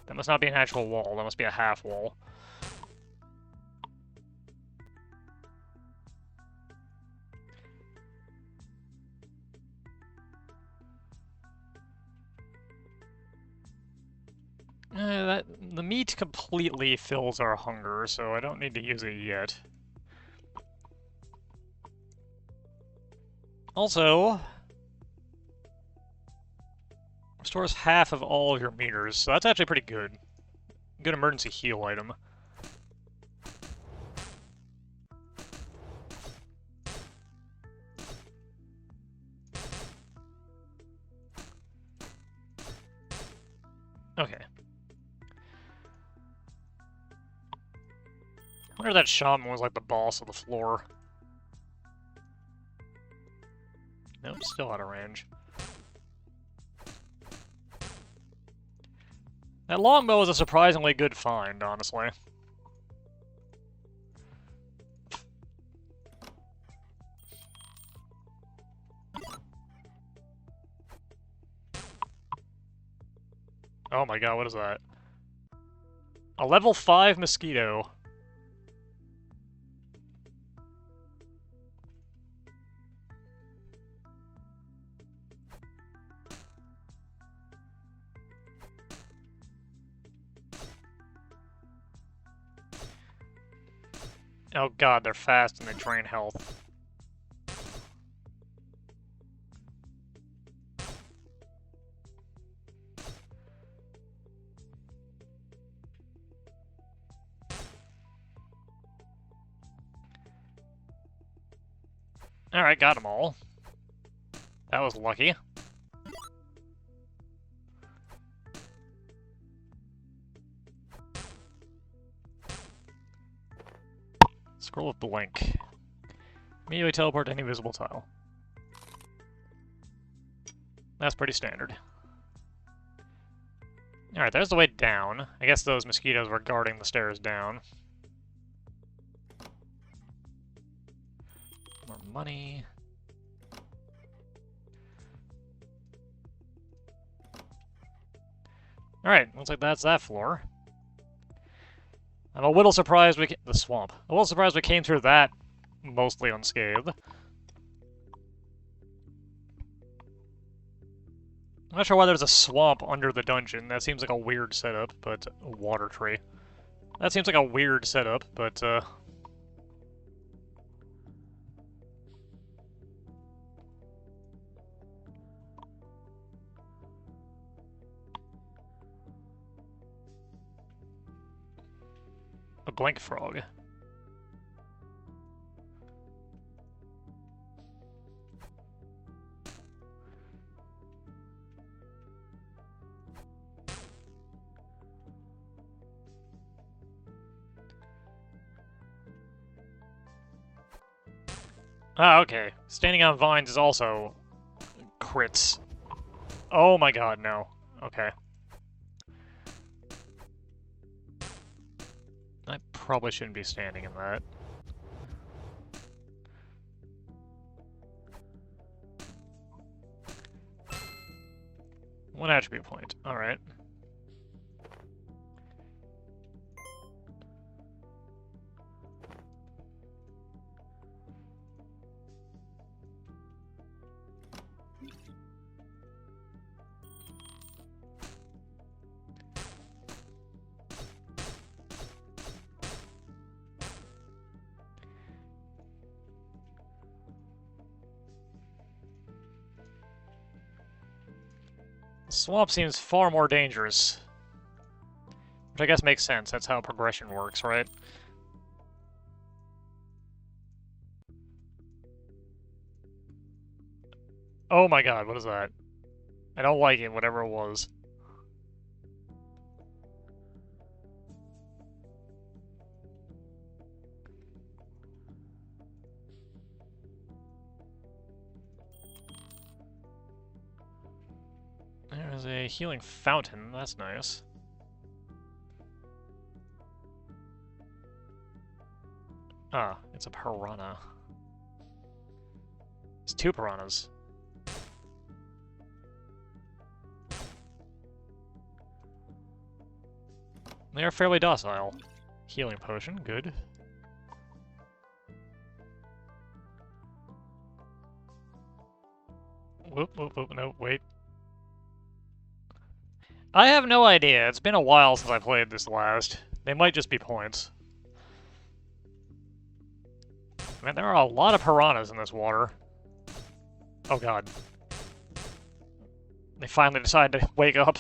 That must not be an actual wall. That must be a half wall. The meat completely fills our hunger, so I don't need to use it yet. Also, restores half of all of your meters, so that's actually pretty good. Good emergency heal item. Okay. I wonder if that shaman was like the boss of the floor. Nope, still out of range. That longbow is a surprisingly good find, honestly. Oh my god, what is that? A level 5 mosquito. Oh god, they're fast and they drain health. Alright, got them all. That was lucky. Scroll of Blink. Immediately teleport to any visible tile. That's pretty standard. Alright, there's the way down. I guess those mosquitoes were guarding the stairs down. More money. Alright, looks like that's that floor. I'm a little surprised we the swamp. A little surprised we came through that mostly unscathed. I'm not sure why there's a swamp under the dungeon. That seems like a weird setup, but a water tree. That seems like a weird setup, but a blink frog. Ah, okay. Standing on vines is also crits. Oh my god, no. Okay. I probably shouldn't be standing in that. One attribute point. Alright. Swamp seems far more dangerous. Which I guess makes sense. That's how progression works, right? Oh my god, what is that? I don't like it, whatever it was. There's a healing fountain, that's nice. Ah, it's a piranha. It's two piranhas. They are fairly docile. Healing potion, good. Whoop, whoop, whoop, no, wait. I have no idea. It's been a while since I played this last. They might just be points. Man, there are a lot of piranhas in this water. Oh god. They finally decided to wake up.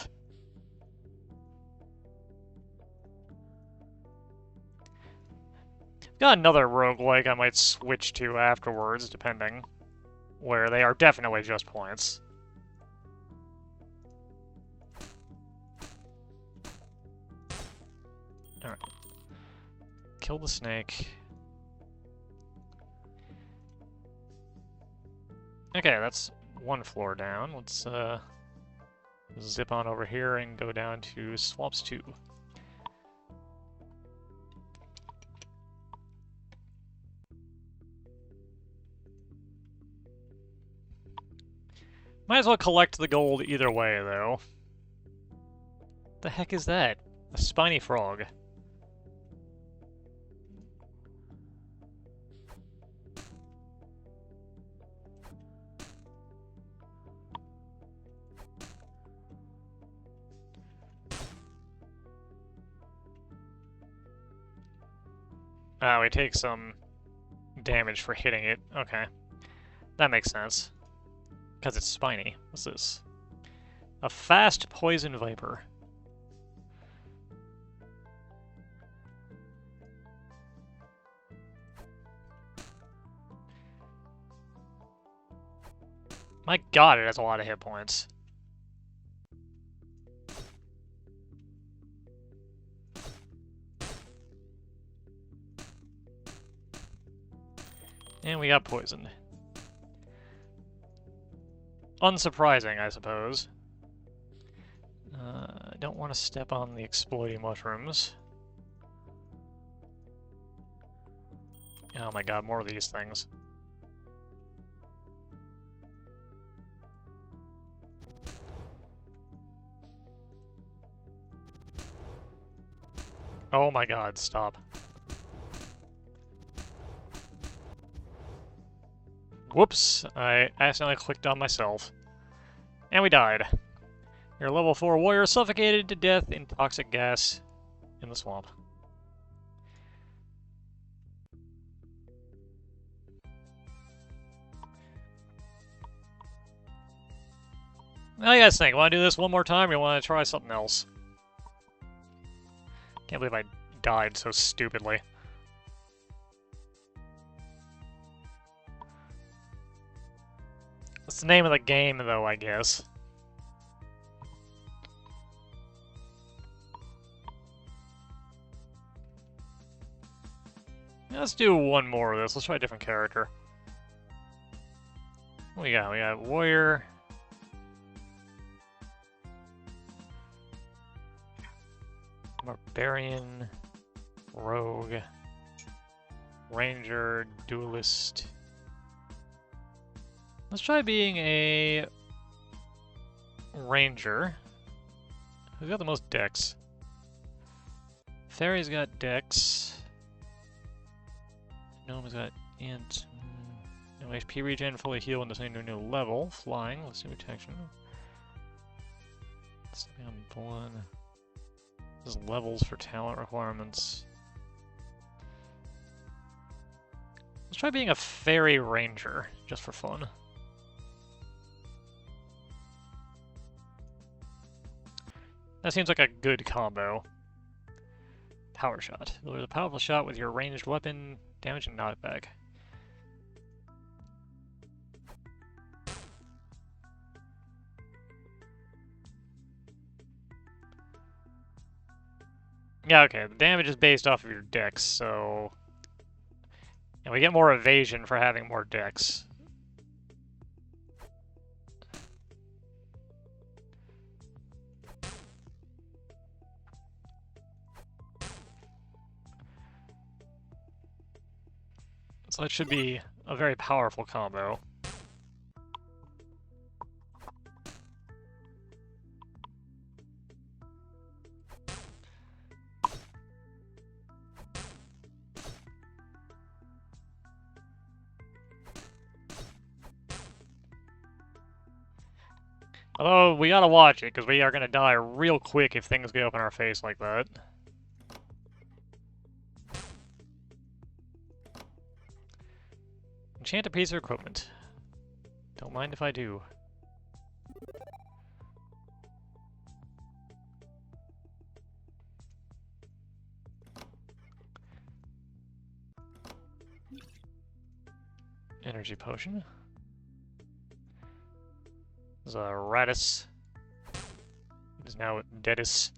Got another roguelike I might switch to afterwards, depending. Where they are definitely just points. Alright. Kill the snake. Okay, that's one floor down. Let's zip on over here and go down to Swamps 2. Might as well collect the gold either way, though. What the heck is that? A spiny frog. Ah, we take some damage for hitting it. Okay. That makes sense. Because it's spiny. What's this? A fast poison viper. My god, it has a lot of hit points. And we got poisoned. Unsurprising, I suppose. I don't want to step on the exploding mushrooms. Oh my god, more of these things. Oh my god, stop. Whoops, I accidentally clicked on myself. And we died. Your level 4 warrior suffocated to death in toxic gas in the swamp. Now you guys think, want to do this one more time or you want to try something else? Can't believe I died so stupidly. What's the name of the game, though, I guess? Let's do one more of this. Let's try a different character. What we got? We got warrior. Barbarian. Rogue. Ranger. Duelist. Let's try being a ranger. Who's got the most dex? Fairy's got dex. Gnome's got int. No HP regen, fully heal when assigned to a new level. Flying, let's do protection. Stepping on blood. There's levels for talent requirements. Let's try being a fairy ranger, just for fun. That seems like a good combo. Power shot. Delivers a powerful shot with your ranged weapon, damage and knockback. Yeah, okay, the damage is based off of your dex, so... And we get more evasion for having more dex. So it should be a very powerful combo. Although, we gotta watch it, because we are gonna die real quick if things get up in our face like that. Enchant a piece of equipment. Don't mind if I do. Energy potion. There's a Radis. It is now Deadis.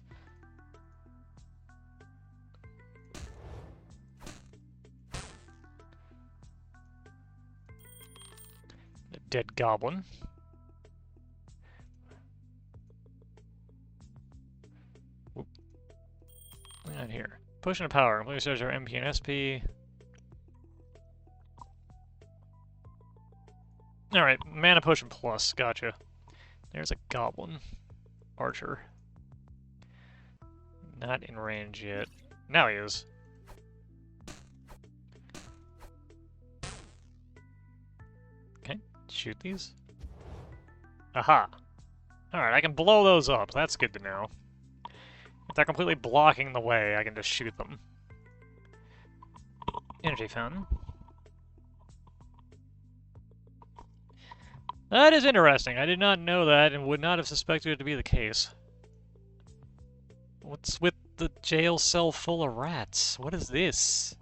A dead goblin. Whoop. What's on here? Potion of power. Completely stores our MP and SP. Alright, mana potion plus. Gotcha. There's a goblin. Archer. Not in range yet. Now he is. Okay, shoot these. Aha! Alright, I can blow those up. That's good to know. If they're completely blocking the way, I can just shoot them. Energy fountain. That is interesting. I did not know that and would not have suspected it to be the case. What's with the jail cell full of rats? What is this?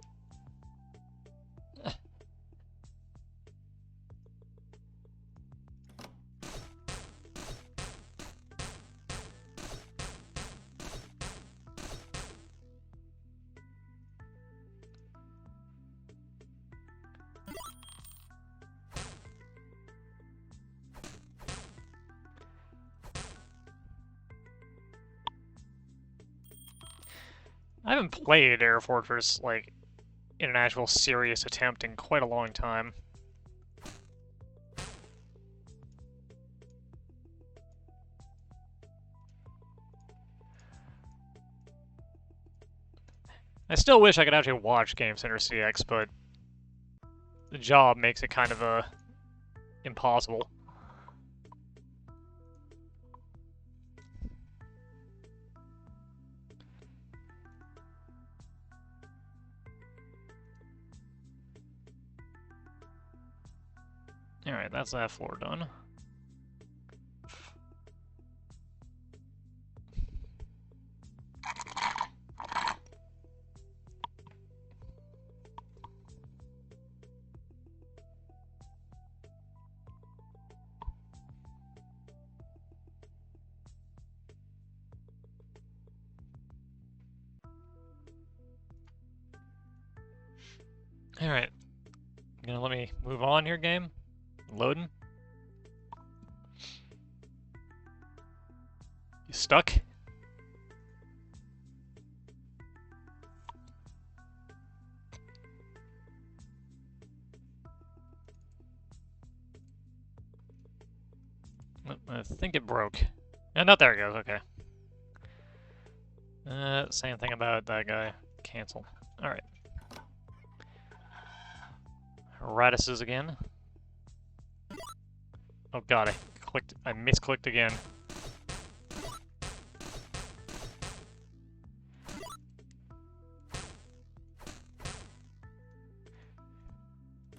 I haven't played Air Fortress, like, in an actual serious attempt in quite a long time. I still wish I could actually watch Game Center CX, but the job makes it kind of, impossible. Alright, that's that floor done. Alright. You gonna let me move on here, game? Loading? You stuck? I think it broke. No, there it goes, okay. Same thing about that guy. Cancel. Alright. Radises again. Oh god, I misclicked again.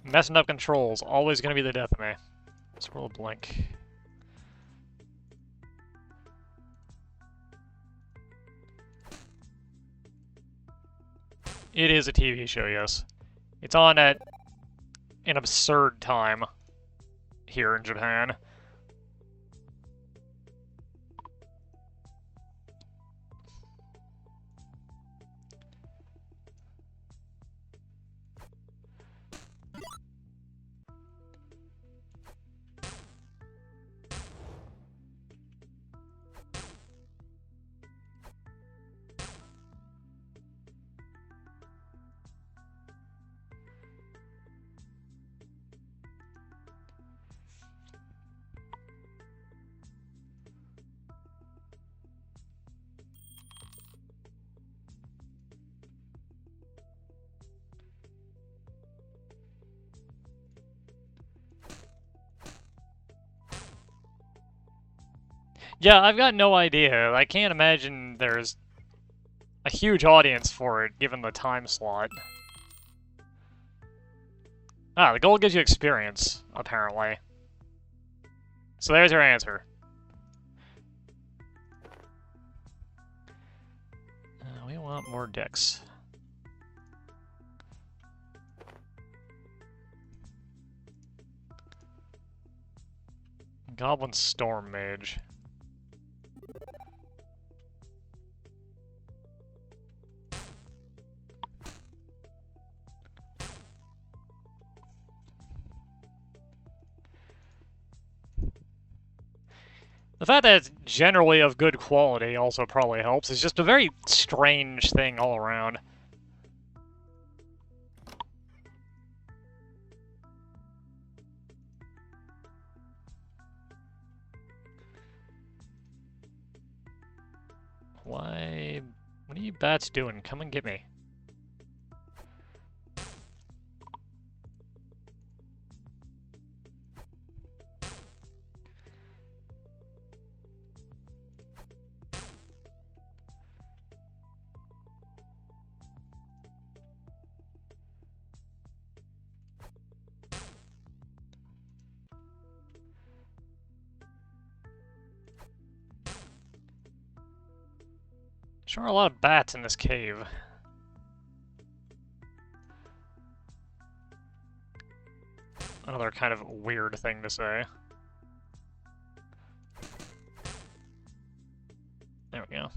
Messing up controls, always gonna be the death of me. Scroll blank. It is a TV show, yes. It's on at an absurd time here in Japan. Yeah, I've got no idea. I can't imagine there's a huge audience for it, given the time slot. Ah, the gold gives you experience, apparently. So there's your answer. We want more decks. Goblin Storm Mage. The fact that it's generally of good quality also probably helps. It's just a very strange thing all around. Why? What are you bats doing? Come and get me. Sure are a lot of bats in this cave. Another kind of weird thing to say. There we go.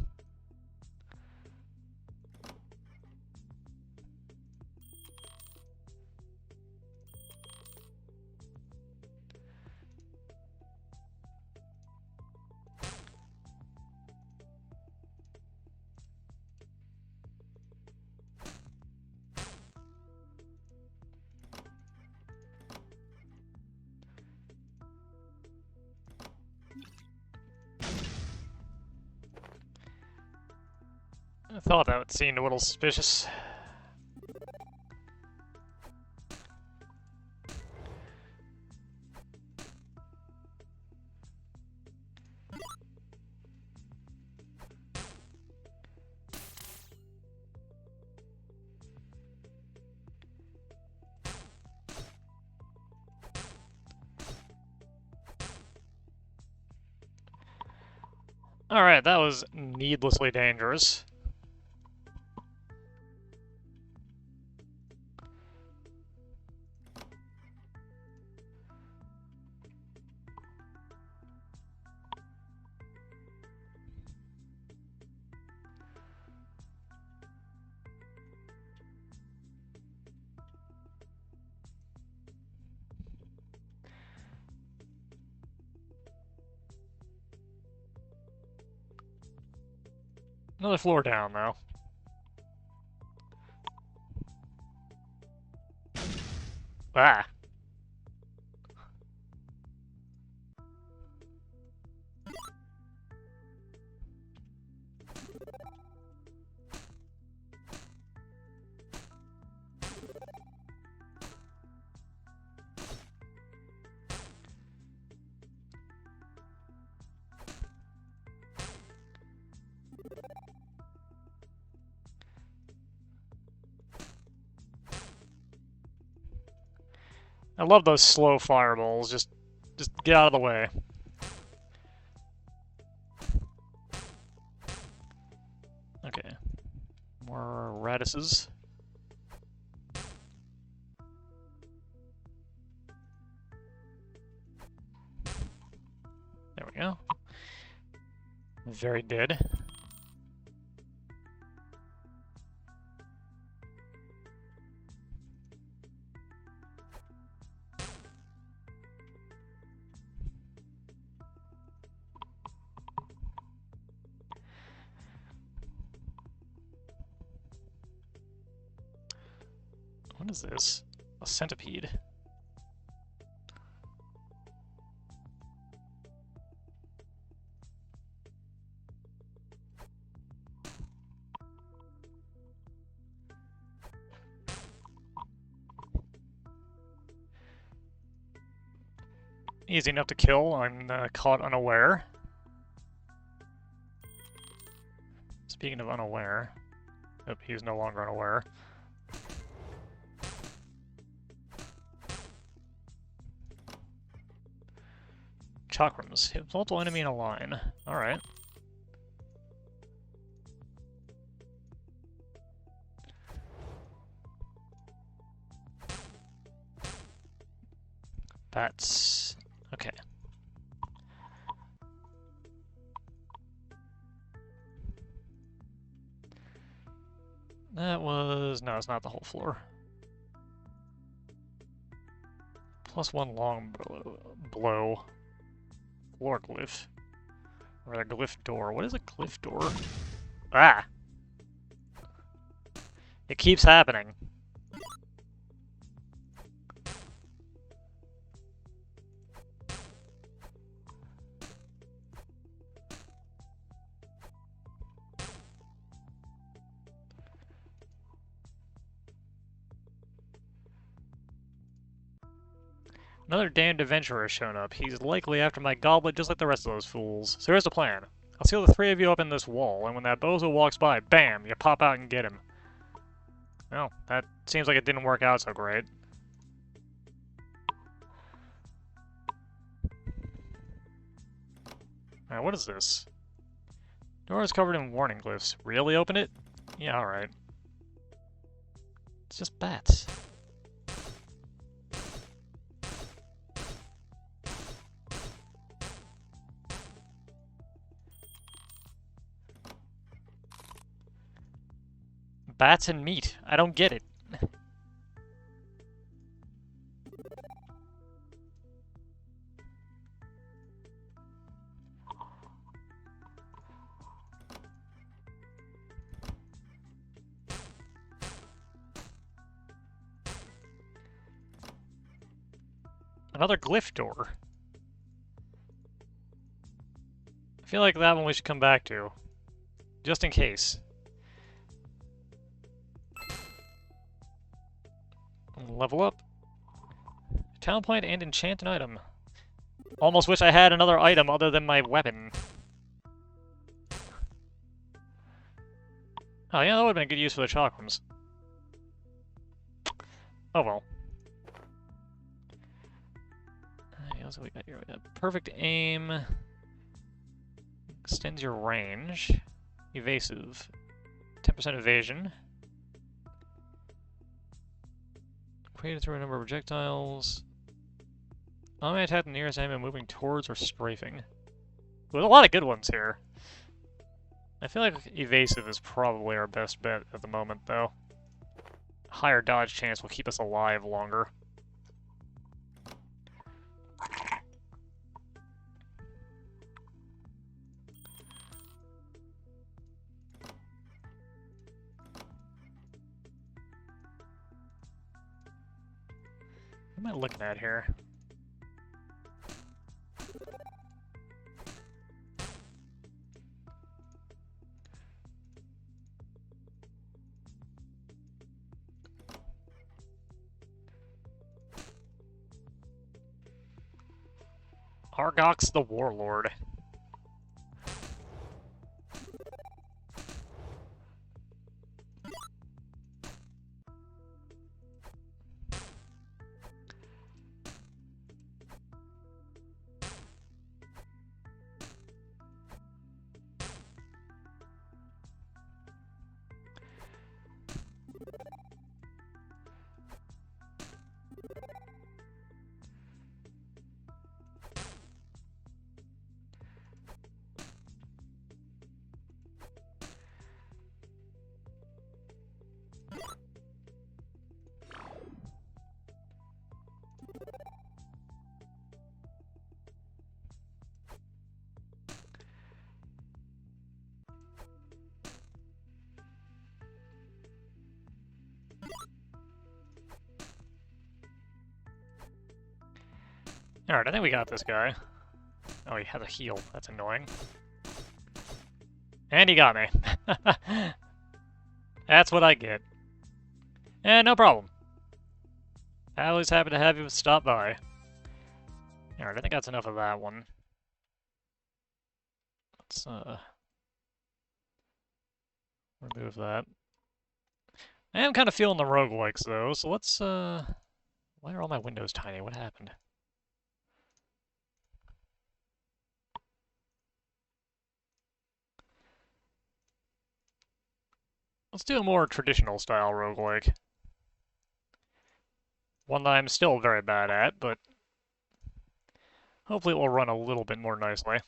I thought that seemed a little suspicious. Alright, that was needlessly dangerous. Another floor down, though. Ah. I love those slow fireballs. Just get out of the way. Okay. More radises. There we go. Very dead. What is this? A centipede. Easy enough to kill. I'm caught unaware. Speaking of unaware... Oh, he's no longer unaware. Chakrams. Hit multiple enemy in a line. Alright. That's... okay. That was... no, it's not the whole floor. +1 long blow. Floor glyph. Or a glyph door. What is a glyph door? Ah! It keeps happening. Another damned adventurer has shown up. He's likely after my goblet just like the rest of those fools. So here's the plan. I'll seal the three of you up in this wall, and when that bozo walks by, bam, you pop out and get him. Well, that seems like it didn't work out so great. Alright, what is this? Door is covered in warning glyphs. Really open it? Yeah, alright. It's just bats. Bats and meat. I don't get it. Another glyph door. I feel like that one we should come back to. Just in case. Level up. Talent point and enchant an item. Almost wish I had another item other than my weapon. Oh yeah, that would have been a good use for the chakrams. Oh well. What we got here? We got perfect aim. Extends your range. Evasive. 10% evasion. Created through a number of projectiles. I may attack the nearest enemy moving towards or strafing. There's a lot of good ones here. I feel like evasive is probably our best bet at the moment, though. Higher dodge chance will keep us alive longer. What am I looking at here? Argox the Warlord. Alright, I think we got this guy. Oh, he has a heal. That's annoying. And he got me. That's what I get. Eh, no problem. I always happy to have you stop by. Alright, I think that's enough of that one. Let's, remove that. I am kind of feeling the roguelikes though, so let's why are all my windows tiny? What happened? Let's do a more traditional style roguelike. One that I'm still very bad at, but hopefully it will run a little bit more nicely.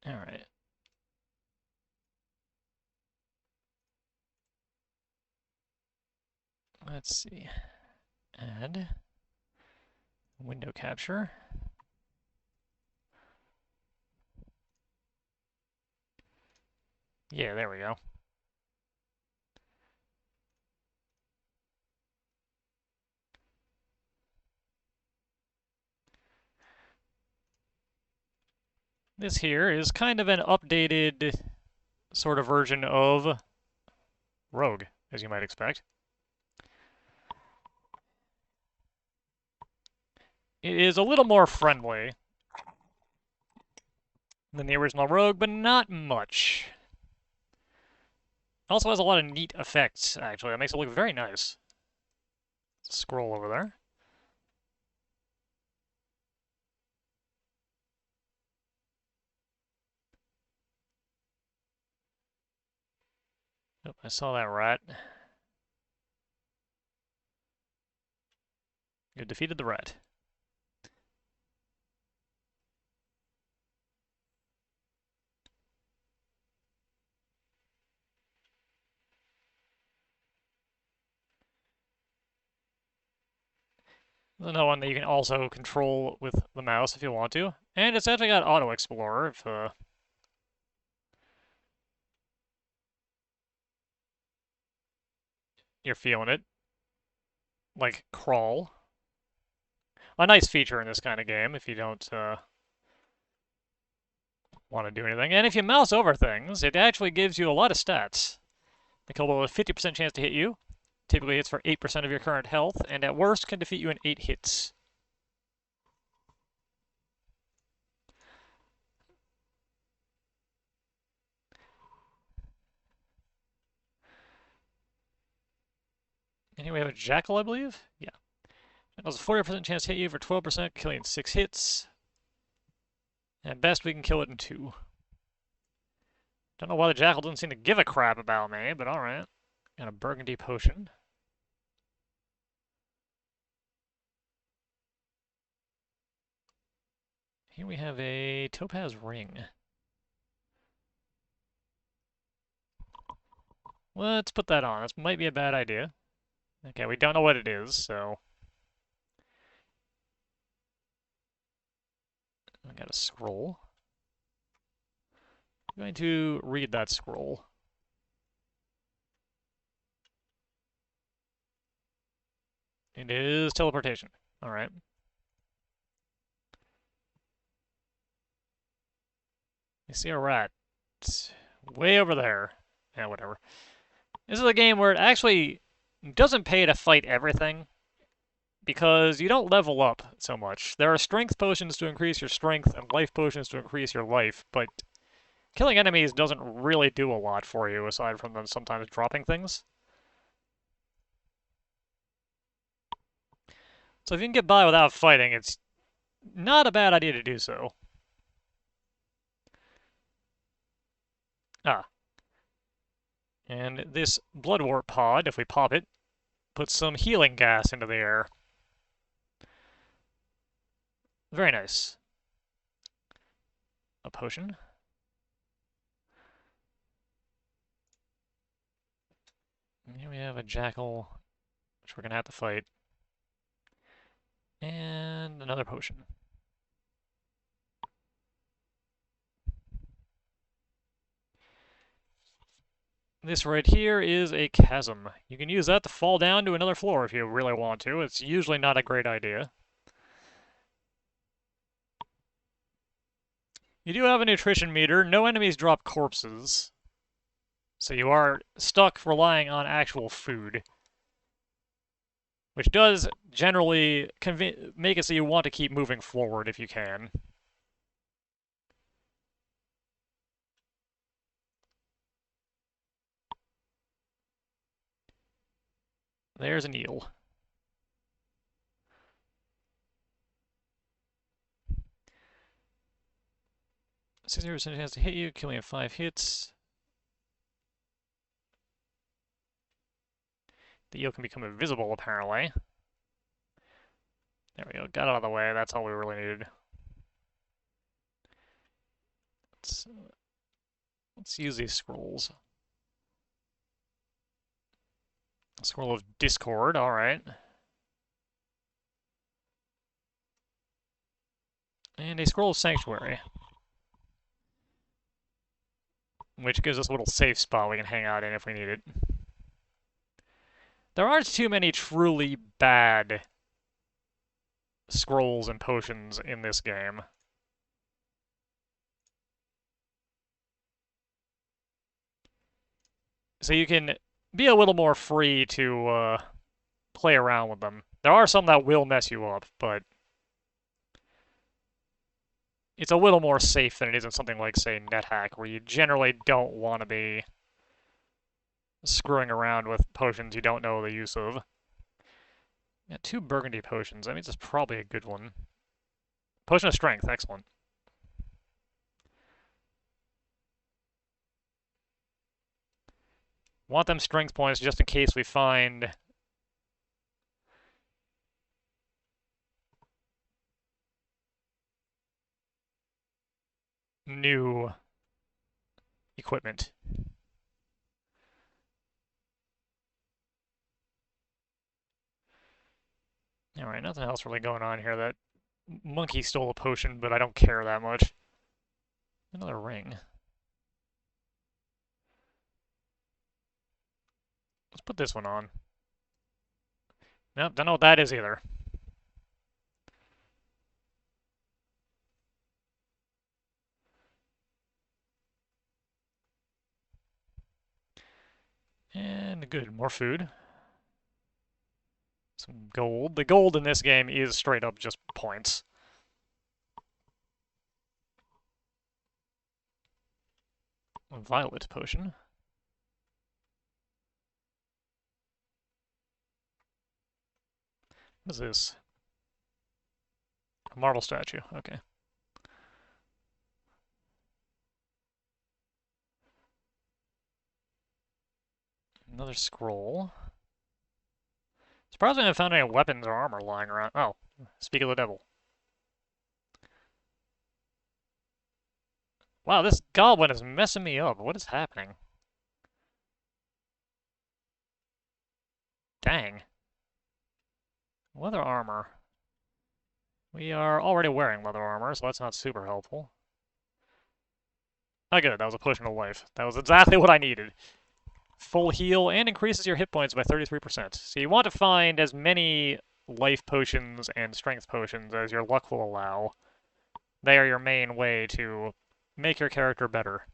Alright. Let's see. Add window capture. Yeah, there we go. This here is kind of an updated sort of version of Rogue, as you might expect. It is a little more friendly than the original Rogue, but not much. Also has a lot of neat effects, actually. That makes it look very nice. Scroll over there. Oh, I saw that rat. You defeated the rat. There's another one that you can also control with the mouse if you want to. And it's actually got Auto Explorer if you're feeling it. Like crawl. A nice feature in this kind of game if you don't want to do anything. And if you mouse over things, it actually gives you a lot of stats. The kill will have a 50% chance to hit you. Typically hits for 8% of your current health, and at worst can defeat you in 8 hits. And here we have a Jackal, I believe? Yeah. It has a 40% chance to hit you for 12%, killing in 6 hits. At best, we can kill it in 2. Don't know why the Jackal doesn't seem to give a crap about me, but alright. Got a Burgundy potion. Here we have a Topaz ring. Let's put that on. This might be a bad idea. Okay, we don't know what it is, so... I got a scroll. I'm going to read that scroll. It is teleportation. Alright. I see a rat. It's way over there. Yeah, whatever. This is a game where it actually doesn't pay to fight everything, because you don't level up so much. There are strength potions to increase your strength and life potions to increase your life, but killing enemies doesn't really do a lot for you, aside from them sometimes dropping things. So if you can get by without fighting, it's not a bad idea to do so. Ah. And this Bloodwort pod, if we pop it, puts some healing gas into the air. Very nice. A potion. And here we have a Jackal, which we're going to have to fight. And another potion. This right here is a chasm. You can use that to fall down to another floor if you really want to. It's usually not a great idea. You do have a nutrition meter. No enemies drop corpses. So you are stuck relying on actual food. Which does generally make it so you want to keep moving forward if you can. There's an eel. 60% chance to hit you, killing in 5 hits. The eel can become invisible, apparently. There we go. Got out of the way. That's all we really needed. Let's use these scrolls. Scroll of Discord, alright. And a scroll of Sanctuary. Which gives us a little safe spot we can hang out in if we need it. There aren't too many truly bad scrolls and potions in this game. So you can be a little more free to play around with them. There are some that will mess you up, but it's a little more safe than it is in something like, say, NetHack, where you generally don't want to be screwing around with potions you don't know the use of. Yeah, 2 burgundy potions. That means it's probably a good one. Potion of Strength, excellent. Want them strength points just in case we find new equipment. Alright, nothing else really going on here. That monkey stole a potion, but I don't care that much. Another ring. Let's put this one on. Nope, don't know what that is either. And good, more food. Some gold. The gold in this game is straight up just points. A violet potion. What is this? A marble statue. Okay. Another scroll. Surprisingly, I haven't found any weapons or armor lying around. Oh, speak of the devil. Wow, this goblin is messing me up. What is happening? Dang. Leather armor. We are already wearing leather armor, so that's not super helpful. Oh, good. That was a potion of life. That was exactly what I needed. Full heal and increases your hit points by 33%. So you want to find as many life potions and strength potions as your luck will allow. They are your main way to make your character better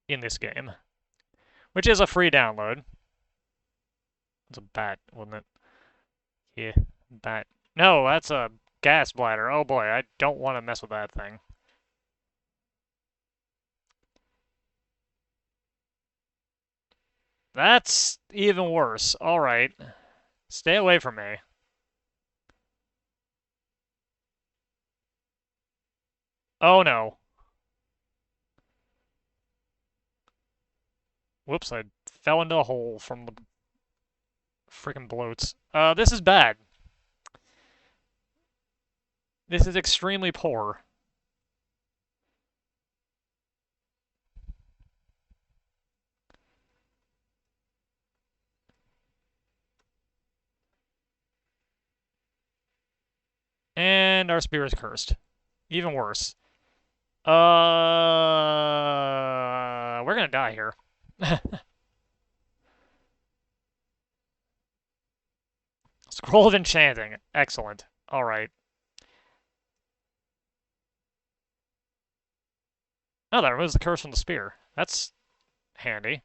in this game, which is a free download. It's a bat, wasn't it? Yeah, bat. No, that's a gas bladder. Oh boy, I don't want to mess with that thing. That's even worse. Alright. Stay away from me. Oh no. Whoops, I fell into a hole from the freaking bloats. This is bad. This is extremely poor. And our spear is cursed. Even worse. We're gonna die here. Scroll of Enchanting. Excellent. Alright. Oh, that removes the curse from the spear. That's handy.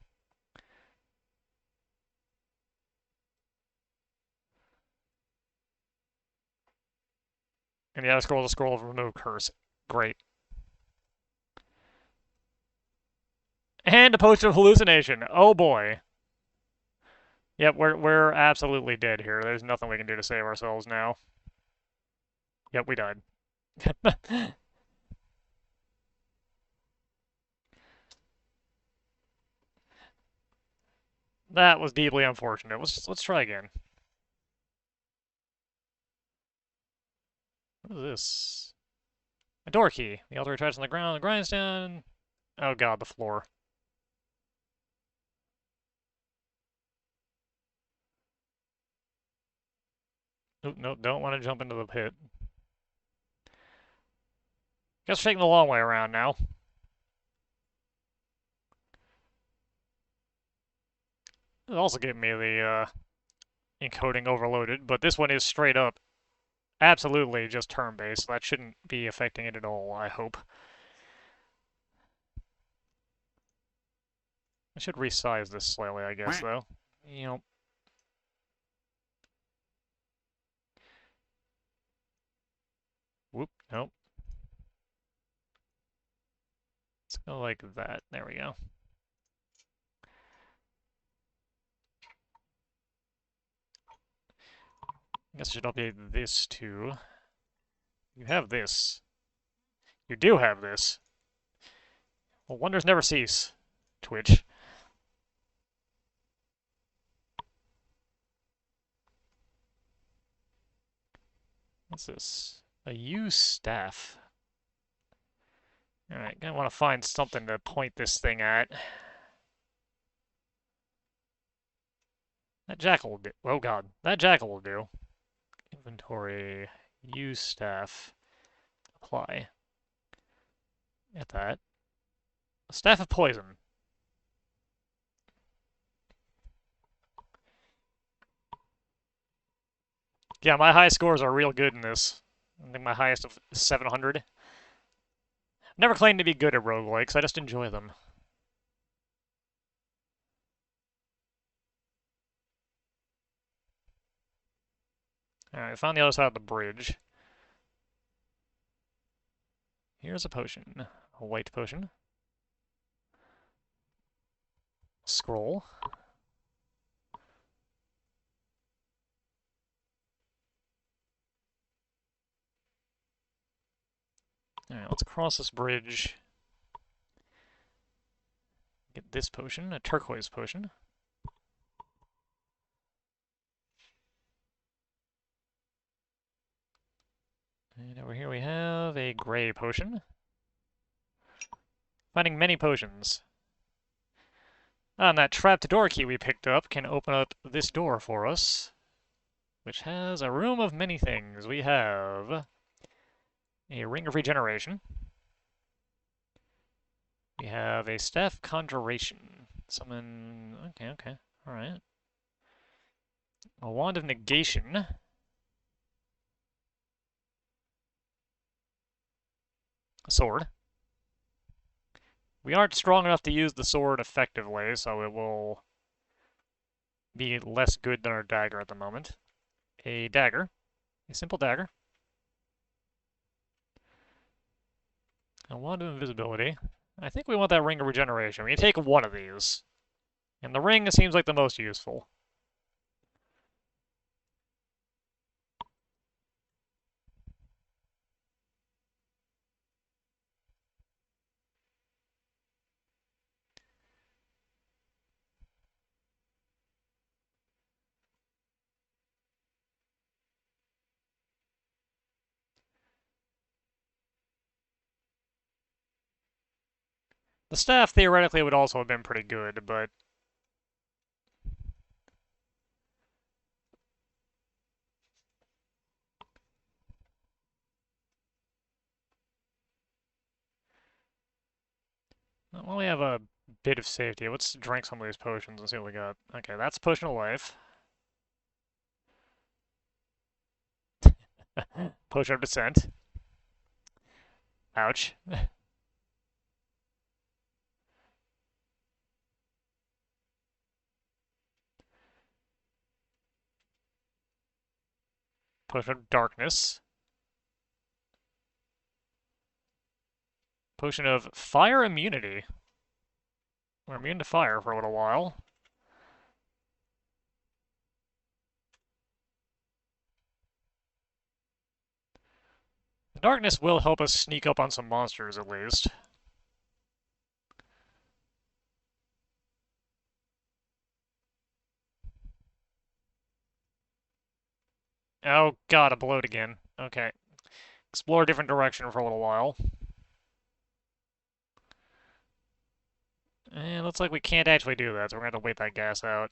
And the other scroll is a scroll of remove curse. Great. And a potion of hallucination. Oh boy. Yep, we're absolutely dead here. There's nothing we can do to save ourselves now. Yep, we died. That was deeply unfortunate. Let's try again. What is this? A door key. The altar attached on the ground. The grindstone. Oh god, the floor. Nope, nope, don't want to jump into the pit. Guess we're taking the long way around now. It also gave me the encoding overloaded, but this one is straight up absolutely just turn-based, so that shouldn't be affecting it at all, I hope. I should resize this slightly, I guess, though. You know. Whoop, nope. Let's go like that. There we go. I guess I should update this too. You have this. You do have this. Well, wonders never cease. Twitch. What's this? A U staff. Alright, gonna want to find something to point this thing at. That jackal will do. Oh god, that jackal will do. Inventory, use staff, apply. Get that. A staff of poison. Yeah, my high scores are real good in this. I think my highest of 700. Never claimed to be good at roguelikes, I just enjoy them. Alright, found the other side of the bridge. Here's a potion. A white potion. Scroll. Alright, let's cross this bridge. Get this potion, a turquoise potion. And over here we have a gray potion. Finding many potions. Ah, and that trapped door key we picked up can open up this door for us, which has a room of many things. We have a ring of regeneration. We have a staff conjuration. Summon. Okay, okay. Alright. A wand of negation. A sword. We aren't strong enough to use the sword effectively, so it will be less good than our dagger at the moment. A dagger. A simple dagger. A wand of invisibility. I think we want that ring of regeneration. We can take one of these. And the ring seems like the most useful. The staff theoretically would also have been pretty good, but well, we have a bit of safety. Let's drink some of these potions and see what we got. Okay, that's potion of life. Potion of descent. Ouch. Potion of Darkness. Potion of Fire Immunity. We're immune to fire for a little while. Darkness will help us sneak up on some monsters, at least. Oh god, a bloat again. Okay. Explore a different direction for a little while. And looks like we can't actually do that, so we're gonna have to wait that gas out.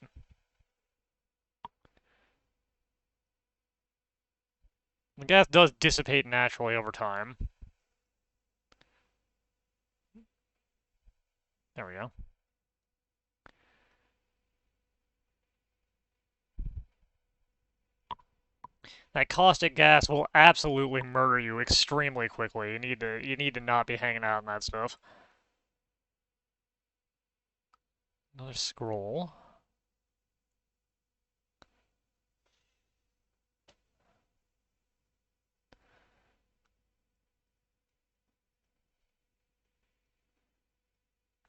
The gas does dissipate naturally over time. There we go. That caustic gas will absolutely murder you extremely quickly. You need to not be hanging out in that stuff. Another scroll.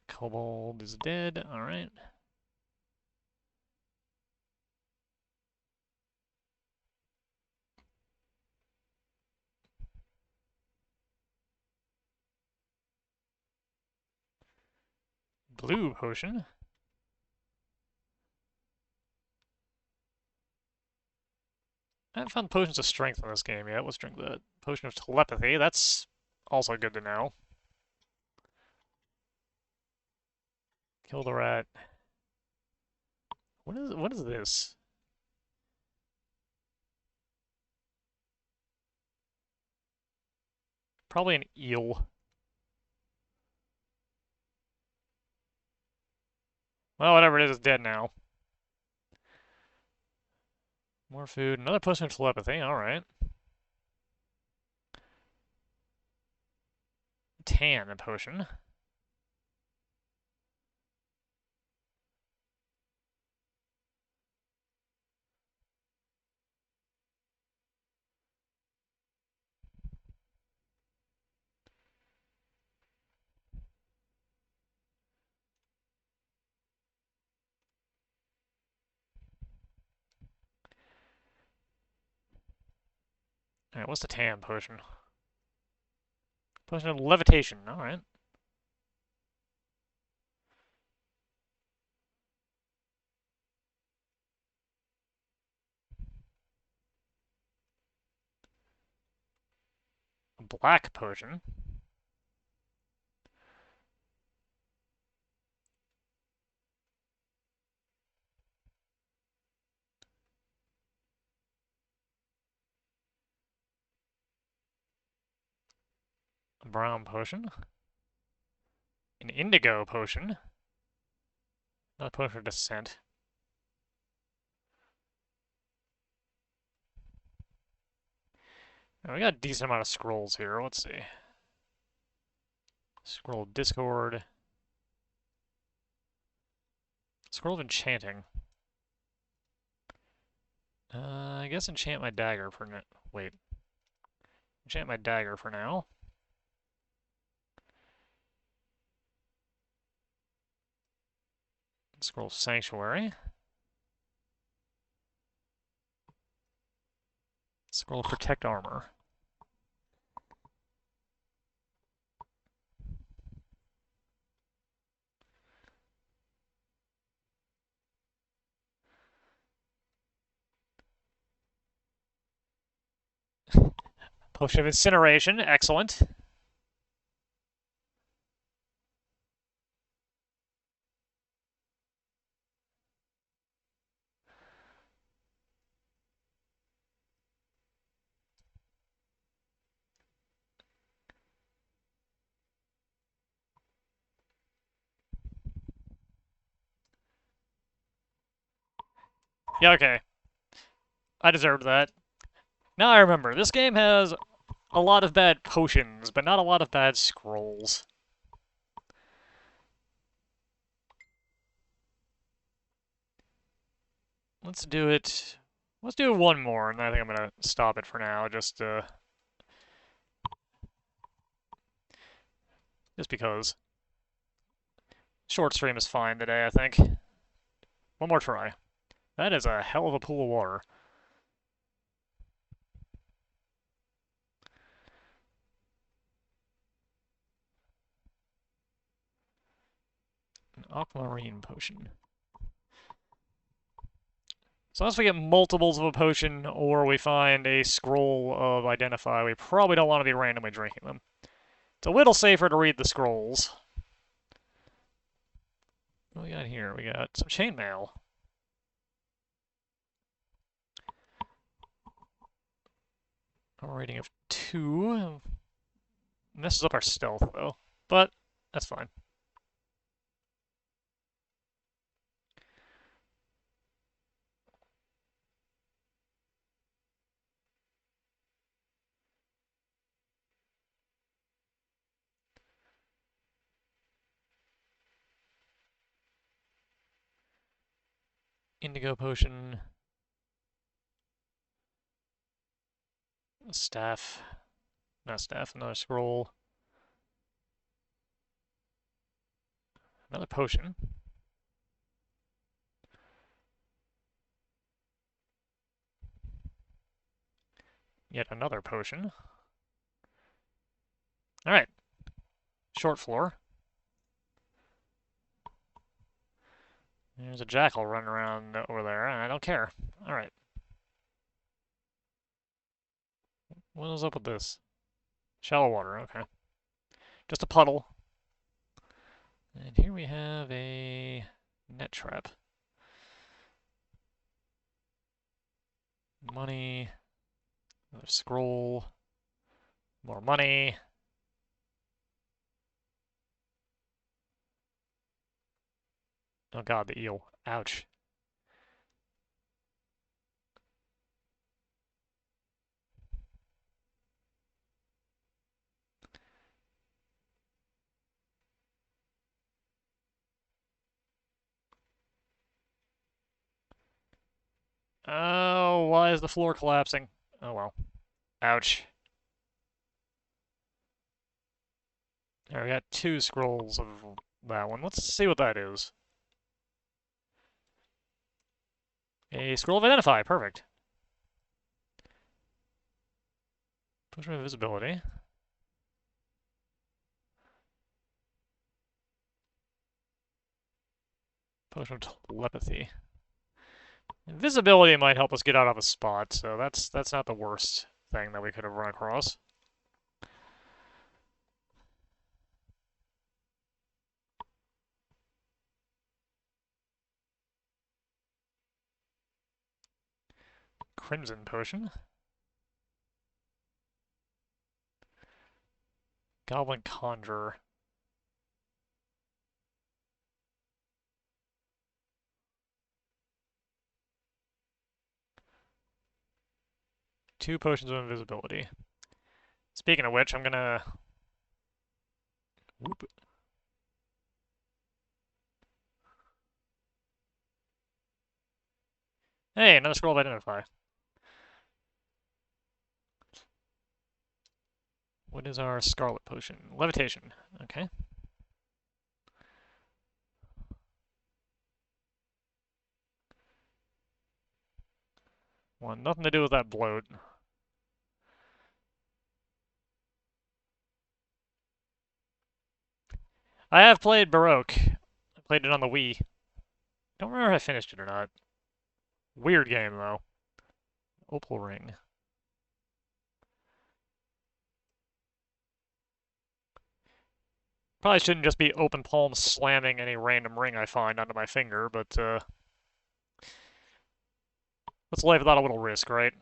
Kobold is dead. Alright. Blue potion. I haven't found potions of strength in this game yet. Let's drink that. Potion of telepathy. That's also good to know. Kill the rat. What is this? Probably an eel. Well, whatever it is, it's dead now. More food. Another potion of telepathy. Alright. Tan potion. Alright, what's the tan potion? Potion of levitation. Alright. A black potion. A brown potion. An indigo potion. Another potion of descent. We got a decent amount of scrolls here. Let's see. Scroll of Discord. Scroll of Enchanting. I guess enchant my dagger for now. Wait. Enchant my dagger for now. Scroll of Sanctuary. Scroll of Protect Armor. Potion of Incineration. Excellent. Yeah, okay. I deserved that. Now I remember, this game has a lot of bad potions, but not a lot of bad scrolls. Let's do it Let's do one more, and I think I'm gonna stop it for now, just because. Short stream is fine today, I think. One more try. That is a hell of a pool of water. An aquamarine potion. So unless we get multiples of a potion or we find a scroll of identify, we probably don't want to be randomly drinking them. It's a little safer to read the scrolls. What do we got here? We got some chainmail. A rating of 2. Messes up our stealth, though. But that's fine. Indigo potion. Staff. Not staff, another scroll. Another potion. Yet another potion. Alright. Short floor. There's a jackal running around over there, and I don't care. Alright. What is up with this? Shallow water, okay. Just a puddle. And here we have a net trap. Money. Another scroll. More money. Oh god, the eel. Ouch. Oh, why is the floor collapsing? Oh well. Ouch. There, we got 2 scrolls of that one. Let's see what that is. A scroll of identify, perfect. Potion of invisibility. Potion of telepathy. Invisibility might help us get out of a spot, so that's not the worst thing that we could have run across. Crimson potion. Goblin conjurer. Two potions of invisibility. Speaking of which, I'm gonna... Whoop. Hey, another scroll of identify. What is our scarlet potion? Levitation. Okay. Well, nothing to do with that bloat. I have played Baroque. I played it on the Wii. Don't remember if I finished it or not. Weird game, though. Opal ring. Probably shouldn't just be open palm slamming any random ring I find onto my finger, but let's live without a little risk, right?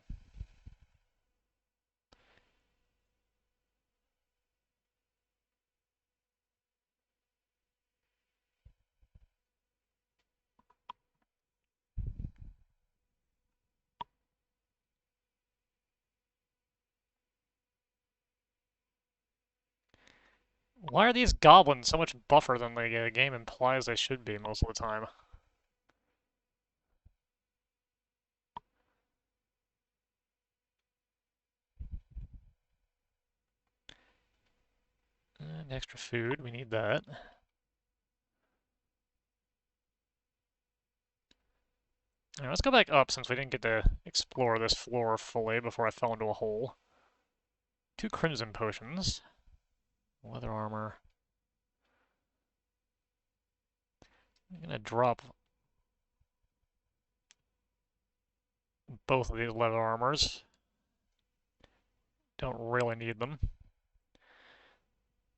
Why are these goblins so much buffer than the game implies they should be most of the time? Extra food, we need that. Alright, let's go back up since we didn't get to explore this floor fully before I fell into a hole. 2 crimson potions. Leather armor. I'm gonna drop both of these leather armors. Don't really need them.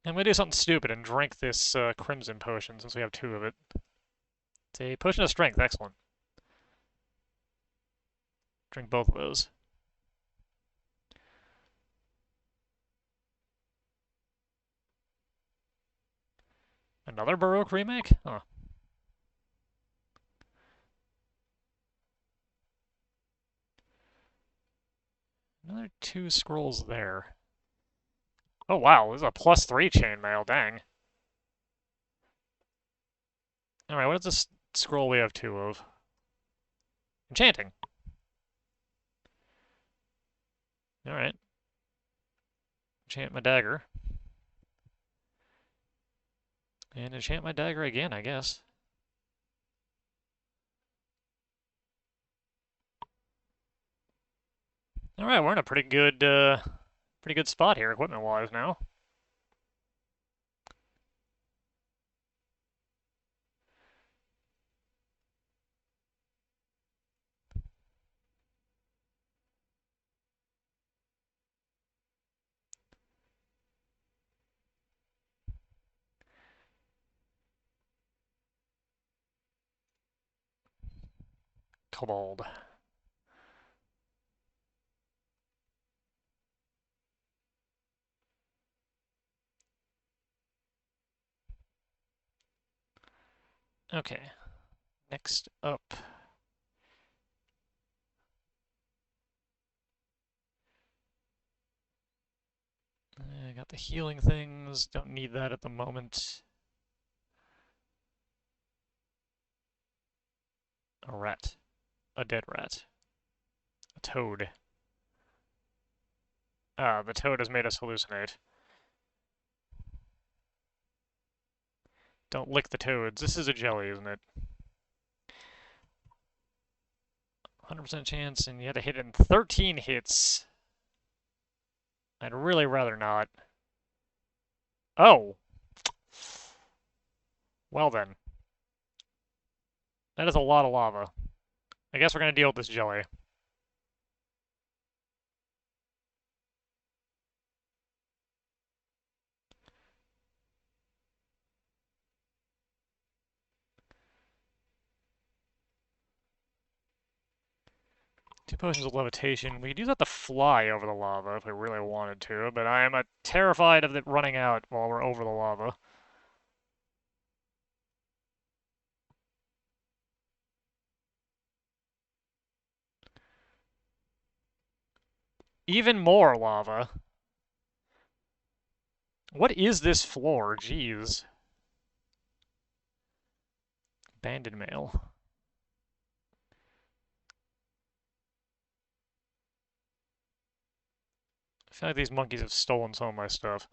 I'm gonna do something stupid and drink this crimson potion since we have 2 of it. It's a potion of strength, excellent. Drink both of those. Another Baroque remake? Huh. Another 2 scrolls there. Oh wow, this is a +3 chainmail, dang. Alright, what is this scroll we have 2 of? Enchanting. Alright. Enchant my dagger. And enchant my dagger again, I guess. Alright, we're in a pretty good spot here, equipment-wise now. Cobalt. Okay, next up. I got the healing things, don't need that at the moment. A rat. A dead rat. A toad. Ah, the toad has made us hallucinate. Don't lick the toads. This is a jelly, isn't it? 100% chance, and you had to hit it in 13 hits. I'd really rather not. Oh! Well then. That is a lot of lava. I guess we're gonna deal with this jelly. Two potions of levitation. We could use that to fly over the lava if we really wanted to, but I am terrified of it running out while we're over the lava. Even more lava. What is this floor? Jeez. Banded mail. I feel like these monkeys have stolen some of my stuff.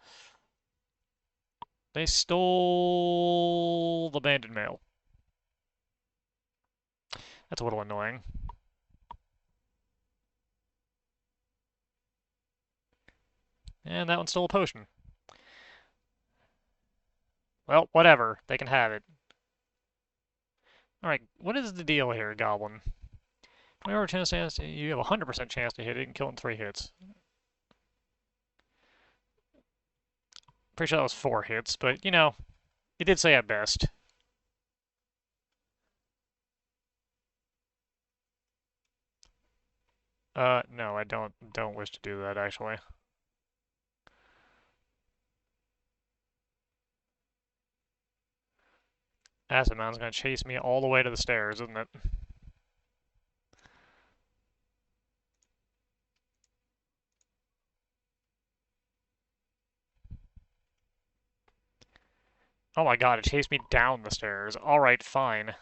They stole the banded mail. That's a little annoying. And that one stole a potion. Well, whatever. They can have it. Alright, what is the deal here, Goblin? 20% chance you have a 100% chance to hit it and kill it in 3 hits. Pretty sure that was 4 hits, but, you know, it did say at best. No, I don't wish to do that, actually. Acid Mountain's gonna chase me all the way to the stairs, isn't it? Oh my god, it chased me down the stairs. Alright, fine.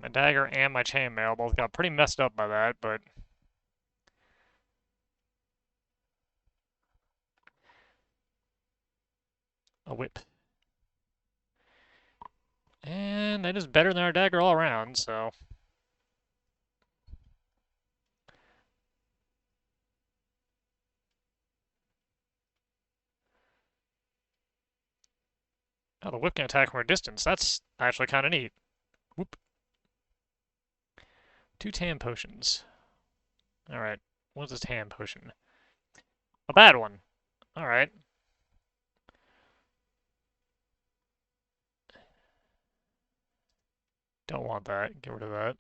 My dagger and my chainmail both got pretty messed up by that, but a whip. And that is better than our dagger all around, so. Oh, the whip can attack from a distance. That's actually kind of neat. Whoop. 2 tan potions. Alright. What's this tan potion? A bad one. Alright. Don't want that. Get rid of that.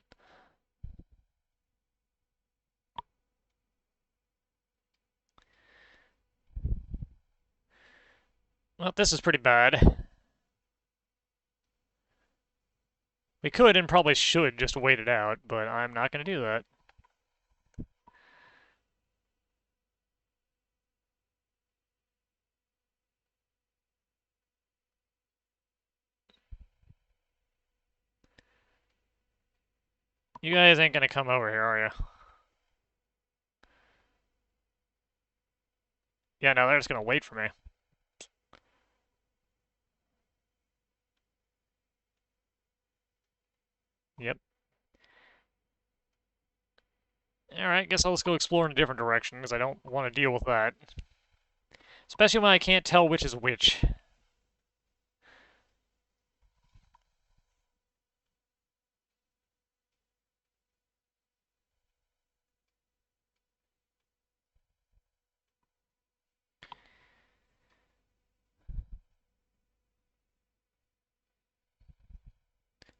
Well, this is pretty bad. We could and probably should just wait it out, but I'm not going to do that. You guys ain't going to come over here, are you? Yeah, no, they're just going to wait for me. Yep. Alright, guess I'll just go explore in a different direction, because I don't want to deal with that. Especially when I can't tell which is which.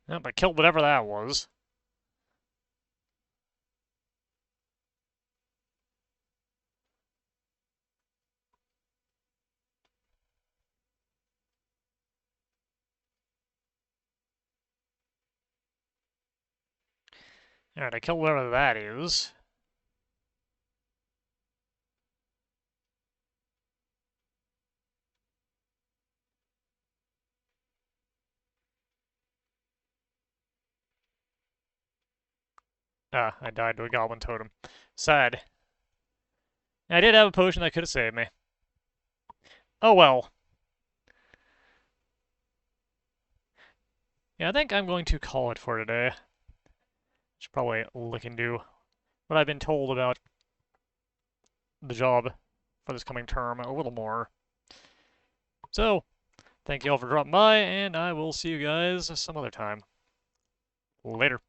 Nope, I killed whatever that was. Alright, I killed whatever that is. Ah, I died to a goblin totem. Sad. I did have a potion that could have saved me. Oh well. Yeah, I think I'm going to call it for today. Should probably look into what I've been told about the job for this coming term a little more. So, thank you all for dropping by, and I will see you guys some other time. Later.